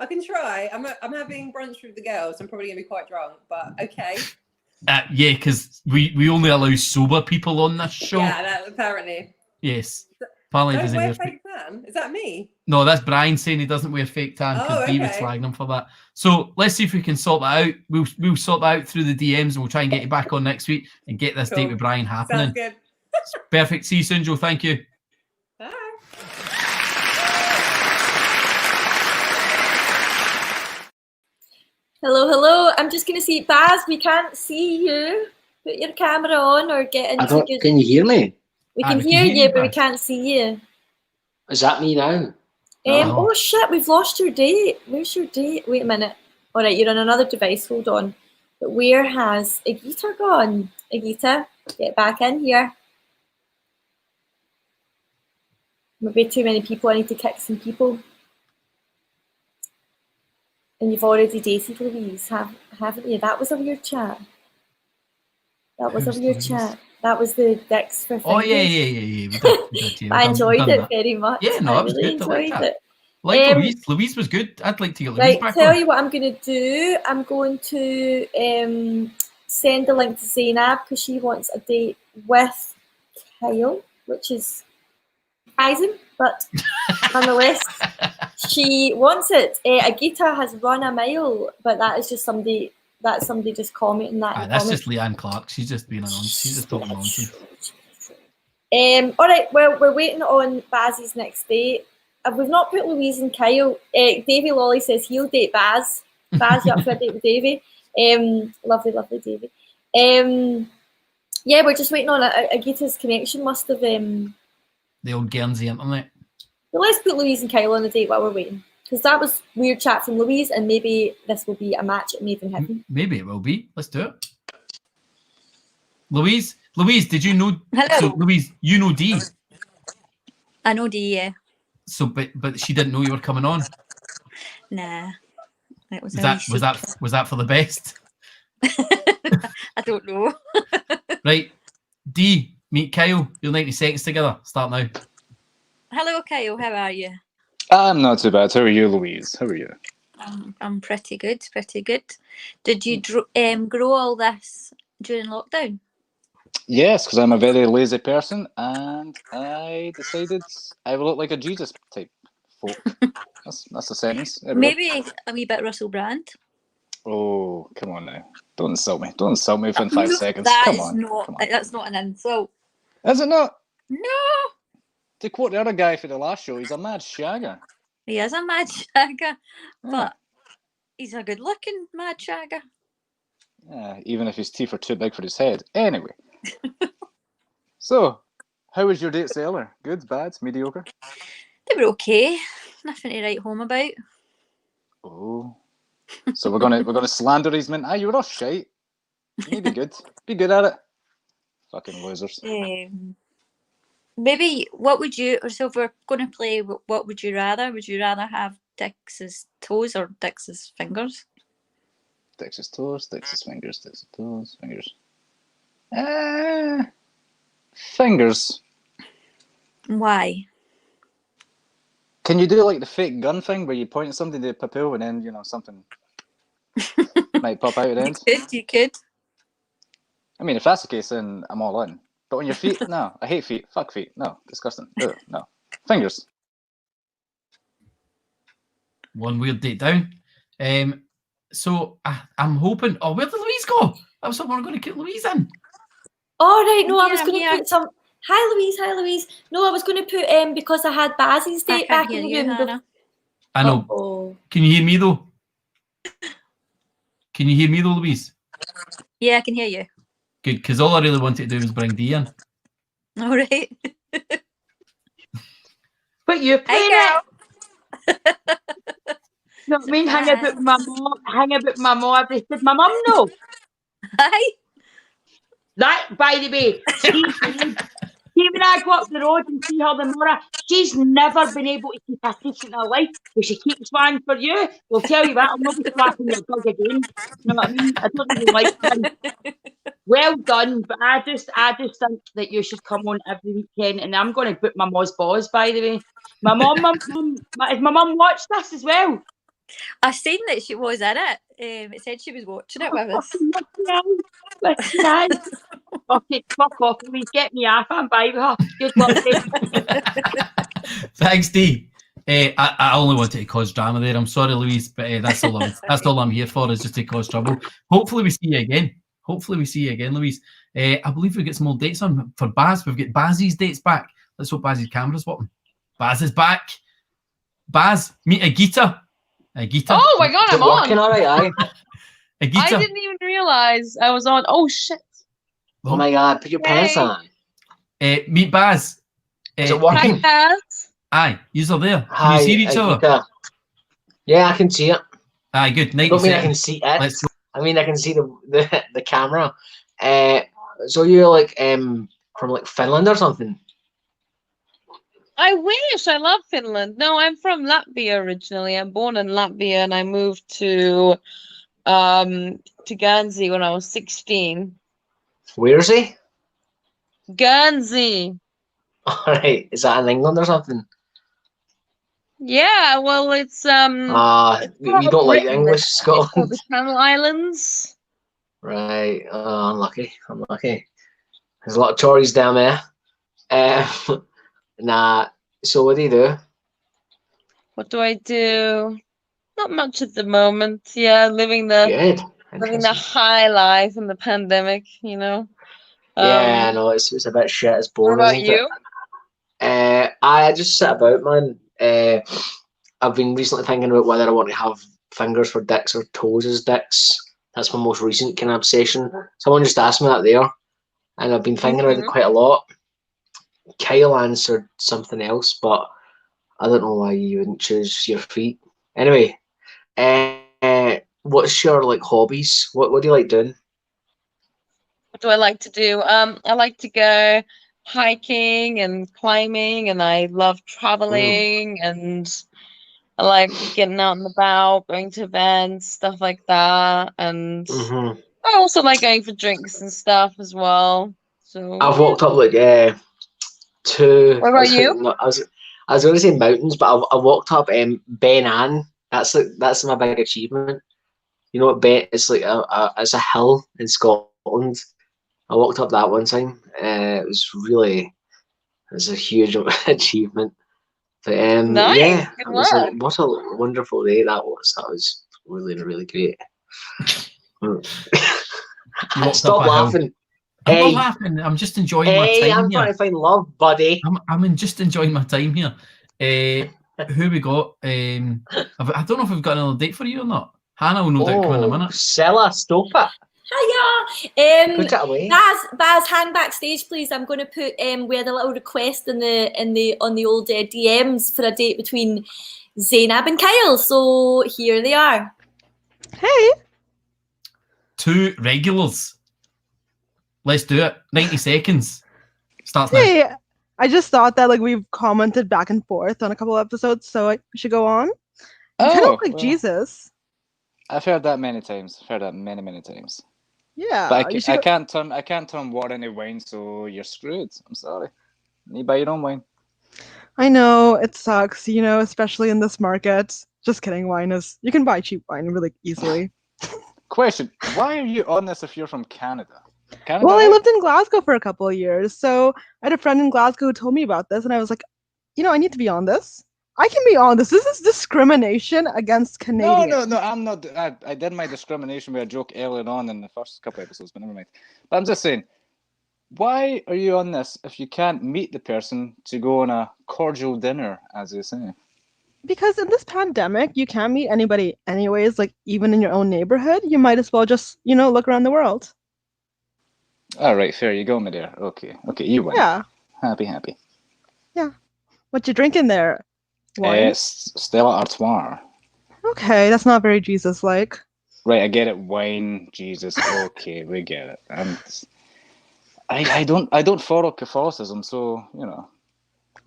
[SPEAKER 2] can try. I'm having brunch with the girls. I'm probably gonna be quite drunk, but okay.
[SPEAKER 1] Yeah, because we only allow sober people on this show.
[SPEAKER 2] Yeah, apparently.
[SPEAKER 1] Yes. Apparently
[SPEAKER 2] don't wear fake tan. Is that me?
[SPEAKER 1] No, that's Brian saying he doesn't wear fake tan because Dee was flagging him for that. So let's see if we can sort that out. We'll sort that out through the DMs and we'll try and get you back on next week and get this date with Brian happening.
[SPEAKER 2] Sounds good.
[SPEAKER 1] Perfect. See you soon, Joe. Thank you.
[SPEAKER 2] Bye.
[SPEAKER 9] Hello. I'm just going to see Baz. We can't see you. Put your camera on or get into.
[SPEAKER 4] Can you hear me?
[SPEAKER 9] We can hear you, but we can't see you.
[SPEAKER 4] Is that me now?
[SPEAKER 9] Oh shit, we've lost your date. Where's your date? Wait a minute. All right, you're on another device. Hold on. But where has Agita gone? Agita, get back in here. Maybe too many people. I need to kick some people. And you've already dated Louise, haven't you? That was a weird chat. That was the Dicks for Fingers.
[SPEAKER 1] Oh, yeah. We did, yeah.
[SPEAKER 9] I enjoyed it very much.
[SPEAKER 1] Yeah, no, it was
[SPEAKER 9] really
[SPEAKER 1] good. I like
[SPEAKER 9] enjoyed
[SPEAKER 1] that.
[SPEAKER 9] it.
[SPEAKER 1] Louise was good. I'd like to get Louise back
[SPEAKER 9] tell
[SPEAKER 1] on.
[SPEAKER 9] you what I'm going to do. I'm going to send the link to Zainab because she wants a date with Kyle, which is surprising, but nonetheless, she wants it. Agita has run a mile, but that is just somebody. That's somebody just commenting that.
[SPEAKER 1] That's just Leanne Clark. She's just being she's just talking nonsense.
[SPEAKER 9] All right. Well, we're waiting on Baz's next date. We've not put Louise and Kyle. Davy Lolly says he'll date Baz. Baz, you up for a date with Davy? Lovely Davy. Yeah, we're just waiting on Agita's connection. Must have
[SPEAKER 1] the old Guernsey internet.
[SPEAKER 9] Well, let's put Louise and Kyle on the date while we're waiting. Because that was weird chat from Louise, and maybe this will be a match at Maven Heaven.
[SPEAKER 1] Maybe it will be. Let's do it. Louise, did you know?
[SPEAKER 20] Hello.
[SPEAKER 1] So, Louise, you know Dee.
[SPEAKER 20] I know Dee, yeah.
[SPEAKER 1] So, but she didn't know you were coming on.
[SPEAKER 20] Nah, it was
[SPEAKER 1] that for the best?
[SPEAKER 20] I don't know.
[SPEAKER 1] Right, Dee, meet Kyle. You're 90 seconds together. Start now.
[SPEAKER 20] Hello, Kyle. How are you?
[SPEAKER 13] I'm not too bad. How are you, Louise? How are you?
[SPEAKER 20] I'm pretty good. Did you grow all this during lockdown?
[SPEAKER 13] Yes, because I'm a very lazy person, and I decided I would look like a Jesus type folk. That's a sentence.
[SPEAKER 20] Maybe a wee bit Russell Brand.
[SPEAKER 13] Oh, come on now! Don't insult me! Don't insult me within 5 seconds.
[SPEAKER 20] That's not an insult.
[SPEAKER 13] Is it not?
[SPEAKER 20] No.
[SPEAKER 13] to quote the other guy for the last show, he's a mad shagger.
[SPEAKER 20] He is a mad shagger, but he's a good-looking mad shagger.
[SPEAKER 13] Yeah, even if his teeth are too big for his head. Anyway. So, how was your date, Sailor? Good, bad, mediocre?
[SPEAKER 20] They were okay. Nothing to write home about.
[SPEAKER 13] Oh. So we're gonna slander his men. You were all shite. Maybe good. Be good at it. Fucking losers.
[SPEAKER 20] Maybe what would you? So if we're going to play, what would you rather? Would you rather have Dix's toes or Dix's fingers?
[SPEAKER 13] Dix's toes, Dix's fingers, Dix's toes, fingers. Fingers.
[SPEAKER 20] Why?
[SPEAKER 13] Can you do like the fake gun thing where you point at something to the papil and then something might pop out at the end?
[SPEAKER 20] You could.
[SPEAKER 13] I mean, if that's the case, then I'm all in. But on your feet, no. I hate feet. Fuck feet. No, disgusting. Ugh, no. Fingers.
[SPEAKER 1] One weird date down. So I'm hoping. Oh, where did Louise go? I was going to get Louise in.
[SPEAKER 9] All right, no, I was going to put some. Hi, Louise. No, I was going to put because I had Bazzy's date back in the room.
[SPEAKER 1] I know.
[SPEAKER 9] Uh-oh.
[SPEAKER 1] Can you hear me though? Can you hear me though, Louise?
[SPEAKER 20] Yeah, I can hear you.
[SPEAKER 1] Good, because all I really wanted to do was bring Dee in.
[SPEAKER 20] All right.
[SPEAKER 8] But you playing it. You know what I mean? Hang about my mom every Did my mum know?
[SPEAKER 20] Hi.
[SPEAKER 8] That, by the way, when I go up the road and see her the mirror, she's never been able to keep a secret in her life, but she keeps one for you. We'll tell you that, I'll not be slapping your dog again. You know what I mean? I don't even like them. Well done, but I just think that you should come on every weekend, and I'm going to book my mom's balls, by the way. My mum watched this as well?
[SPEAKER 20] I've seen that she was in it. It said she was watching it with us.
[SPEAKER 8] Okay, fuck off. Please get me off. I'm by with her. Good luck.
[SPEAKER 1] Thanks, Dee. I only wanted to cause drama there. I'm sorry, Louise, but that's all I'm here for, is just to cause trouble. Hopefully we see you again. Louise. I believe we get some more dates on for Baz. We've got Bazzy's dates back. Let's hope Bazzy's camera's working. Baz is back. Baz, meet Agita.
[SPEAKER 15] Oh my god, I'm on.
[SPEAKER 4] All right, aye.
[SPEAKER 15] I didn't even realize I was on. Oh shit.
[SPEAKER 4] Oh my god, put your pants on.
[SPEAKER 1] Meet Baz.
[SPEAKER 4] Is it working?
[SPEAKER 15] Hi, Baz.
[SPEAKER 1] Aye, you're there.
[SPEAKER 4] Hi,
[SPEAKER 1] Can you see each other?
[SPEAKER 4] Yeah, I can see it.
[SPEAKER 1] Aye, good.
[SPEAKER 4] I don't mean I can see it. I mean I can see the camera. So you're like from like Finland or something?
[SPEAKER 15] I wish. I love Finland. No, I'm from Latvia originally. I'm born in Latvia, and I moved to Guernsey when I was 16.
[SPEAKER 4] Where is he?
[SPEAKER 15] Guernsey.
[SPEAKER 4] All right, is that in England or something?
[SPEAKER 15] Yeah, well, it's
[SPEAKER 4] we don't like English, Scotland.
[SPEAKER 15] The Channel Islands.
[SPEAKER 4] Right. Unlucky. There's a lot of Tories down there. Nah. So what do you do?
[SPEAKER 15] What do I do? Not much at the moment. Yeah, living the high life in the pandemic.
[SPEAKER 4] Yeah, I know it's a bit shit. It's boring.
[SPEAKER 15] What about you?
[SPEAKER 4] I just sit about, man. I've been recently thinking about whether I want to have fingers for dicks or toes as dicks. That's my most recent kind of obsession. Someone just asked me that there, and I've been thinking about it quite a lot. Kyle answered something else, but I don't know why you wouldn't choose your feet. Anyway, what's your like hobbies? What do you like doing?
[SPEAKER 15] What do I like to do? I like to go hiking and climbing, and I love traveling, and I like getting out and about, going to events, stuff like that, and I also like going for drinks and stuff as well. So
[SPEAKER 4] I've walked up like two.
[SPEAKER 15] What about you?
[SPEAKER 4] I was going to say mountains, but I walked up Ben Ann. That's my big achievement. You know what Ben? It's like it's a hill in Scotland. I walked up that one time. It was a huge achievement. But
[SPEAKER 15] nice.
[SPEAKER 4] yeah,
[SPEAKER 15] Good
[SPEAKER 4] it was
[SPEAKER 15] work.
[SPEAKER 4] what a wonderful day that was. That was really, really great. Stop laughing.
[SPEAKER 1] I'm
[SPEAKER 4] Hey.
[SPEAKER 1] not laughing. I'm just enjoying my
[SPEAKER 4] Hey,
[SPEAKER 1] time
[SPEAKER 4] I'm
[SPEAKER 1] here.
[SPEAKER 4] trying to find love, buddy.
[SPEAKER 1] I'm just enjoying my time here. Who we got? I don't know if we've got another date for you or not. Hannah will no doubt come in a minute.
[SPEAKER 4] Sella, stop it.
[SPEAKER 9] Hiya.
[SPEAKER 4] Put it away.
[SPEAKER 9] Baz, hang backstage, please. I'm going to put we had a little request on the old DMs for a date between Zainab and Kyle. So here they are.
[SPEAKER 12] Hey.
[SPEAKER 1] 2 regulars. Let's do it. 90 seconds. Starts now.
[SPEAKER 12] Hey, I just thought that like we've commented back and forth on a couple episodes, so we should go on. You kind of look like
[SPEAKER 13] well,
[SPEAKER 12] Jesus.
[SPEAKER 13] I've heard that many times. I've heard that many times.
[SPEAKER 12] Yeah,
[SPEAKER 13] But
[SPEAKER 12] you should
[SPEAKER 13] I can't turn water into wine, so you're screwed. I'm sorry. You buy your own wine.
[SPEAKER 12] I know it sucks, especially in this market. Just kidding. You can buy cheap wine really easily.
[SPEAKER 13] Question: why are you on this if you're from Canada? Canada?
[SPEAKER 12] Well, I lived in Glasgow for a couple of years, so I had a friend in Glasgow who told me about this, and I was like, I need to be on this. I can be on this. This is discrimination against Canadians.
[SPEAKER 13] No, I'm not. I did my discrimination with a joke earlier on in the first couple of episodes, but never mind. But I'm just saying, why are you on this if you can't meet the person to go on a cordial dinner, as they say?
[SPEAKER 12] Because in this pandemic, you can't meet anybody anyways, like even in your own neighborhood. You might as well just, look around the world.
[SPEAKER 13] All right, fair. You go, my dear. Okay, you win.
[SPEAKER 12] Yeah.
[SPEAKER 13] Happy.
[SPEAKER 12] Yeah. What you drinking there? Wine?
[SPEAKER 13] It's Stella Artois.
[SPEAKER 12] Okay, that's not very Jesus-like.
[SPEAKER 13] Right, I get it. Wine, Jesus. Okay, we get it. And I don't follow Catholicism, so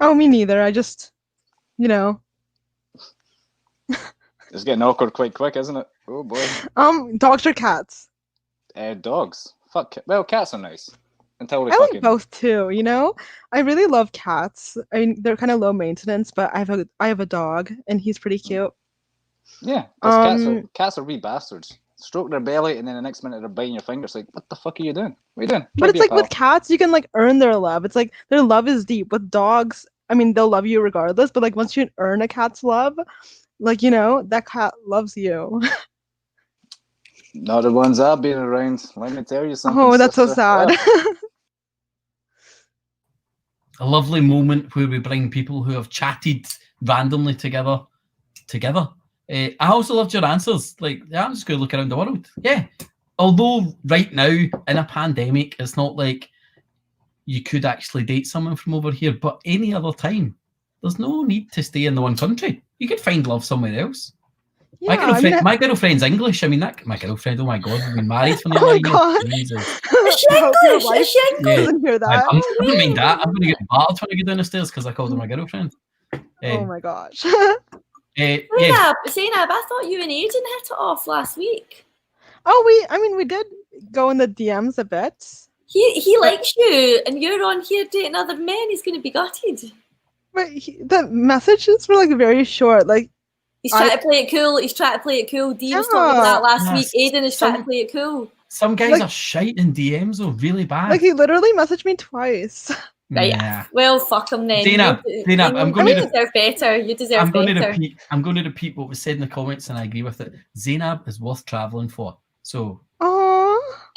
[SPEAKER 12] Oh, me neither. I just,
[SPEAKER 13] It's getting awkward quite quick, isn't it? Oh boy.
[SPEAKER 12] Dogs or cats?
[SPEAKER 13] Dogs. Fuck. Well, cats are nice until they
[SPEAKER 12] I
[SPEAKER 13] fucking.
[SPEAKER 12] like both too. I really love cats. I mean, they're kind of low maintenance, but I have a dog, and he's pretty cute.
[SPEAKER 13] Yeah, because cats are wee bastards. Stroke their belly, and then the next minute they're biting your fingers. Like, what the fuck are you doing? What are you doing?
[SPEAKER 12] But it's like with cats, you can like earn their love. It's like their love is deep. With dogs, I mean, they'll love you regardless. But like once you earn a cat's love, like that cat loves you.
[SPEAKER 13] Not the ones I've been around. Let me tell you something.
[SPEAKER 12] Oh, that's so
[SPEAKER 13] sister.
[SPEAKER 12] sad.
[SPEAKER 13] Well,
[SPEAKER 1] A lovely moment where we bring people who have chatted randomly together. I also loved your answers. Like, I'm just going to look around the world. Yeah. Although right now in a pandemic, it's not like you could actually date someone from over here, but any other time, there's no need to stay in the one country. You could find love somewhere else.
[SPEAKER 12] Yeah,
[SPEAKER 1] my girlfriend's English. I mean, my girlfriend. Oh my God, we've been married for
[SPEAKER 12] Oh
[SPEAKER 1] nearly
[SPEAKER 12] my
[SPEAKER 1] a
[SPEAKER 12] God.
[SPEAKER 1] year. Jesus.
[SPEAKER 12] Is she English? Is she English?
[SPEAKER 1] Yeah.
[SPEAKER 12] Doesn't hear that.
[SPEAKER 1] I wouldn't mind that. I'm going to get battered when I get down the stairs because I called her my girlfriend.
[SPEAKER 12] Oh my gosh.
[SPEAKER 1] Yeah.
[SPEAKER 9] Zainab, I thought you and Aiden hit it off last week.
[SPEAKER 12] Oh, we did go in the DMs a bit.
[SPEAKER 9] He likes you, and you're on here dating other men. He's going to be gutted.
[SPEAKER 12] But the messages were like very short. Like
[SPEAKER 9] He's trying to play it cool. Dee was talking about that last week. Aiden is trying to play it cool.
[SPEAKER 1] Some guys are shite in DMs though, really bad.
[SPEAKER 12] Like he literally messaged me twice.
[SPEAKER 9] Right.
[SPEAKER 1] Yeah.
[SPEAKER 9] Well, fuck him then.
[SPEAKER 1] Zainab, I'm going
[SPEAKER 9] you
[SPEAKER 1] to
[SPEAKER 9] deserve better. You deserve
[SPEAKER 1] I'm going
[SPEAKER 9] better.
[SPEAKER 1] I'm going to repeat what was said in the comments, and I agree with it. Zainab is worth traveling for. So.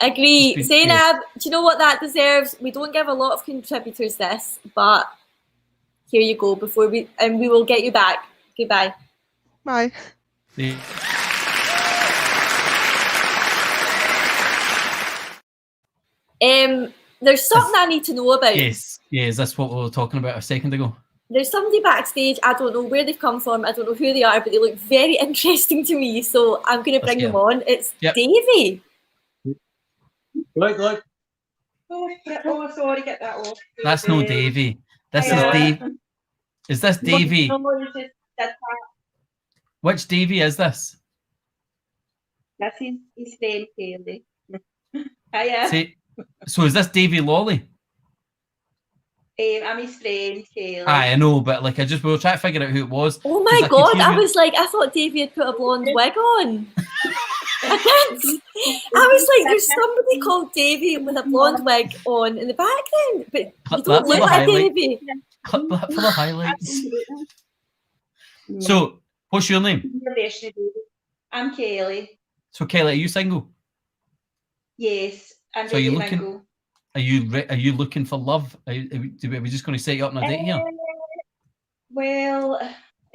[SPEAKER 9] Agree. Zainab, do you know what that deserves? We don't give a lot of contributors this, but here you go. Before we will get you back. Goodbye.
[SPEAKER 12] Bye.
[SPEAKER 9] There's something I need to know about.
[SPEAKER 1] Yes. Yeah, is this what we were talking about a second ago?
[SPEAKER 9] There's somebody backstage. I don't know where they've come from. I don't know who they are, but they look very interesting to me. So I'm going to bring them on. It's Davey.
[SPEAKER 14] Look.
[SPEAKER 2] Oh, sorry, get that off.
[SPEAKER 1] That's no Davey. This is Dave. Is this Davey?
[SPEAKER 2] No, it's just that.
[SPEAKER 1] Which Davey is this?
[SPEAKER 2] That's his friend, Kaylee. Hiya.
[SPEAKER 1] See, so is this Davey Lawley?
[SPEAKER 2] I'm his friend, Kaylee.
[SPEAKER 1] I know, but like we were trying to figure out who it was.
[SPEAKER 9] Oh my God! I thought Davey had put a blonde wig on. I was like, there's somebody called Davey with a blonde wig on in the background, but you don't look like Davey.
[SPEAKER 1] Clip that for the highlights. So, what's your name?
[SPEAKER 2] I'm Kaylee.
[SPEAKER 1] So, Kelly, are you single?
[SPEAKER 2] Yes, I'm
[SPEAKER 1] So you're
[SPEAKER 2] dating
[SPEAKER 1] looking.
[SPEAKER 2] Mingle.
[SPEAKER 1] Are you looking for love? Are we just going to set you up on a date here?
[SPEAKER 14] Well,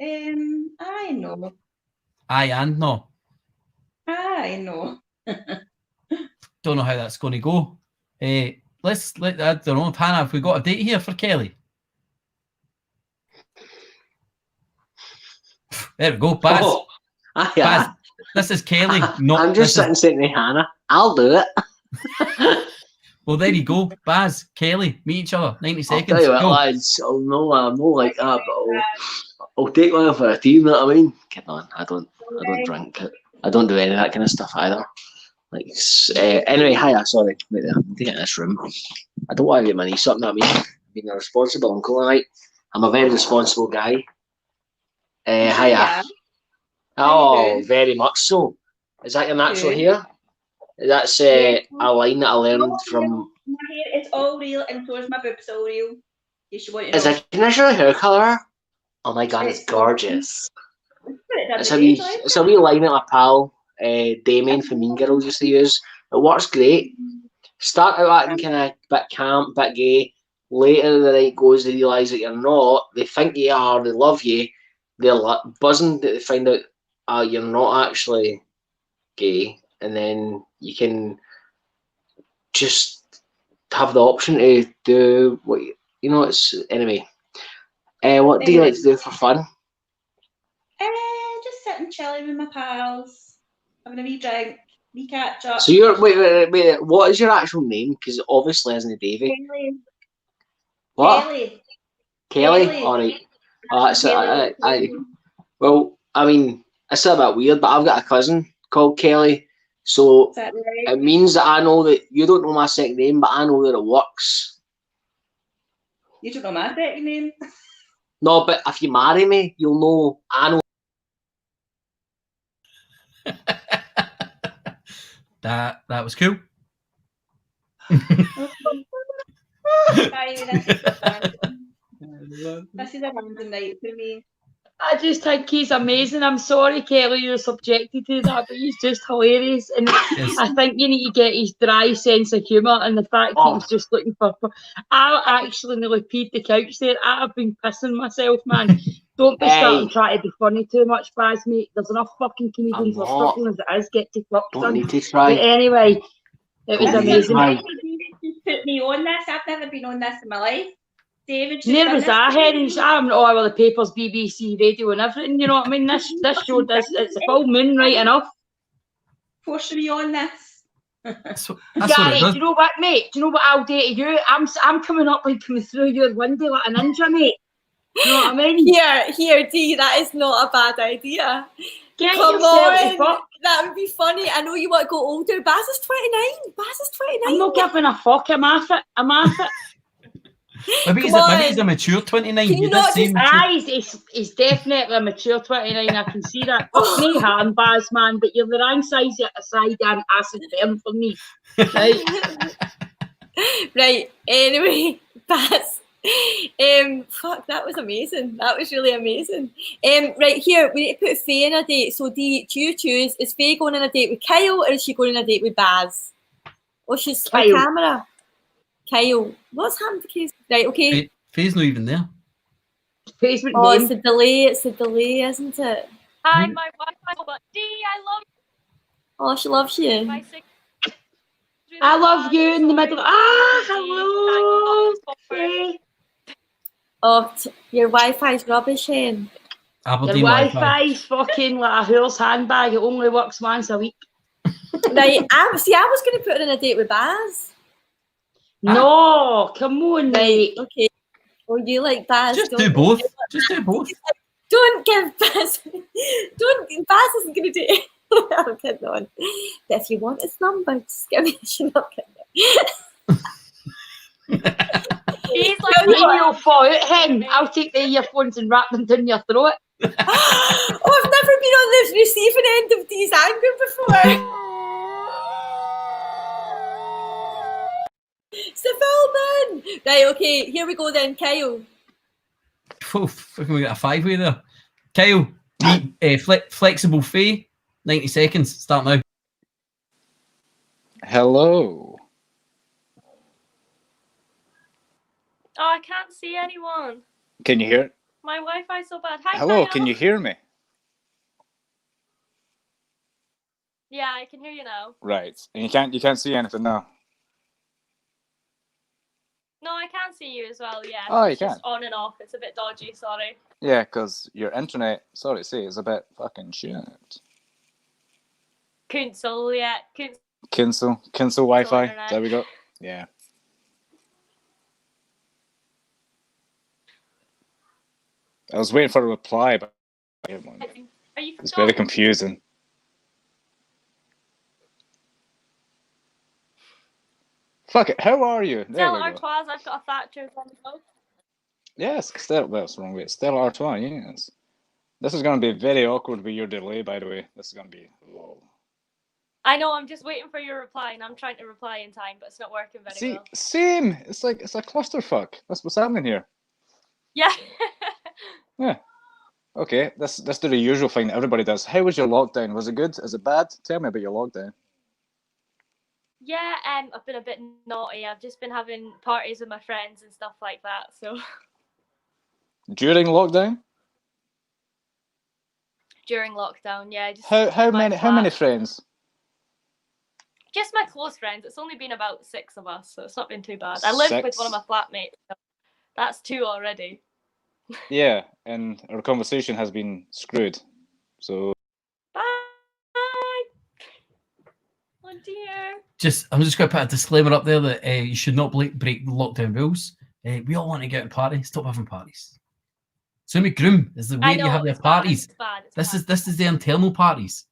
[SPEAKER 14] I know.
[SPEAKER 1] Aye and no.
[SPEAKER 14] I know.
[SPEAKER 1] Don't know how that's going to go. I don't know, Hannah, have we got a date here for Kelly? There we go, Baz.
[SPEAKER 4] Oh, aye,
[SPEAKER 1] Baz,
[SPEAKER 4] aye.
[SPEAKER 1] this is Kelly. No,
[SPEAKER 4] I'm just sitting saying to Hannah, I'll do it.
[SPEAKER 1] Well, there you go, Baz, Kelly, meet each other. 90
[SPEAKER 4] I'll
[SPEAKER 1] seconds.
[SPEAKER 4] tell you what,
[SPEAKER 1] Go.
[SPEAKER 4] lads, I'm not like that, but I'll take one for a team. You know what I mean? Get on. I don't drink. I don't do any of that kind of stuff either. Like, anyway, hiya. Sorry, wait there. I'm taking this room. I don't want to get my niece up. You know what I mean? Being a responsible uncle, right? I'm a very responsible guy. Hiya.
[SPEAKER 14] Yeah.
[SPEAKER 4] Oh, very much so. Is that your natural hair? That's a line that I learned from.
[SPEAKER 14] My hair is all real, and so is my boobs all real. You should want to know.
[SPEAKER 4] Is it a natural hair colour? Oh my god, it's gorgeous. It's a wee line that my pal Damien from Mean Girls used to use. It works great. Start out acting kind of bit camp, bit gay. Later the night goes, they realise that you're not. They think you are. They love you. They're buzzing that they find out you're not actually gay, and then you can just have the option to do what you know. It's anyway. What do you like to do for fun?
[SPEAKER 14] Just sitting chilling with my pals, having a wee drink, wee catch up.
[SPEAKER 4] So you're wait. What is your actual name? Because obviously isn't Davey.
[SPEAKER 14] Kelly.
[SPEAKER 4] What?
[SPEAKER 14] Kelly.
[SPEAKER 4] Kelly. All right. Well, I mean, it's a bit weird, but I've got a cousin called Kelly, so
[SPEAKER 14] Is that right?
[SPEAKER 4] it means that I know that you don't know my second name, but I know that it works.
[SPEAKER 14] You don't know my second name?
[SPEAKER 4] No, but if you marry me, you'll know. I know.
[SPEAKER 1] That was cool.
[SPEAKER 14] This is a random night for me.
[SPEAKER 8] I just think he's amazing. I'm sorry, Kelly, you're subjected to that, but he's just hilarious. And I think you need to get his dry sense of humour and the fact that he's just looking for. I actually nearly peed the couch there. I've been pissing myself, man. Don't be starting trying to be funny too much, Baz, mate. There's enough fucking comedians are struggling as it is. Get to fuck,
[SPEAKER 4] Don't
[SPEAKER 8] son.
[SPEAKER 4] need to try.
[SPEAKER 8] But anyway, it was amazing.
[SPEAKER 14] Just put me on this. I've never been on this in my life. David,
[SPEAKER 8] Never was I, Henry. I'm all over the papers, BBC, radio, and everything. You know what I mean? This show does. It's a full moon, right enough.
[SPEAKER 14] Forcing me on this.
[SPEAKER 8] Gary, do you know what, mate? Do you know what I'll do to you? I'm coming up and coming through your window like a ninja, mate. You know what I mean?
[SPEAKER 9] Here, Dee, that is not a bad idea.
[SPEAKER 8] Get
[SPEAKER 9] Come
[SPEAKER 8] yourself
[SPEAKER 9] on,
[SPEAKER 8] the fuck.
[SPEAKER 9] that would be funny. I know you want to go older. Baz is 29. Baz is 29.
[SPEAKER 8] I'm not giving a fuck. I'm off it.
[SPEAKER 1] Maybe he's a mature 29.
[SPEAKER 8] Can you
[SPEAKER 1] did
[SPEAKER 8] not
[SPEAKER 1] say
[SPEAKER 8] just
[SPEAKER 1] mature.
[SPEAKER 8] he's definitely a mature 29. I can see that. Fuck me, hand Baz, man, but you're the wrong size aside and acid burn for me. Right?
[SPEAKER 9] Right. Anyway, Baz. Fuck, that was amazing. That was really amazing. Right here, we need to put Faye in a date. So do you choose? Is Faye going on a date with Kyle or is she going on a date with Baz? Oh, she's on camera. Kyle, what's happened to Kyle? Right, okay.
[SPEAKER 1] Faye's not even there.
[SPEAKER 8] Faye's
[SPEAKER 9] it's the delay. It's the delay, isn't it?
[SPEAKER 18] Hi, my Wi-Fi. Dee, I love you.
[SPEAKER 9] Oh, she loves you.
[SPEAKER 8] I love you in the middle. Hello. Faye.
[SPEAKER 9] Oh, your Wi-Fi's rubbish, Hen.
[SPEAKER 8] Your Wi-Fi's fucking like a whore's handbag. It only works once a week.
[SPEAKER 9] Right, I was going to put her in a date with Baz.
[SPEAKER 8] No, come on, mate.
[SPEAKER 9] Okay. Oh, you like Baz?
[SPEAKER 1] Just do both. Just do both.
[SPEAKER 9] Don't give Baz. Baz isn't going to do it. I'm kidding on. But if you want his number, just give me a shit up.
[SPEAKER 8] He's like, you'll fall out, Hen. I'll take the earphones and wrap them down your throat.
[SPEAKER 9] Oh, I've never been on the receiving end of these anger before. It's the filming. Right, okay, here we go then, Kyle.
[SPEAKER 1] We got a 5-way there. Kyle, flexible Faye, 90 seconds, start now.
[SPEAKER 13] Hello.
[SPEAKER 18] Oh, I can't see anyone.
[SPEAKER 13] Can you hear?
[SPEAKER 18] My Wi-Fi's so bad. Hi,
[SPEAKER 13] Hello,
[SPEAKER 18] Kyle.
[SPEAKER 13] can you hear me?
[SPEAKER 18] Yeah, I can hear you now.
[SPEAKER 13] Right, and you can't see anything now.
[SPEAKER 18] No, I can see you as well. Yeah,
[SPEAKER 13] Oh,
[SPEAKER 18] it's
[SPEAKER 13] you
[SPEAKER 18] just
[SPEAKER 13] can.
[SPEAKER 18] on and off. It's a bit dodgy. Sorry.
[SPEAKER 13] Yeah, because your internet, sorry to say, is a bit fucking shit.
[SPEAKER 18] Cancel, yeah.
[SPEAKER 13] Cancel Wi-Fi.
[SPEAKER 18] internet.
[SPEAKER 13] There we go. Yeah. I was waiting for a reply, but
[SPEAKER 18] Are you from
[SPEAKER 13] it's very
[SPEAKER 18] Scotland?
[SPEAKER 13] confusing. Fuck it. How are you? There
[SPEAKER 18] Stella
[SPEAKER 13] we go.
[SPEAKER 18] Artois. I've got a Thatcher's on the go.
[SPEAKER 13] Yes, Stella. Well, that's the wrong way. Stella Artois. Yes. This is going to be very awkward with your delay, by the way. This is going to be. Whoa.
[SPEAKER 18] I know. I'm just waiting for your reply, and I'm trying to reply in time, but it's not working very
[SPEAKER 13] See,
[SPEAKER 18] well.
[SPEAKER 13] same. It's a clusterfuck. That's what's happening here.
[SPEAKER 18] Yeah.
[SPEAKER 13] Yeah. Okay. Let's do the usual thing that everybody does. How was your lockdown? Was it good? Is it bad? Tell me about your lockdown.
[SPEAKER 18] Yeah, I've been a bit naughty. I've just been having parties with my friends and stuff like that. So
[SPEAKER 13] During lockdown?
[SPEAKER 18] during lockdown, yeah. Just
[SPEAKER 13] How many friends?
[SPEAKER 18] Just my close friends. It's only been about 6 of us, so it's not been too bad. I live with
[SPEAKER 13] 6?
[SPEAKER 18] one of my flatmates. So that's 2 already.
[SPEAKER 13] Yeah, and our conversation has been screwed. So
[SPEAKER 18] Bye. Oh dear.
[SPEAKER 1] I'm just going to put a disclaimer up there that you should not break the lockdown rules. We all want to get out and party. Stop having parties. So Groom is the way you have your parties. This is the internal parties.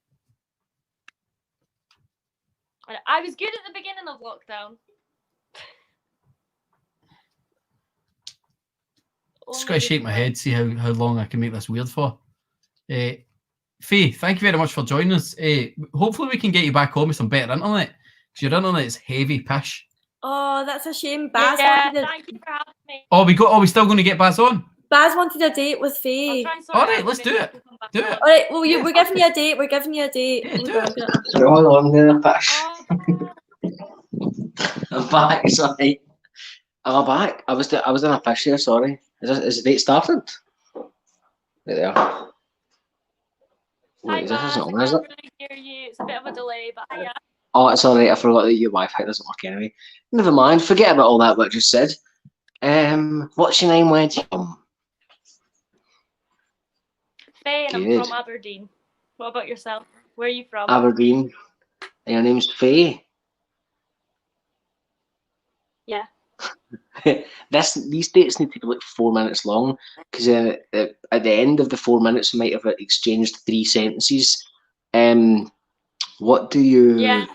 [SPEAKER 18] I was good at the beginning of lockdown.
[SPEAKER 1] Just got to shake my head, see how long I can make this weird for. Faye, thank you very much for joining us. Hopefully we can get you back on with some better internet, because your internet is heavy pish.
[SPEAKER 9] Oh, that's a shame. Baz
[SPEAKER 18] Yeah,
[SPEAKER 9] wanted
[SPEAKER 18] thank you for having me.
[SPEAKER 1] Are we still going to get Baz on?
[SPEAKER 9] Baz wanted a date with Faye.
[SPEAKER 1] All right, let's do it. Do it.
[SPEAKER 9] All right, well, we're giving you a date. We're giving you a date.
[SPEAKER 4] So hold on there, Pish. I'm back, sorry. I'm back. I was in a Pish here, sorry. Is the date started? Right there. Wait, this isn't on, is it?
[SPEAKER 18] Really hear you. It's a bit of a delay, but yeah.
[SPEAKER 4] Oh, it's alright, I forgot that your Wi-Fi doesn't work anyway. Never mind, forget about all that what I just said. What's your name, where do you come?
[SPEAKER 18] Faye, and
[SPEAKER 4] Good.
[SPEAKER 18] I'm from Aberdeen. What about yourself? Where are you from?
[SPEAKER 4] Aberdeen. And your name's Faye.
[SPEAKER 18] Yeah.
[SPEAKER 4] These dates need to be like 4 minutes long, because at the end of the 4 minutes we might have exchanged 3 sentences. What do you do?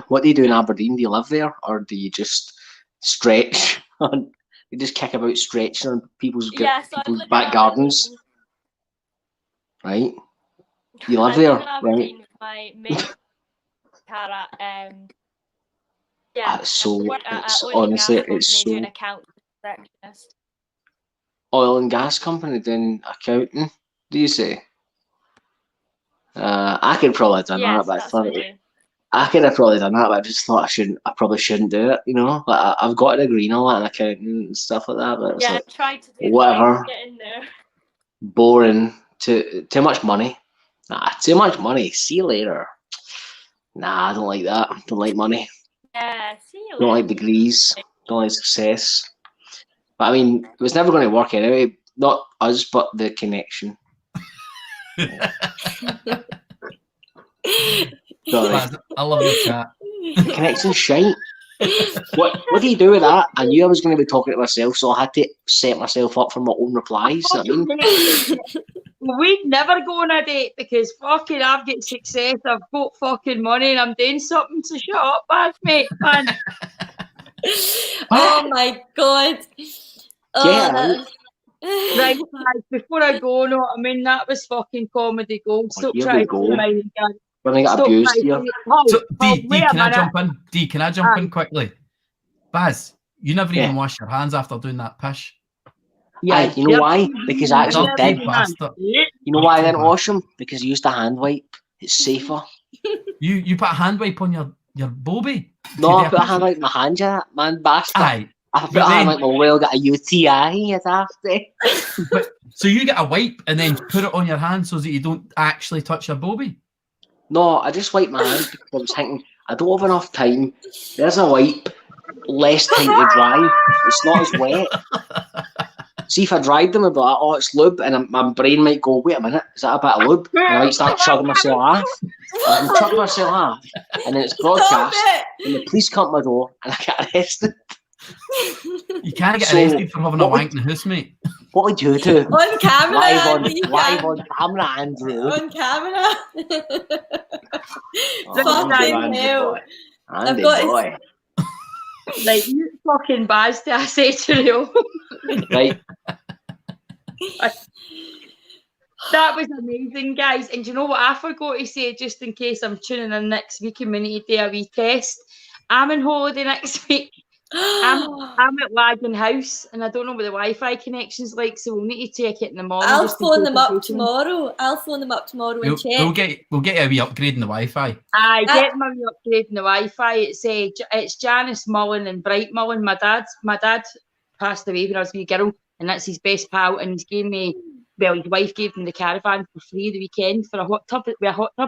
[SPEAKER 4] What do you do in Aberdeen? Do you live there, or do you just stretch? You just kick about stretching on people's back gardens, right? You live there,
[SPEAKER 18] I live in Aberdeen
[SPEAKER 4] right?
[SPEAKER 18] with my mate Cara. Yeah,
[SPEAKER 4] That's so.
[SPEAKER 18] I work at
[SPEAKER 4] It's
[SPEAKER 18] an oil and gas
[SPEAKER 4] honestly,
[SPEAKER 18] company
[SPEAKER 4] it's
[SPEAKER 18] doing
[SPEAKER 4] so.
[SPEAKER 18] accounts receptionist.
[SPEAKER 4] Oil and gas company doing accounting. Do you say? I could probably have done that, but I thought I could have probably done that, but I just thought I probably shouldn't do it. You know, like I've got a degree and all that in accounting and stuff like that, but it's
[SPEAKER 18] Yeah,
[SPEAKER 4] like,
[SPEAKER 18] I tried to do
[SPEAKER 4] whatever.
[SPEAKER 18] get in there.
[SPEAKER 4] Boring. Too much money. Nah, too much money. See you later. Nah, I don't like that. Don't like money.
[SPEAKER 18] Yeah, see you
[SPEAKER 4] Don't
[SPEAKER 18] later.
[SPEAKER 4] like degrees. Don't like success. But I mean, it was never going to work anyway. Not us, but the connection. Sorry.
[SPEAKER 1] I love your chat.
[SPEAKER 4] The connection's shite. What do you do with that? I knew I was going to be talking to myself, so I had to set myself up for my own replies. I mean,
[SPEAKER 8] We'd never go on a date because fucking I've got success, I've got fucking money, and I'm doing something to shut up, bad mate, man.
[SPEAKER 9] Oh my god.
[SPEAKER 8] Right, before I go, know what I mean? That was fucking comedy gold. Stop
[SPEAKER 4] here
[SPEAKER 8] trying
[SPEAKER 4] we
[SPEAKER 8] to
[SPEAKER 4] go.
[SPEAKER 8] be mine again.
[SPEAKER 4] When I got abused here.
[SPEAKER 1] So, D, can I jump in? D, can I jump in quickly? Baz, you never even washed your hands after doing that pish.
[SPEAKER 4] Yeah, you know why? Because I actually did.
[SPEAKER 1] Bastard.
[SPEAKER 4] You know why I didn't wash them? Because I used a hand wipe. It's safer.
[SPEAKER 1] You put a hand wipe on your bobby?
[SPEAKER 4] No, I put a hand wipe in my hand, yeah, man, bastard.
[SPEAKER 1] Aye,
[SPEAKER 4] I
[SPEAKER 1] But
[SPEAKER 4] thought I
[SPEAKER 1] then-
[SPEAKER 4] like my whale got a UTI after.
[SPEAKER 1] But so you get a wipe and then put it on your hand so that you don't actually touch your bobby.
[SPEAKER 4] No, I just wiped my hands because I was thinking I don't have enough time. There's a wipe, less time to dry. It's not as wet. See, if I dried them, I'd be like, oh, it's lube, and my brain might go, wait a minute, is that a bit of lube? And I might start chugging myself off. And I'm chugging myself off, and then it's broadcast, and the police come to my door, and I get arrested.
[SPEAKER 1] You can't get
[SPEAKER 4] So,
[SPEAKER 1] arrested for having a
[SPEAKER 4] what
[SPEAKER 1] wank in the house, mate.
[SPEAKER 4] What would you do?
[SPEAKER 9] On camera, Andy,
[SPEAKER 4] live on camera, Andrew.
[SPEAKER 9] on camera.
[SPEAKER 4] Oh,
[SPEAKER 9] Fucking
[SPEAKER 4] Andy
[SPEAKER 9] hell.
[SPEAKER 4] boy. Andy
[SPEAKER 9] got
[SPEAKER 4] boy.
[SPEAKER 8] Like, you fucking bastard, I say to you.
[SPEAKER 4] Right.
[SPEAKER 8] That was amazing, guys. And do you know what I forgot to say, just in case I'm tuning in next week and we need to do a wee test? I'm on holiday next week. I'm at Wagon House, and I don't know what the Wi-Fi connection's like, so we'll need to check it in the morning.
[SPEAKER 9] I'll
[SPEAKER 8] just in
[SPEAKER 9] phone
[SPEAKER 8] case
[SPEAKER 9] them
[SPEAKER 8] I'm
[SPEAKER 9] up
[SPEAKER 8] breaking.
[SPEAKER 9] tomorrow. I'll phone them up tomorrow and check.
[SPEAKER 1] We'll get a wee upgrade in the Wi-Fi.
[SPEAKER 8] I get my wee upgrade in the Wi-Fi. It's Janice Mullen and Bright Mullen. My dad passed away when I was a wee girl, and that's his best pal. And he's gave me, well, his wife gave him the caravan for free the weekend for a hot tub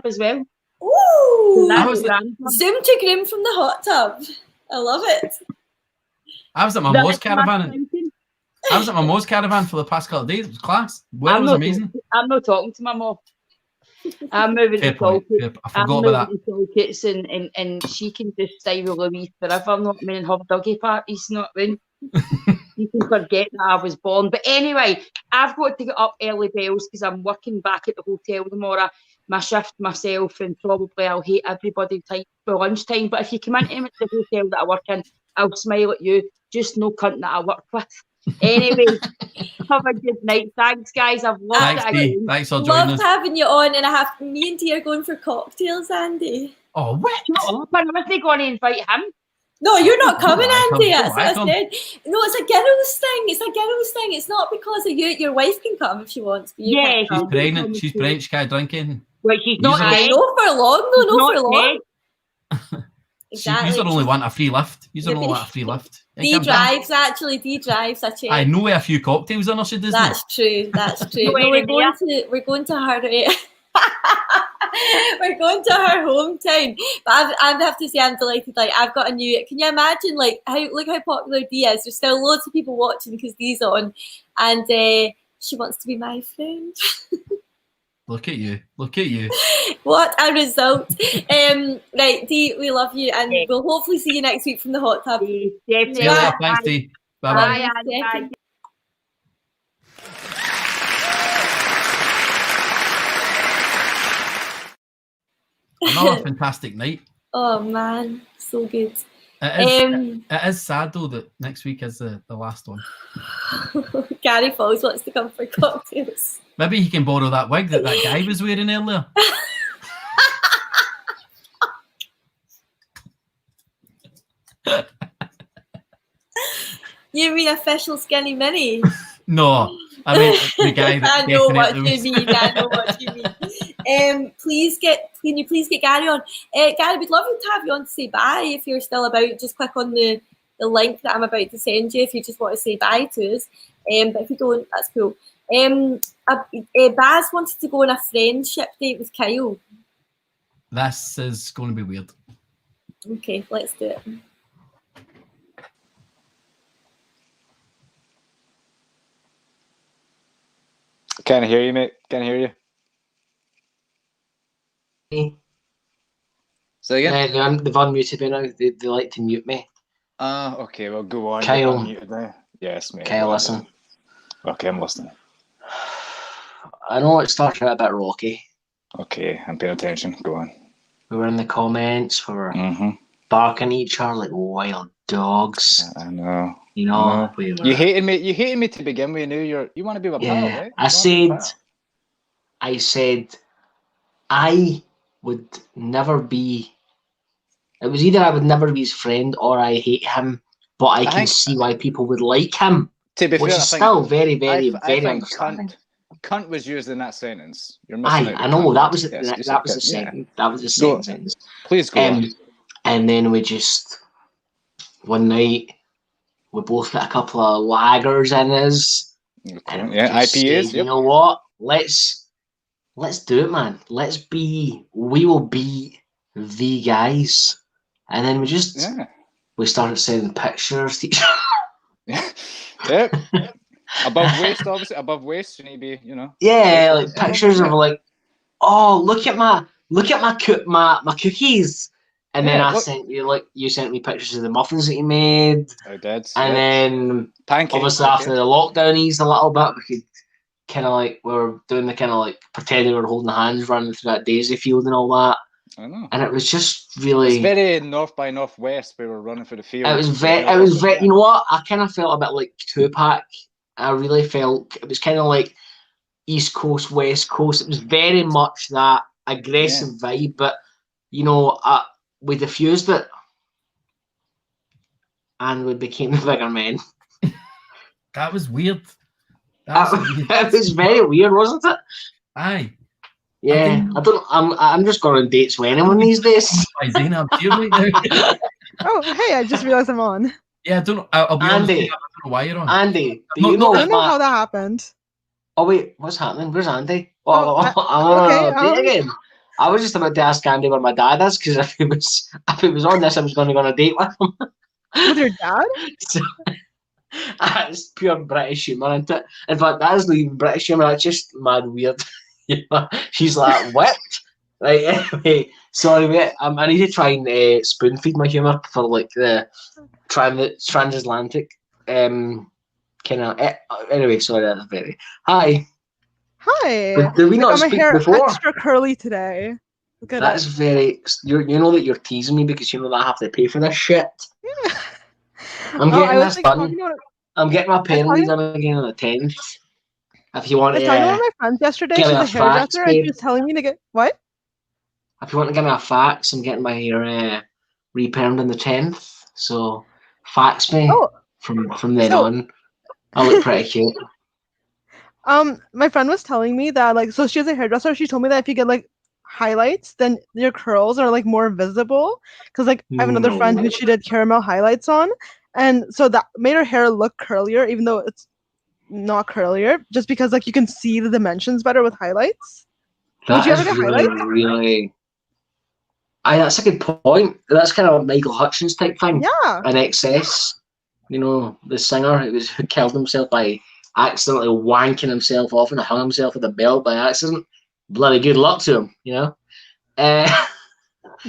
[SPEAKER 8] as well.
[SPEAKER 9] Ooh!
[SPEAKER 8] So
[SPEAKER 9] Zoom to Groom from the hot tub. I love it.
[SPEAKER 1] I was at my Mo's caravan. I was at my Mo's caravan for the past couple of days. It was class. Weather was amazing.
[SPEAKER 8] I'm not talking to my mom. I'm moving
[SPEAKER 1] Fair
[SPEAKER 8] to
[SPEAKER 1] point.
[SPEAKER 8] Talkett.
[SPEAKER 1] I forgot about that.
[SPEAKER 8] Talkett's and she can just stay with Louise forever. I'm not meaning have doggy parties, not when. You can forget that I was born. But anyway, I've got to get up early bells because I'm working back at the hotel tomorrow. My shift myself, and probably I'll hate everybody by lunchtime. But if you come into the hotel that I work in, I'll smile at you. Just no cunt that I work with. Anyway, have a good night. Thanks, guys. I've loved it again.
[SPEAKER 1] Thanks for joining
[SPEAKER 9] Loved
[SPEAKER 1] us.
[SPEAKER 9] having you on, and me and Dee are going for cocktails, Andy.
[SPEAKER 1] Oh, what?
[SPEAKER 8] Shut up. I'm not going to invite him.
[SPEAKER 9] No, you're not coming, Andy.
[SPEAKER 1] come.
[SPEAKER 9] That's what I said. No, it's a girls' thing. It's a girls' thing. It's not because of you. Your wife can come if she wants. But you can't
[SPEAKER 1] She's
[SPEAKER 9] come.
[SPEAKER 1] pregnant. She's pregnant. She can't drink anything.
[SPEAKER 8] Well, she's not
[SPEAKER 9] I
[SPEAKER 8] dead.
[SPEAKER 9] know for long. No,
[SPEAKER 8] She's
[SPEAKER 9] no,
[SPEAKER 8] not
[SPEAKER 9] for long.
[SPEAKER 8] dead.
[SPEAKER 9] Exactly.
[SPEAKER 1] You only want a free lift. You only want a free lift.
[SPEAKER 9] Dee drives, actually. Dee drives. I checked.
[SPEAKER 1] I know a few cocktails in her, she doesn't.
[SPEAKER 9] That's true. That's true.
[SPEAKER 8] No,
[SPEAKER 9] No, we're going to her. We're going to her hometown. But I have to say, I'm delighted. Like, I've got a new. Can you imagine? Like, look how popular Dee is. There's still loads of people watching because Dee's on, and she wants to be my friend.
[SPEAKER 1] Look at you. Look at you.
[SPEAKER 9] What a result. Right, Dee, we love you, and we'll hopefully see you next week from the hot tub.
[SPEAKER 1] See you later. Thanks, Dee. Bye-bye.
[SPEAKER 8] Bye.
[SPEAKER 1] Another fantastic night.
[SPEAKER 9] Oh man, so good.
[SPEAKER 1] It is sad though that next week is the last one.
[SPEAKER 9] Gary Fauls wants to come for cocktails.
[SPEAKER 1] Maybe he can borrow that wig that guy was wearing earlier.
[SPEAKER 9] You mean official skinny mini?
[SPEAKER 1] No, I mean the guy that
[SPEAKER 9] I know what
[SPEAKER 1] definitely
[SPEAKER 9] you
[SPEAKER 1] was.
[SPEAKER 9] mean. I know what you mean. Can you please get Gary on? Gary, we'd love to have you on to say bye if you're still about. Just click on the link that I'm about to send you if you just want to say bye to us. But if you don't, that's cool. Baz wanted to go on a friendship date with Kyle.
[SPEAKER 1] This is going to be weird.
[SPEAKER 9] Okay, let's do it.
[SPEAKER 13] Can't hear you, mate. Can't hear you. Say again?
[SPEAKER 4] They've unmuted me now. They like to mute me.
[SPEAKER 13] Okay, well, go on.
[SPEAKER 4] Kyle.
[SPEAKER 13] You're unmuted now. Yes, mate.
[SPEAKER 4] Kyle, listen.
[SPEAKER 13] Okay, I'm listening.
[SPEAKER 4] I know it started out a bit rocky.
[SPEAKER 13] Okay, I'm paying attention. Go on.
[SPEAKER 4] We were in the comments. We were barking at each other like wild dogs.
[SPEAKER 13] I know.
[SPEAKER 4] You know, we were...
[SPEAKER 13] You hated me. You hated me to begin with. You want to be my pal, right?
[SPEAKER 4] I said, I would never be. It was either I would never be his friend or I hate him, but I can see why people would like him.
[SPEAKER 13] To be
[SPEAKER 4] which
[SPEAKER 13] fair,
[SPEAKER 4] is still very, very, very understanding.
[SPEAKER 13] Cunt was used in that sentence. You're missing out.
[SPEAKER 4] I know that was
[SPEAKER 13] Yes,
[SPEAKER 4] that was the second. That was the second sentence.
[SPEAKER 13] Please go on.
[SPEAKER 4] And then we just one night we both got a couple of lagers in us. And
[SPEAKER 13] Yeah,
[SPEAKER 4] just
[SPEAKER 13] IPAs.
[SPEAKER 4] said, you know what? Let's do it, man. We will be the guys. And then we started sending pictures to each other.
[SPEAKER 13] Yep. Above waist, obviously. Above waist, you need to be, you know.
[SPEAKER 4] Yeah, like pictures of like, oh, look at my cookies. And then I sent you you sent me pictures of the muffins that you made.
[SPEAKER 13] I did.
[SPEAKER 4] And then obviously after the lockdown eased a little bit, we could kind of we were doing the kind of pretending we were holding hands running through that daisy field and all that.
[SPEAKER 13] I know.
[SPEAKER 4] And it was just really.
[SPEAKER 13] It's very north by northwest. We were running through the field.
[SPEAKER 4] It was very. You know what? I kind of felt a bit like Tupac. I really felt it was kind of like East Coast, West Coast. It was very much that aggressive vibe, but you know, we diffused it, and we became the bigger men.
[SPEAKER 1] That was weird.
[SPEAKER 4] It was very weird, wasn't it?
[SPEAKER 1] Aye.
[SPEAKER 4] Yeah, I'm just going on dates with anyone these days.
[SPEAKER 1] Zena, I'm here right now.
[SPEAKER 12] Oh, hey! I just realized I'm on.
[SPEAKER 1] Yeah, I'll be honest.
[SPEAKER 4] Andy,
[SPEAKER 1] I don't know why you're on.
[SPEAKER 4] Andy,
[SPEAKER 12] I don't know how that happened.
[SPEAKER 4] Oh wait, what's happening? Where's Andy? I'm
[SPEAKER 12] okay,
[SPEAKER 4] on a date again. I was just about to ask Andy where my dad is because if he was on this, I was going to go on a date with him.
[SPEAKER 12] With your dad?
[SPEAKER 4] It's pure British humour, isn't it? In fact, that isn't even British humour. That's just mad weird. She's like, what? Right, anyway, sorry, mate. I need to try and spoon feed my humour for the transatlantic kind of. Anyway, sorry, that's very. Hi.
[SPEAKER 12] Hi.
[SPEAKER 4] Did we not
[SPEAKER 12] got my
[SPEAKER 4] speak
[SPEAKER 12] hair
[SPEAKER 4] before?
[SPEAKER 12] Extra curly today. Look at
[SPEAKER 4] That's very. You know that you're teasing me because you know that I have to pay for this shit.
[SPEAKER 12] Yeah.
[SPEAKER 4] I'm getting this done.
[SPEAKER 12] About
[SPEAKER 4] I'm getting my parents done again on the 10th. If you want
[SPEAKER 12] I was talking to one of my friends yesterday. She's a hairdresser, and she was telling me to get what?
[SPEAKER 4] If you want to give me a fax, I'm getting my hair repermed on the 10th. So fax me from then on. I look pretty cute.
[SPEAKER 12] My friend was telling me that so she has a hairdresser. She told me that if you get highlights, then your curls are more visible. Because I have another friend who she did caramel highlights on, and so that made her hair look curlier, even though it's not curlier, just because you can see the dimensions better with highlights. Would you ever get highlights?
[SPEAKER 4] Really. That's a good point. That's kind of a Michael Hutchins type thing.
[SPEAKER 12] Yeah.
[SPEAKER 4] An excess. You know, the singer who killed himself by accidentally wanking himself off and hung himself with a belt by accident. Bloody good luck to him, you know.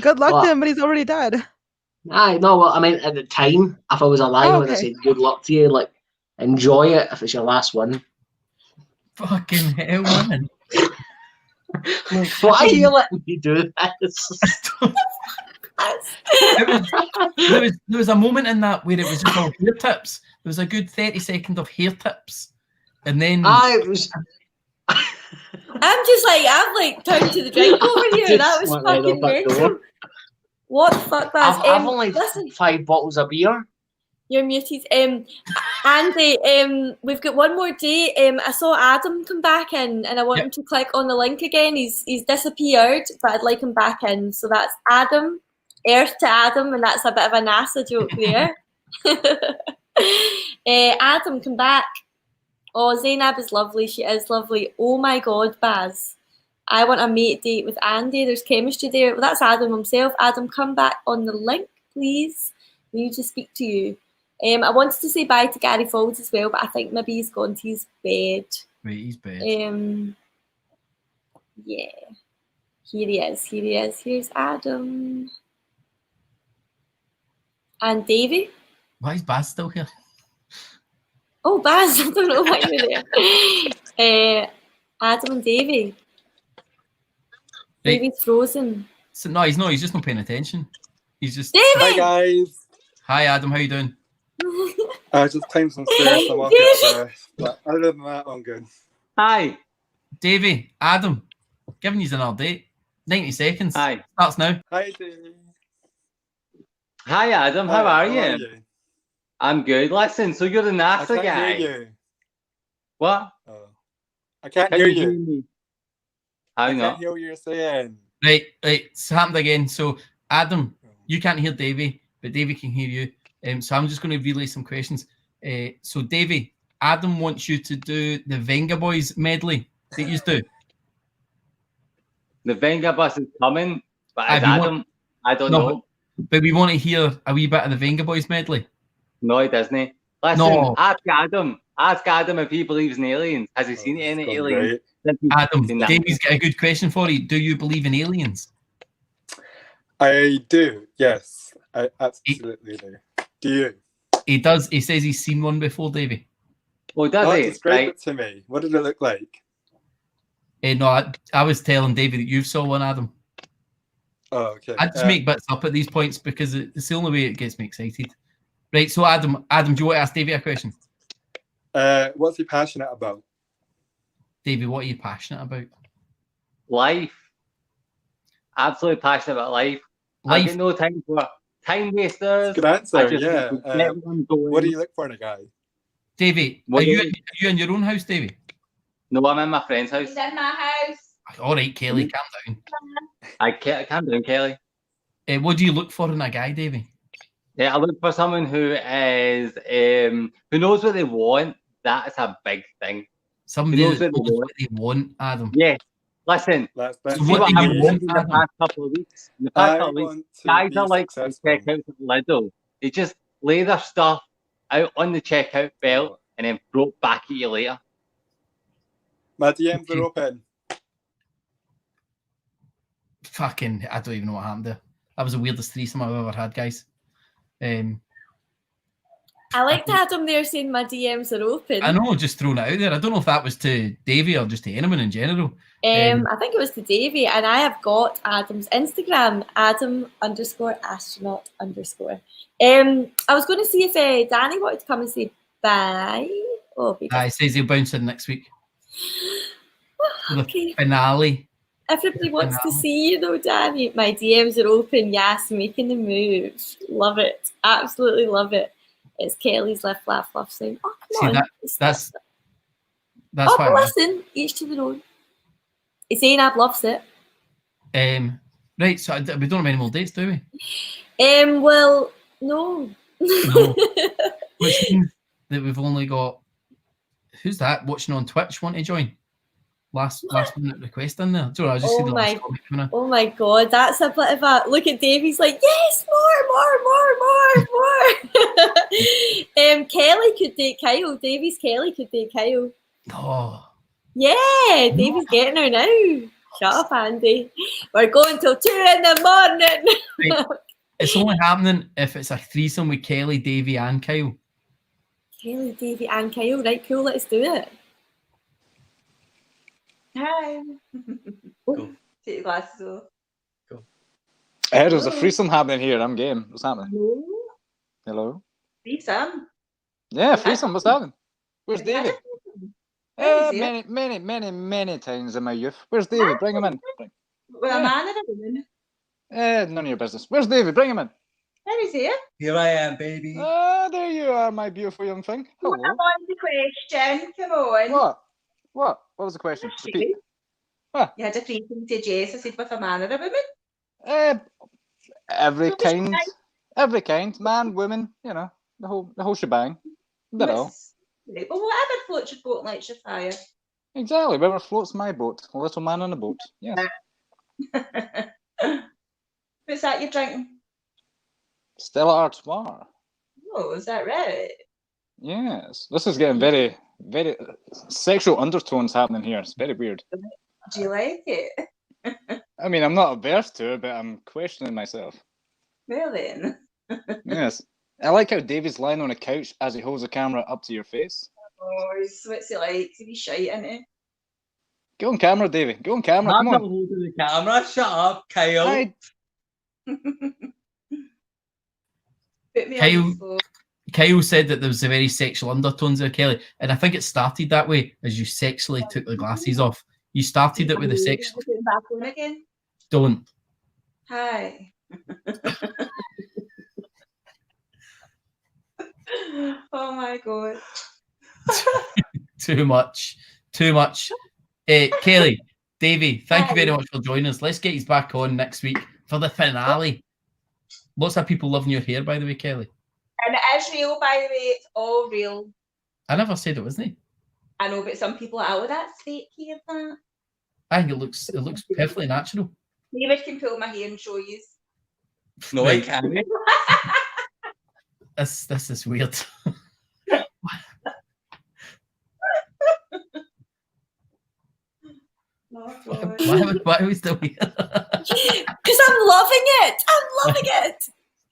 [SPEAKER 12] Good luck to him, but he's already dead.
[SPEAKER 4] Aye, no, well, I mean, at the time, if I was alive, when I said good luck to you, enjoy it if it's your last one.
[SPEAKER 1] Fucking hell, man.
[SPEAKER 4] Why are you letting me do this?
[SPEAKER 1] There was a moment in that where it was just all hair tips. There was a good 30 seconds of hair tips. And then
[SPEAKER 4] it was.
[SPEAKER 9] I'm just I've turned to the drink over here. That was fucking mental. What the fuck, Baz?
[SPEAKER 4] I've only 5 bottles of beer.
[SPEAKER 9] You're muted. Andy, we've got one more day. I saw Adam come back in, and I want him to click on the link again. He's disappeared, but I'd like him back in. So that's Adam, Earth to Adam, and that's a bit of a NASA joke there. Adam, come back. Oh, Zainab is lovely. She is lovely. Oh my God, Baz. I want a mate date with Andy. There's chemistry there. Well, that's Adam himself. Adam, come back on the link, please. We need to speak to you. I wanted to say bye to Gary Fauls as well, but I think maybe he's gone to his bed.
[SPEAKER 1] Right, he's bed.
[SPEAKER 9] Yeah. Here he is. Here he is. Here's Adam. And Davey.
[SPEAKER 1] Why is Baz still here?
[SPEAKER 9] Oh, Baz, I don't know why you're there. Adam and Davey. Davey's frozen.
[SPEAKER 1] So, no, he's not. He's just not paying attention. He's just.
[SPEAKER 9] Davey!
[SPEAKER 6] Hi, guys.
[SPEAKER 1] Hi, Adam. How you doing?
[SPEAKER 6] I just climbed some stairs. I'm walking out there. But other than that, I'm good.
[SPEAKER 22] Hi.
[SPEAKER 1] Davey, Adam. Giving you another date. 90 seconds.
[SPEAKER 22] Hi.
[SPEAKER 1] Starts now.
[SPEAKER 6] Hi, Davey.
[SPEAKER 22] Hi, Adam. How are you?
[SPEAKER 6] How are you?
[SPEAKER 22] I'm good. Listen, so you're the NASA
[SPEAKER 6] I can't
[SPEAKER 22] guy.
[SPEAKER 6] hear you.
[SPEAKER 22] What?
[SPEAKER 6] I can't
[SPEAKER 22] Can
[SPEAKER 6] hear
[SPEAKER 22] you hear
[SPEAKER 6] you.
[SPEAKER 22] me? How
[SPEAKER 6] I
[SPEAKER 22] not?
[SPEAKER 6] can't hear what you're saying.
[SPEAKER 1] Right. It's happened again. So, Adam, you can't hear Davey, but Davey can hear you. So I'm just going to relay some questions. So Davey, Adam wants you to do the Venga Boys medley that you do.
[SPEAKER 22] The Venga Bus is coming, but
[SPEAKER 1] Aye,
[SPEAKER 22] as
[SPEAKER 1] we want-
[SPEAKER 22] Adam, I don't
[SPEAKER 1] No,
[SPEAKER 22] know.
[SPEAKER 1] But we want to hear a wee bit of the Venga Boys medley.
[SPEAKER 22] No, he doesn't. Listen,
[SPEAKER 1] No.
[SPEAKER 22] ask Adam. Ask Adam if he believes in aliens. Has he seen any
[SPEAKER 6] gone
[SPEAKER 22] aliens?
[SPEAKER 1] Adam,
[SPEAKER 22] Seen that?
[SPEAKER 1] Davey's got a good question for you. Do you believe in aliens?
[SPEAKER 6] I do, yes. I absolutely do. Do you?
[SPEAKER 1] He does. He says he's seen one before, Davey.
[SPEAKER 22] Oh, does he?
[SPEAKER 6] Describe
[SPEAKER 22] Right.
[SPEAKER 6] it to me. What did it look like?
[SPEAKER 1] No, I was telling Davey that you saw one, Adam.
[SPEAKER 6] Oh, okay.
[SPEAKER 1] I just make bits up at these points because it's the only way it gets me excited. Right, so Adam, do you want to ask Davey a question?
[SPEAKER 6] What's he passionate about?
[SPEAKER 1] Davey, what are you passionate about?
[SPEAKER 22] Life. Absolutely passionate about life. I get no time for time wasters.
[SPEAKER 6] Good answer,
[SPEAKER 22] I just
[SPEAKER 6] yeah.
[SPEAKER 22] want to get one going.
[SPEAKER 6] What do you look for in a guy?
[SPEAKER 1] Davey,
[SPEAKER 22] What
[SPEAKER 1] are
[SPEAKER 22] do
[SPEAKER 1] you in your own house, Davey?
[SPEAKER 22] No, I'm in my friend's house.
[SPEAKER 14] He's in my house.
[SPEAKER 1] All right, Kelly, calm down.
[SPEAKER 22] I can't calm down, Kelly.
[SPEAKER 1] What do you look for in a guy, Davey?
[SPEAKER 22] Yeah, I look for someone who is who knows what they want. That's a big thing.
[SPEAKER 1] Somebody
[SPEAKER 22] who knows
[SPEAKER 1] that
[SPEAKER 22] what
[SPEAKER 1] knows what they want, Adam.
[SPEAKER 22] Yes. Listen,
[SPEAKER 6] Let's
[SPEAKER 22] see
[SPEAKER 1] what
[SPEAKER 22] what
[SPEAKER 1] do you
[SPEAKER 22] I've
[SPEAKER 1] want,
[SPEAKER 22] learned in the
[SPEAKER 1] Adam?
[SPEAKER 22] past couple of weeks. In the past
[SPEAKER 6] I
[SPEAKER 22] couple of weeks,
[SPEAKER 6] want to
[SPEAKER 22] guys
[SPEAKER 6] be
[SPEAKER 22] are like to
[SPEAKER 6] successful.
[SPEAKER 22] check out at Lidl. They just lay their stuff out on the checkout belt and then throw it back at you later.
[SPEAKER 6] My DMs are open.
[SPEAKER 1] Fucking, I don't even know what happened there. That was the weirdest threesome I've ever had, guys.
[SPEAKER 9] I liked Adam there saying my DMs are open.
[SPEAKER 1] I know, just throwing it out there. I don't know if that was to Davey or just to anyone in general.
[SPEAKER 9] I think it was to Davey, and I have got Adam's Instagram, Adam_astronaut_. I was going to see if Danny wanted to come and say bye. Oh,
[SPEAKER 1] He says he'll bounce in next week. For the
[SPEAKER 9] Okay.
[SPEAKER 1] finale.
[SPEAKER 9] Everybody wants to see you though, Danny. My DMs are open. Yes, making the move. Love it. Absolutely love it. It's Kelly's left laugh saying, "Oh, come
[SPEAKER 1] See,
[SPEAKER 9] on."
[SPEAKER 1] that's
[SPEAKER 9] Oh,
[SPEAKER 1] why.
[SPEAKER 9] but listen, each to their own. It's Zainab loves it.
[SPEAKER 1] Right, so we don't have any more dates, do we?
[SPEAKER 9] Well, no.
[SPEAKER 1] No. Which means that we've only got. Who's that watching on Twitch? Want to join? Last minute request in there. Sorry, I was just seeing the last comment coming in.
[SPEAKER 9] Oh my god, that's a bit of a look at Davey's like, yes, more. Kelly could date Kyle. Davey's Kelly could date Kyle.
[SPEAKER 1] Oh.
[SPEAKER 9] Yeah, Davey's getting her now. Shut up, Andy. We're going till 2 in the morning.
[SPEAKER 1] Right. It's only happening if it's a threesome with Kelly, Davey, and Kyle.
[SPEAKER 9] Kelly, Davey, and Kyle. Right, cool, let's do it.
[SPEAKER 14] Hi. Take your glasses off.
[SPEAKER 13] There's a threesome happening here. I'm game. What's happening? Hello?
[SPEAKER 14] Threesome?
[SPEAKER 13] Yeah, threesome. What's happening? Where's
[SPEAKER 14] Have you had
[SPEAKER 13] David?
[SPEAKER 14] Where is he?
[SPEAKER 13] Many times in my youth. Where's David? Bring him in.
[SPEAKER 14] With a man and a woman.
[SPEAKER 13] None of your business. Where's David? Bring him in.
[SPEAKER 14] There he's here.
[SPEAKER 16] Here I am, baby.
[SPEAKER 13] Ah, there you are, my beautiful young thing. Hello.
[SPEAKER 14] Come on, the question. Come on.
[SPEAKER 13] What? What was the question? Repeat.
[SPEAKER 14] You had a threesome, did you? So I said with a man or a woman?
[SPEAKER 13] Every kind, man, woman, you know, the whole shebang. Bit all.
[SPEAKER 14] Right, well, whatever floats your boat and lights your fire.
[SPEAKER 13] Exactly. Whatever floats my boat. A little man on a boat. Yes.
[SPEAKER 14] What's that you're drinking?
[SPEAKER 13] Stella Artois.
[SPEAKER 14] Oh, is that right?
[SPEAKER 13] Yes. This is getting very, very sexual undertones happening here. It's very weird.
[SPEAKER 14] Do you like it?
[SPEAKER 13] I mean, I'm not averse to it, but I'm questioning myself.
[SPEAKER 14] Well then.
[SPEAKER 13] Yes. I like how David's lying on a couch as he holds the camera up to your face.
[SPEAKER 14] Oh, what's he like? Is he shite, isn't he?
[SPEAKER 13] Go on camera, David. Go on camera.
[SPEAKER 16] I'm
[SPEAKER 13] Come
[SPEAKER 16] not
[SPEAKER 13] on.
[SPEAKER 16] holding the camera. Shut up, Kyle.
[SPEAKER 14] Put me on the spot.
[SPEAKER 1] Kyle said that there was a very sexual undertones there, Kelly, and I think it started that way as you sexually took the glasses off. You started it with the sex.
[SPEAKER 14] Put it back on again.
[SPEAKER 1] Don't.
[SPEAKER 14] Hi. Oh my god.
[SPEAKER 1] Too much. Kelly, Davey, thank you very much for joining us. Let's get you back on next week for the finale. Lots of people loving your hair, by the way, Kelly.
[SPEAKER 14] And it is real, by the way. It's all real.
[SPEAKER 1] I never said it wasn't.
[SPEAKER 14] I know, but some people are, oh, that's fake hair, that.
[SPEAKER 1] I think it looks perfectly natural.
[SPEAKER 14] David can pull my hair and show you.
[SPEAKER 16] No, I can't.
[SPEAKER 1] This is weird. Why was the weird?
[SPEAKER 9] Because I'm loving it. I'm loving it.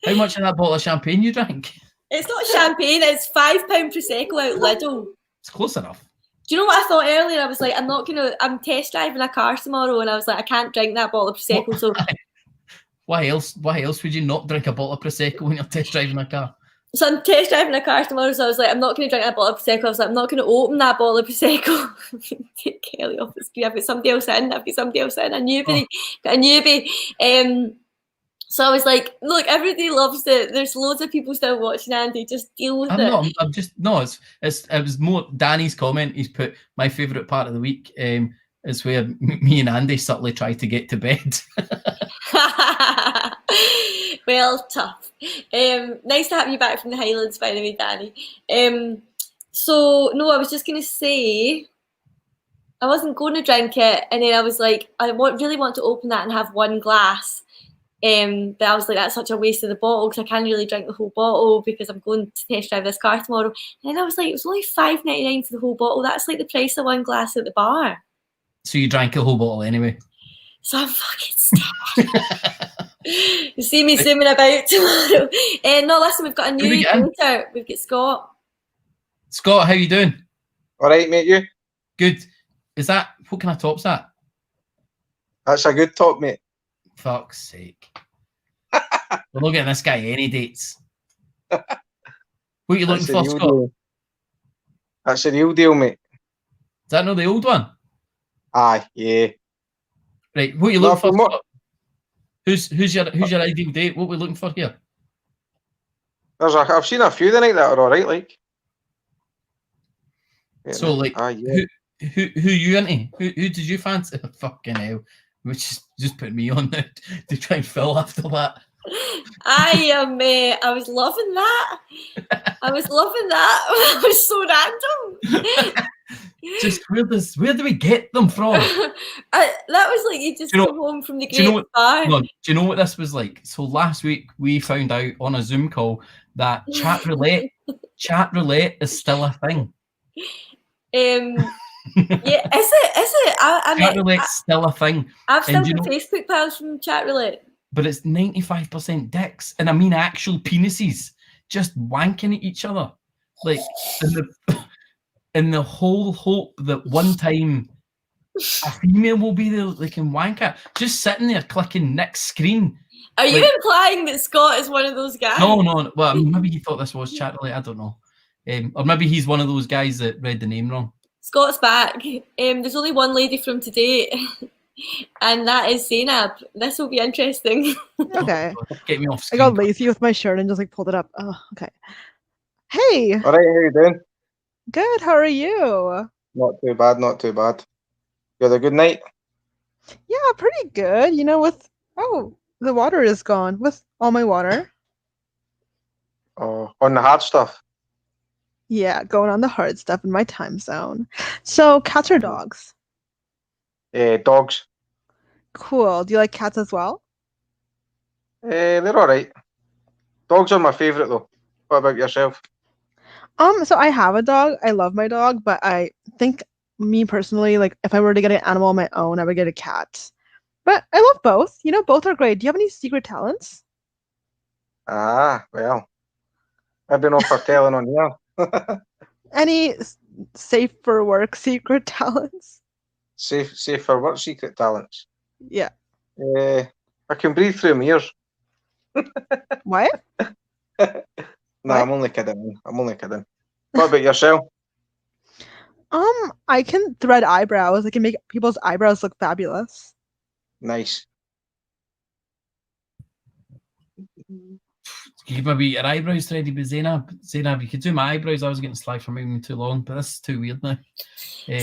[SPEAKER 1] How much of that bottle of champagne you drank?
[SPEAKER 9] It's not champagne. It's £5 Prosecco out Lidl.
[SPEAKER 1] It's close enough.
[SPEAKER 9] Do you know what I thought earlier? I was like, I'm test driving a car tomorrow, and I was like, I can't drink that bottle of Prosecco. So
[SPEAKER 1] why else would you not drink a bottle of Prosecco when you're test driving a car?
[SPEAKER 9] So I'm test driving a car tomorrow, so I was like, I'm not going to drink that bottle of Prosecco. I was like, I'm not going to open that bottle of Prosecco. Take Kelly off the screen. I've got somebody else in. A newbie. Got a newbie. So I was like, look, everybody loves it. There's loads of people still watching Andy. Just deal with it.
[SPEAKER 1] It was more Danny's comment. He's put, my favourite part of the week is where me and Andy subtly try to get to bed.
[SPEAKER 9] Well, tough. Nice to have you back from the Highlands, by the way, Danny. So, no, I was just going to say, I wasn't going to drink it, and then I was like, I really want to open that and have one glass. But I was like, that's such a waste of the bottle because I can't really drink the whole bottle because I'm going to test drive this car tomorrow. And then I was like, it was only $5.99 for the whole bottle. That's like the price of one glass at the bar.
[SPEAKER 1] So you drank the whole bottle anyway?
[SPEAKER 9] So I'm fucking scared. You see me zooming about tomorrow. No, listen, we've got a new painter. We've got Scott.
[SPEAKER 1] Scott, how you doing?
[SPEAKER 11] All right, mate, you?
[SPEAKER 1] Good. What kind of top's that?
[SPEAKER 11] That's a good top, mate.
[SPEAKER 1] Fuck's sake. We're not getting this guy any dates. What are you looking for, Scott?
[SPEAKER 11] Deal. That's a real deal, mate.
[SPEAKER 1] Is that not the old one?
[SPEAKER 11] Aye, yeah.
[SPEAKER 1] Right, what are you looking for, Scott? Who's your ideal date? What are we looking for here?
[SPEAKER 11] I've seen a few tonight that are all right, like.
[SPEAKER 1] So, like,
[SPEAKER 11] yeah.
[SPEAKER 1] who you into? Who did you fancy? Fucking hell. Which is just putting me on there to try and fill after that.
[SPEAKER 9] I was loving that. I was so random.
[SPEAKER 1] Just where do we get them from?
[SPEAKER 9] That was like you just come home from the great bar.
[SPEAKER 1] Do you know what this was like? So last week we found out on a Zoom call that chat roulette is still a thing.
[SPEAKER 9] Yeah, is it?
[SPEAKER 1] Chat roulette's still a thing.
[SPEAKER 9] I've still got Facebook pals from chat roulette.
[SPEAKER 1] But it's 95% dicks, and I mean actual penises just wanking at each other, like in the whole hope that one time a female will be there that they can wank at. Just sitting there clicking next screen.
[SPEAKER 9] Are you implying that Scott is one of those guys?
[SPEAKER 1] No. Well, I mean, maybe he thought this was chat roulette. I don't know, or maybe he's one of those guys that read the name wrong.
[SPEAKER 9] Scott's back. There's only one lady from today, and that is Zainab. This will be interesting.
[SPEAKER 12] Okay.
[SPEAKER 1] Get me off
[SPEAKER 12] screen. I got lazy with my shirt and just like pulled it up. Oh, okay. Hey.
[SPEAKER 11] All right, how you doing?
[SPEAKER 12] Good. How are you?
[SPEAKER 11] Not too bad. Not too bad. You had a good night?
[SPEAKER 12] Yeah, pretty good. You know, the water is gone with all my water.
[SPEAKER 11] Oh, on the hard stuff.
[SPEAKER 12] Yeah, going on the hard stuff in my time zone. So, cats or dogs?
[SPEAKER 11] Dogs.
[SPEAKER 12] Cool. Do you like cats as well?
[SPEAKER 11] They're all right. Dogs are my favourite, though. What about yourself?
[SPEAKER 12] So I have a dog. I love my dog, but I think me personally, like if I were to get an animal on my own, I would get a cat. But I love both. You know, both are great. Do you have any secret talents?
[SPEAKER 11] Well, I've been off for telling on here.
[SPEAKER 12] Any safe for work secret talents?
[SPEAKER 11] Safe for work secret talents?
[SPEAKER 12] Yeah.
[SPEAKER 11] I can breathe through my ears.
[SPEAKER 12] What?
[SPEAKER 11] No, I'm only kidding. What about yourself?
[SPEAKER 12] I can thread eyebrows. I can make people's eyebrows look fabulous.
[SPEAKER 11] Nice.
[SPEAKER 1] You maybe your eyebrows threaded with Zainab. Zainab, you could do my eyebrows. I was getting slagged for making them too long, but this is too weird now.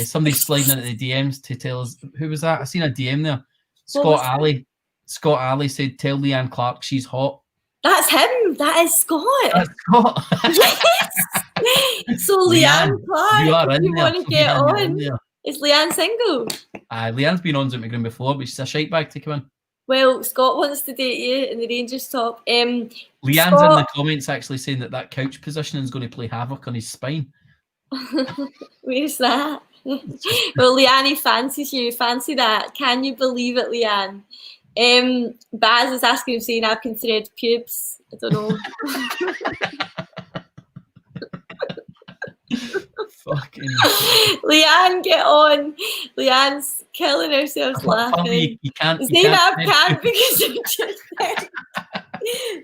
[SPEAKER 1] Somebody's sliding into the DMs to tell us who was that. I seen a DM there. Scott Alley said, "Tell Leanne Clark she's hot."
[SPEAKER 9] That's him. That is Scott.
[SPEAKER 1] That's Scott.
[SPEAKER 9] Yes. So Leanne Clark,
[SPEAKER 1] you are
[SPEAKER 9] if
[SPEAKER 1] in
[SPEAKER 9] you
[SPEAKER 1] there.
[SPEAKER 9] want to get
[SPEAKER 1] Leanne, you're in
[SPEAKER 9] on.
[SPEAKER 1] there.
[SPEAKER 9] Is Leanne single?
[SPEAKER 1] Leanne's been on Zoom McGroom before, but she's a shite bag to come in.
[SPEAKER 9] Well, Scott wants to date you in the Rangers top.
[SPEAKER 1] Leanne's
[SPEAKER 9] Scott...
[SPEAKER 1] in the comments actually saying that couch positioning is going to play havoc on his spine.
[SPEAKER 9] Where's that? Well, Leanne fancies you. Fancy that. Can you believe it, Leanne? Baz is asking if Zainab can thread pubes. I don't know.
[SPEAKER 1] Fucking
[SPEAKER 9] Leanne, get on. Leanne's killing herself laughing.
[SPEAKER 1] You can't.
[SPEAKER 9] Zainab can't because of just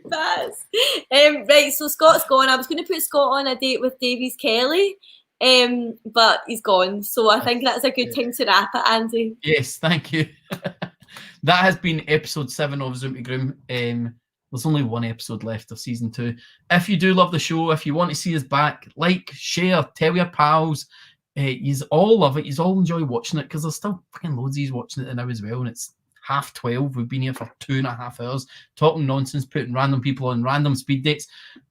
[SPEAKER 9] Baz. Right, so Scott's gone. I was going to put Scott on a date with Davies Kelly, but he's gone. So I think that's a good time to wrap it, Andy.
[SPEAKER 1] Yes, thank you. That has been episode 7 of Zoom to Groom. There's only one episode left of season 2. If you do love the show, if you want to see us back, like, share, tell your pals. You all love it. You all enjoy watching it because there's still fucking loads of you watching it now as well. And it's 12:30. We've been here for 2.5 hours talking nonsense, putting random people on random speed dates.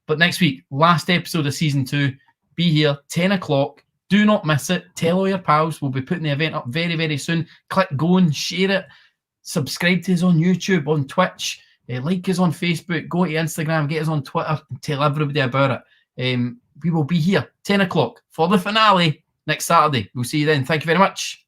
[SPEAKER 1] But next week, last episode of season 2, be here, 10 o'clock. Do not miss it. Tell all your pals. We'll be putting the event up very, very soon. Click go and share it. Subscribe to us on YouTube, on Twitch. Like us on Facebook, go to Instagram, get us on Twitter, and tell everybody about it. We will be here 10 o'clock for the finale next Saturday. We'll see you then. Thank you very much.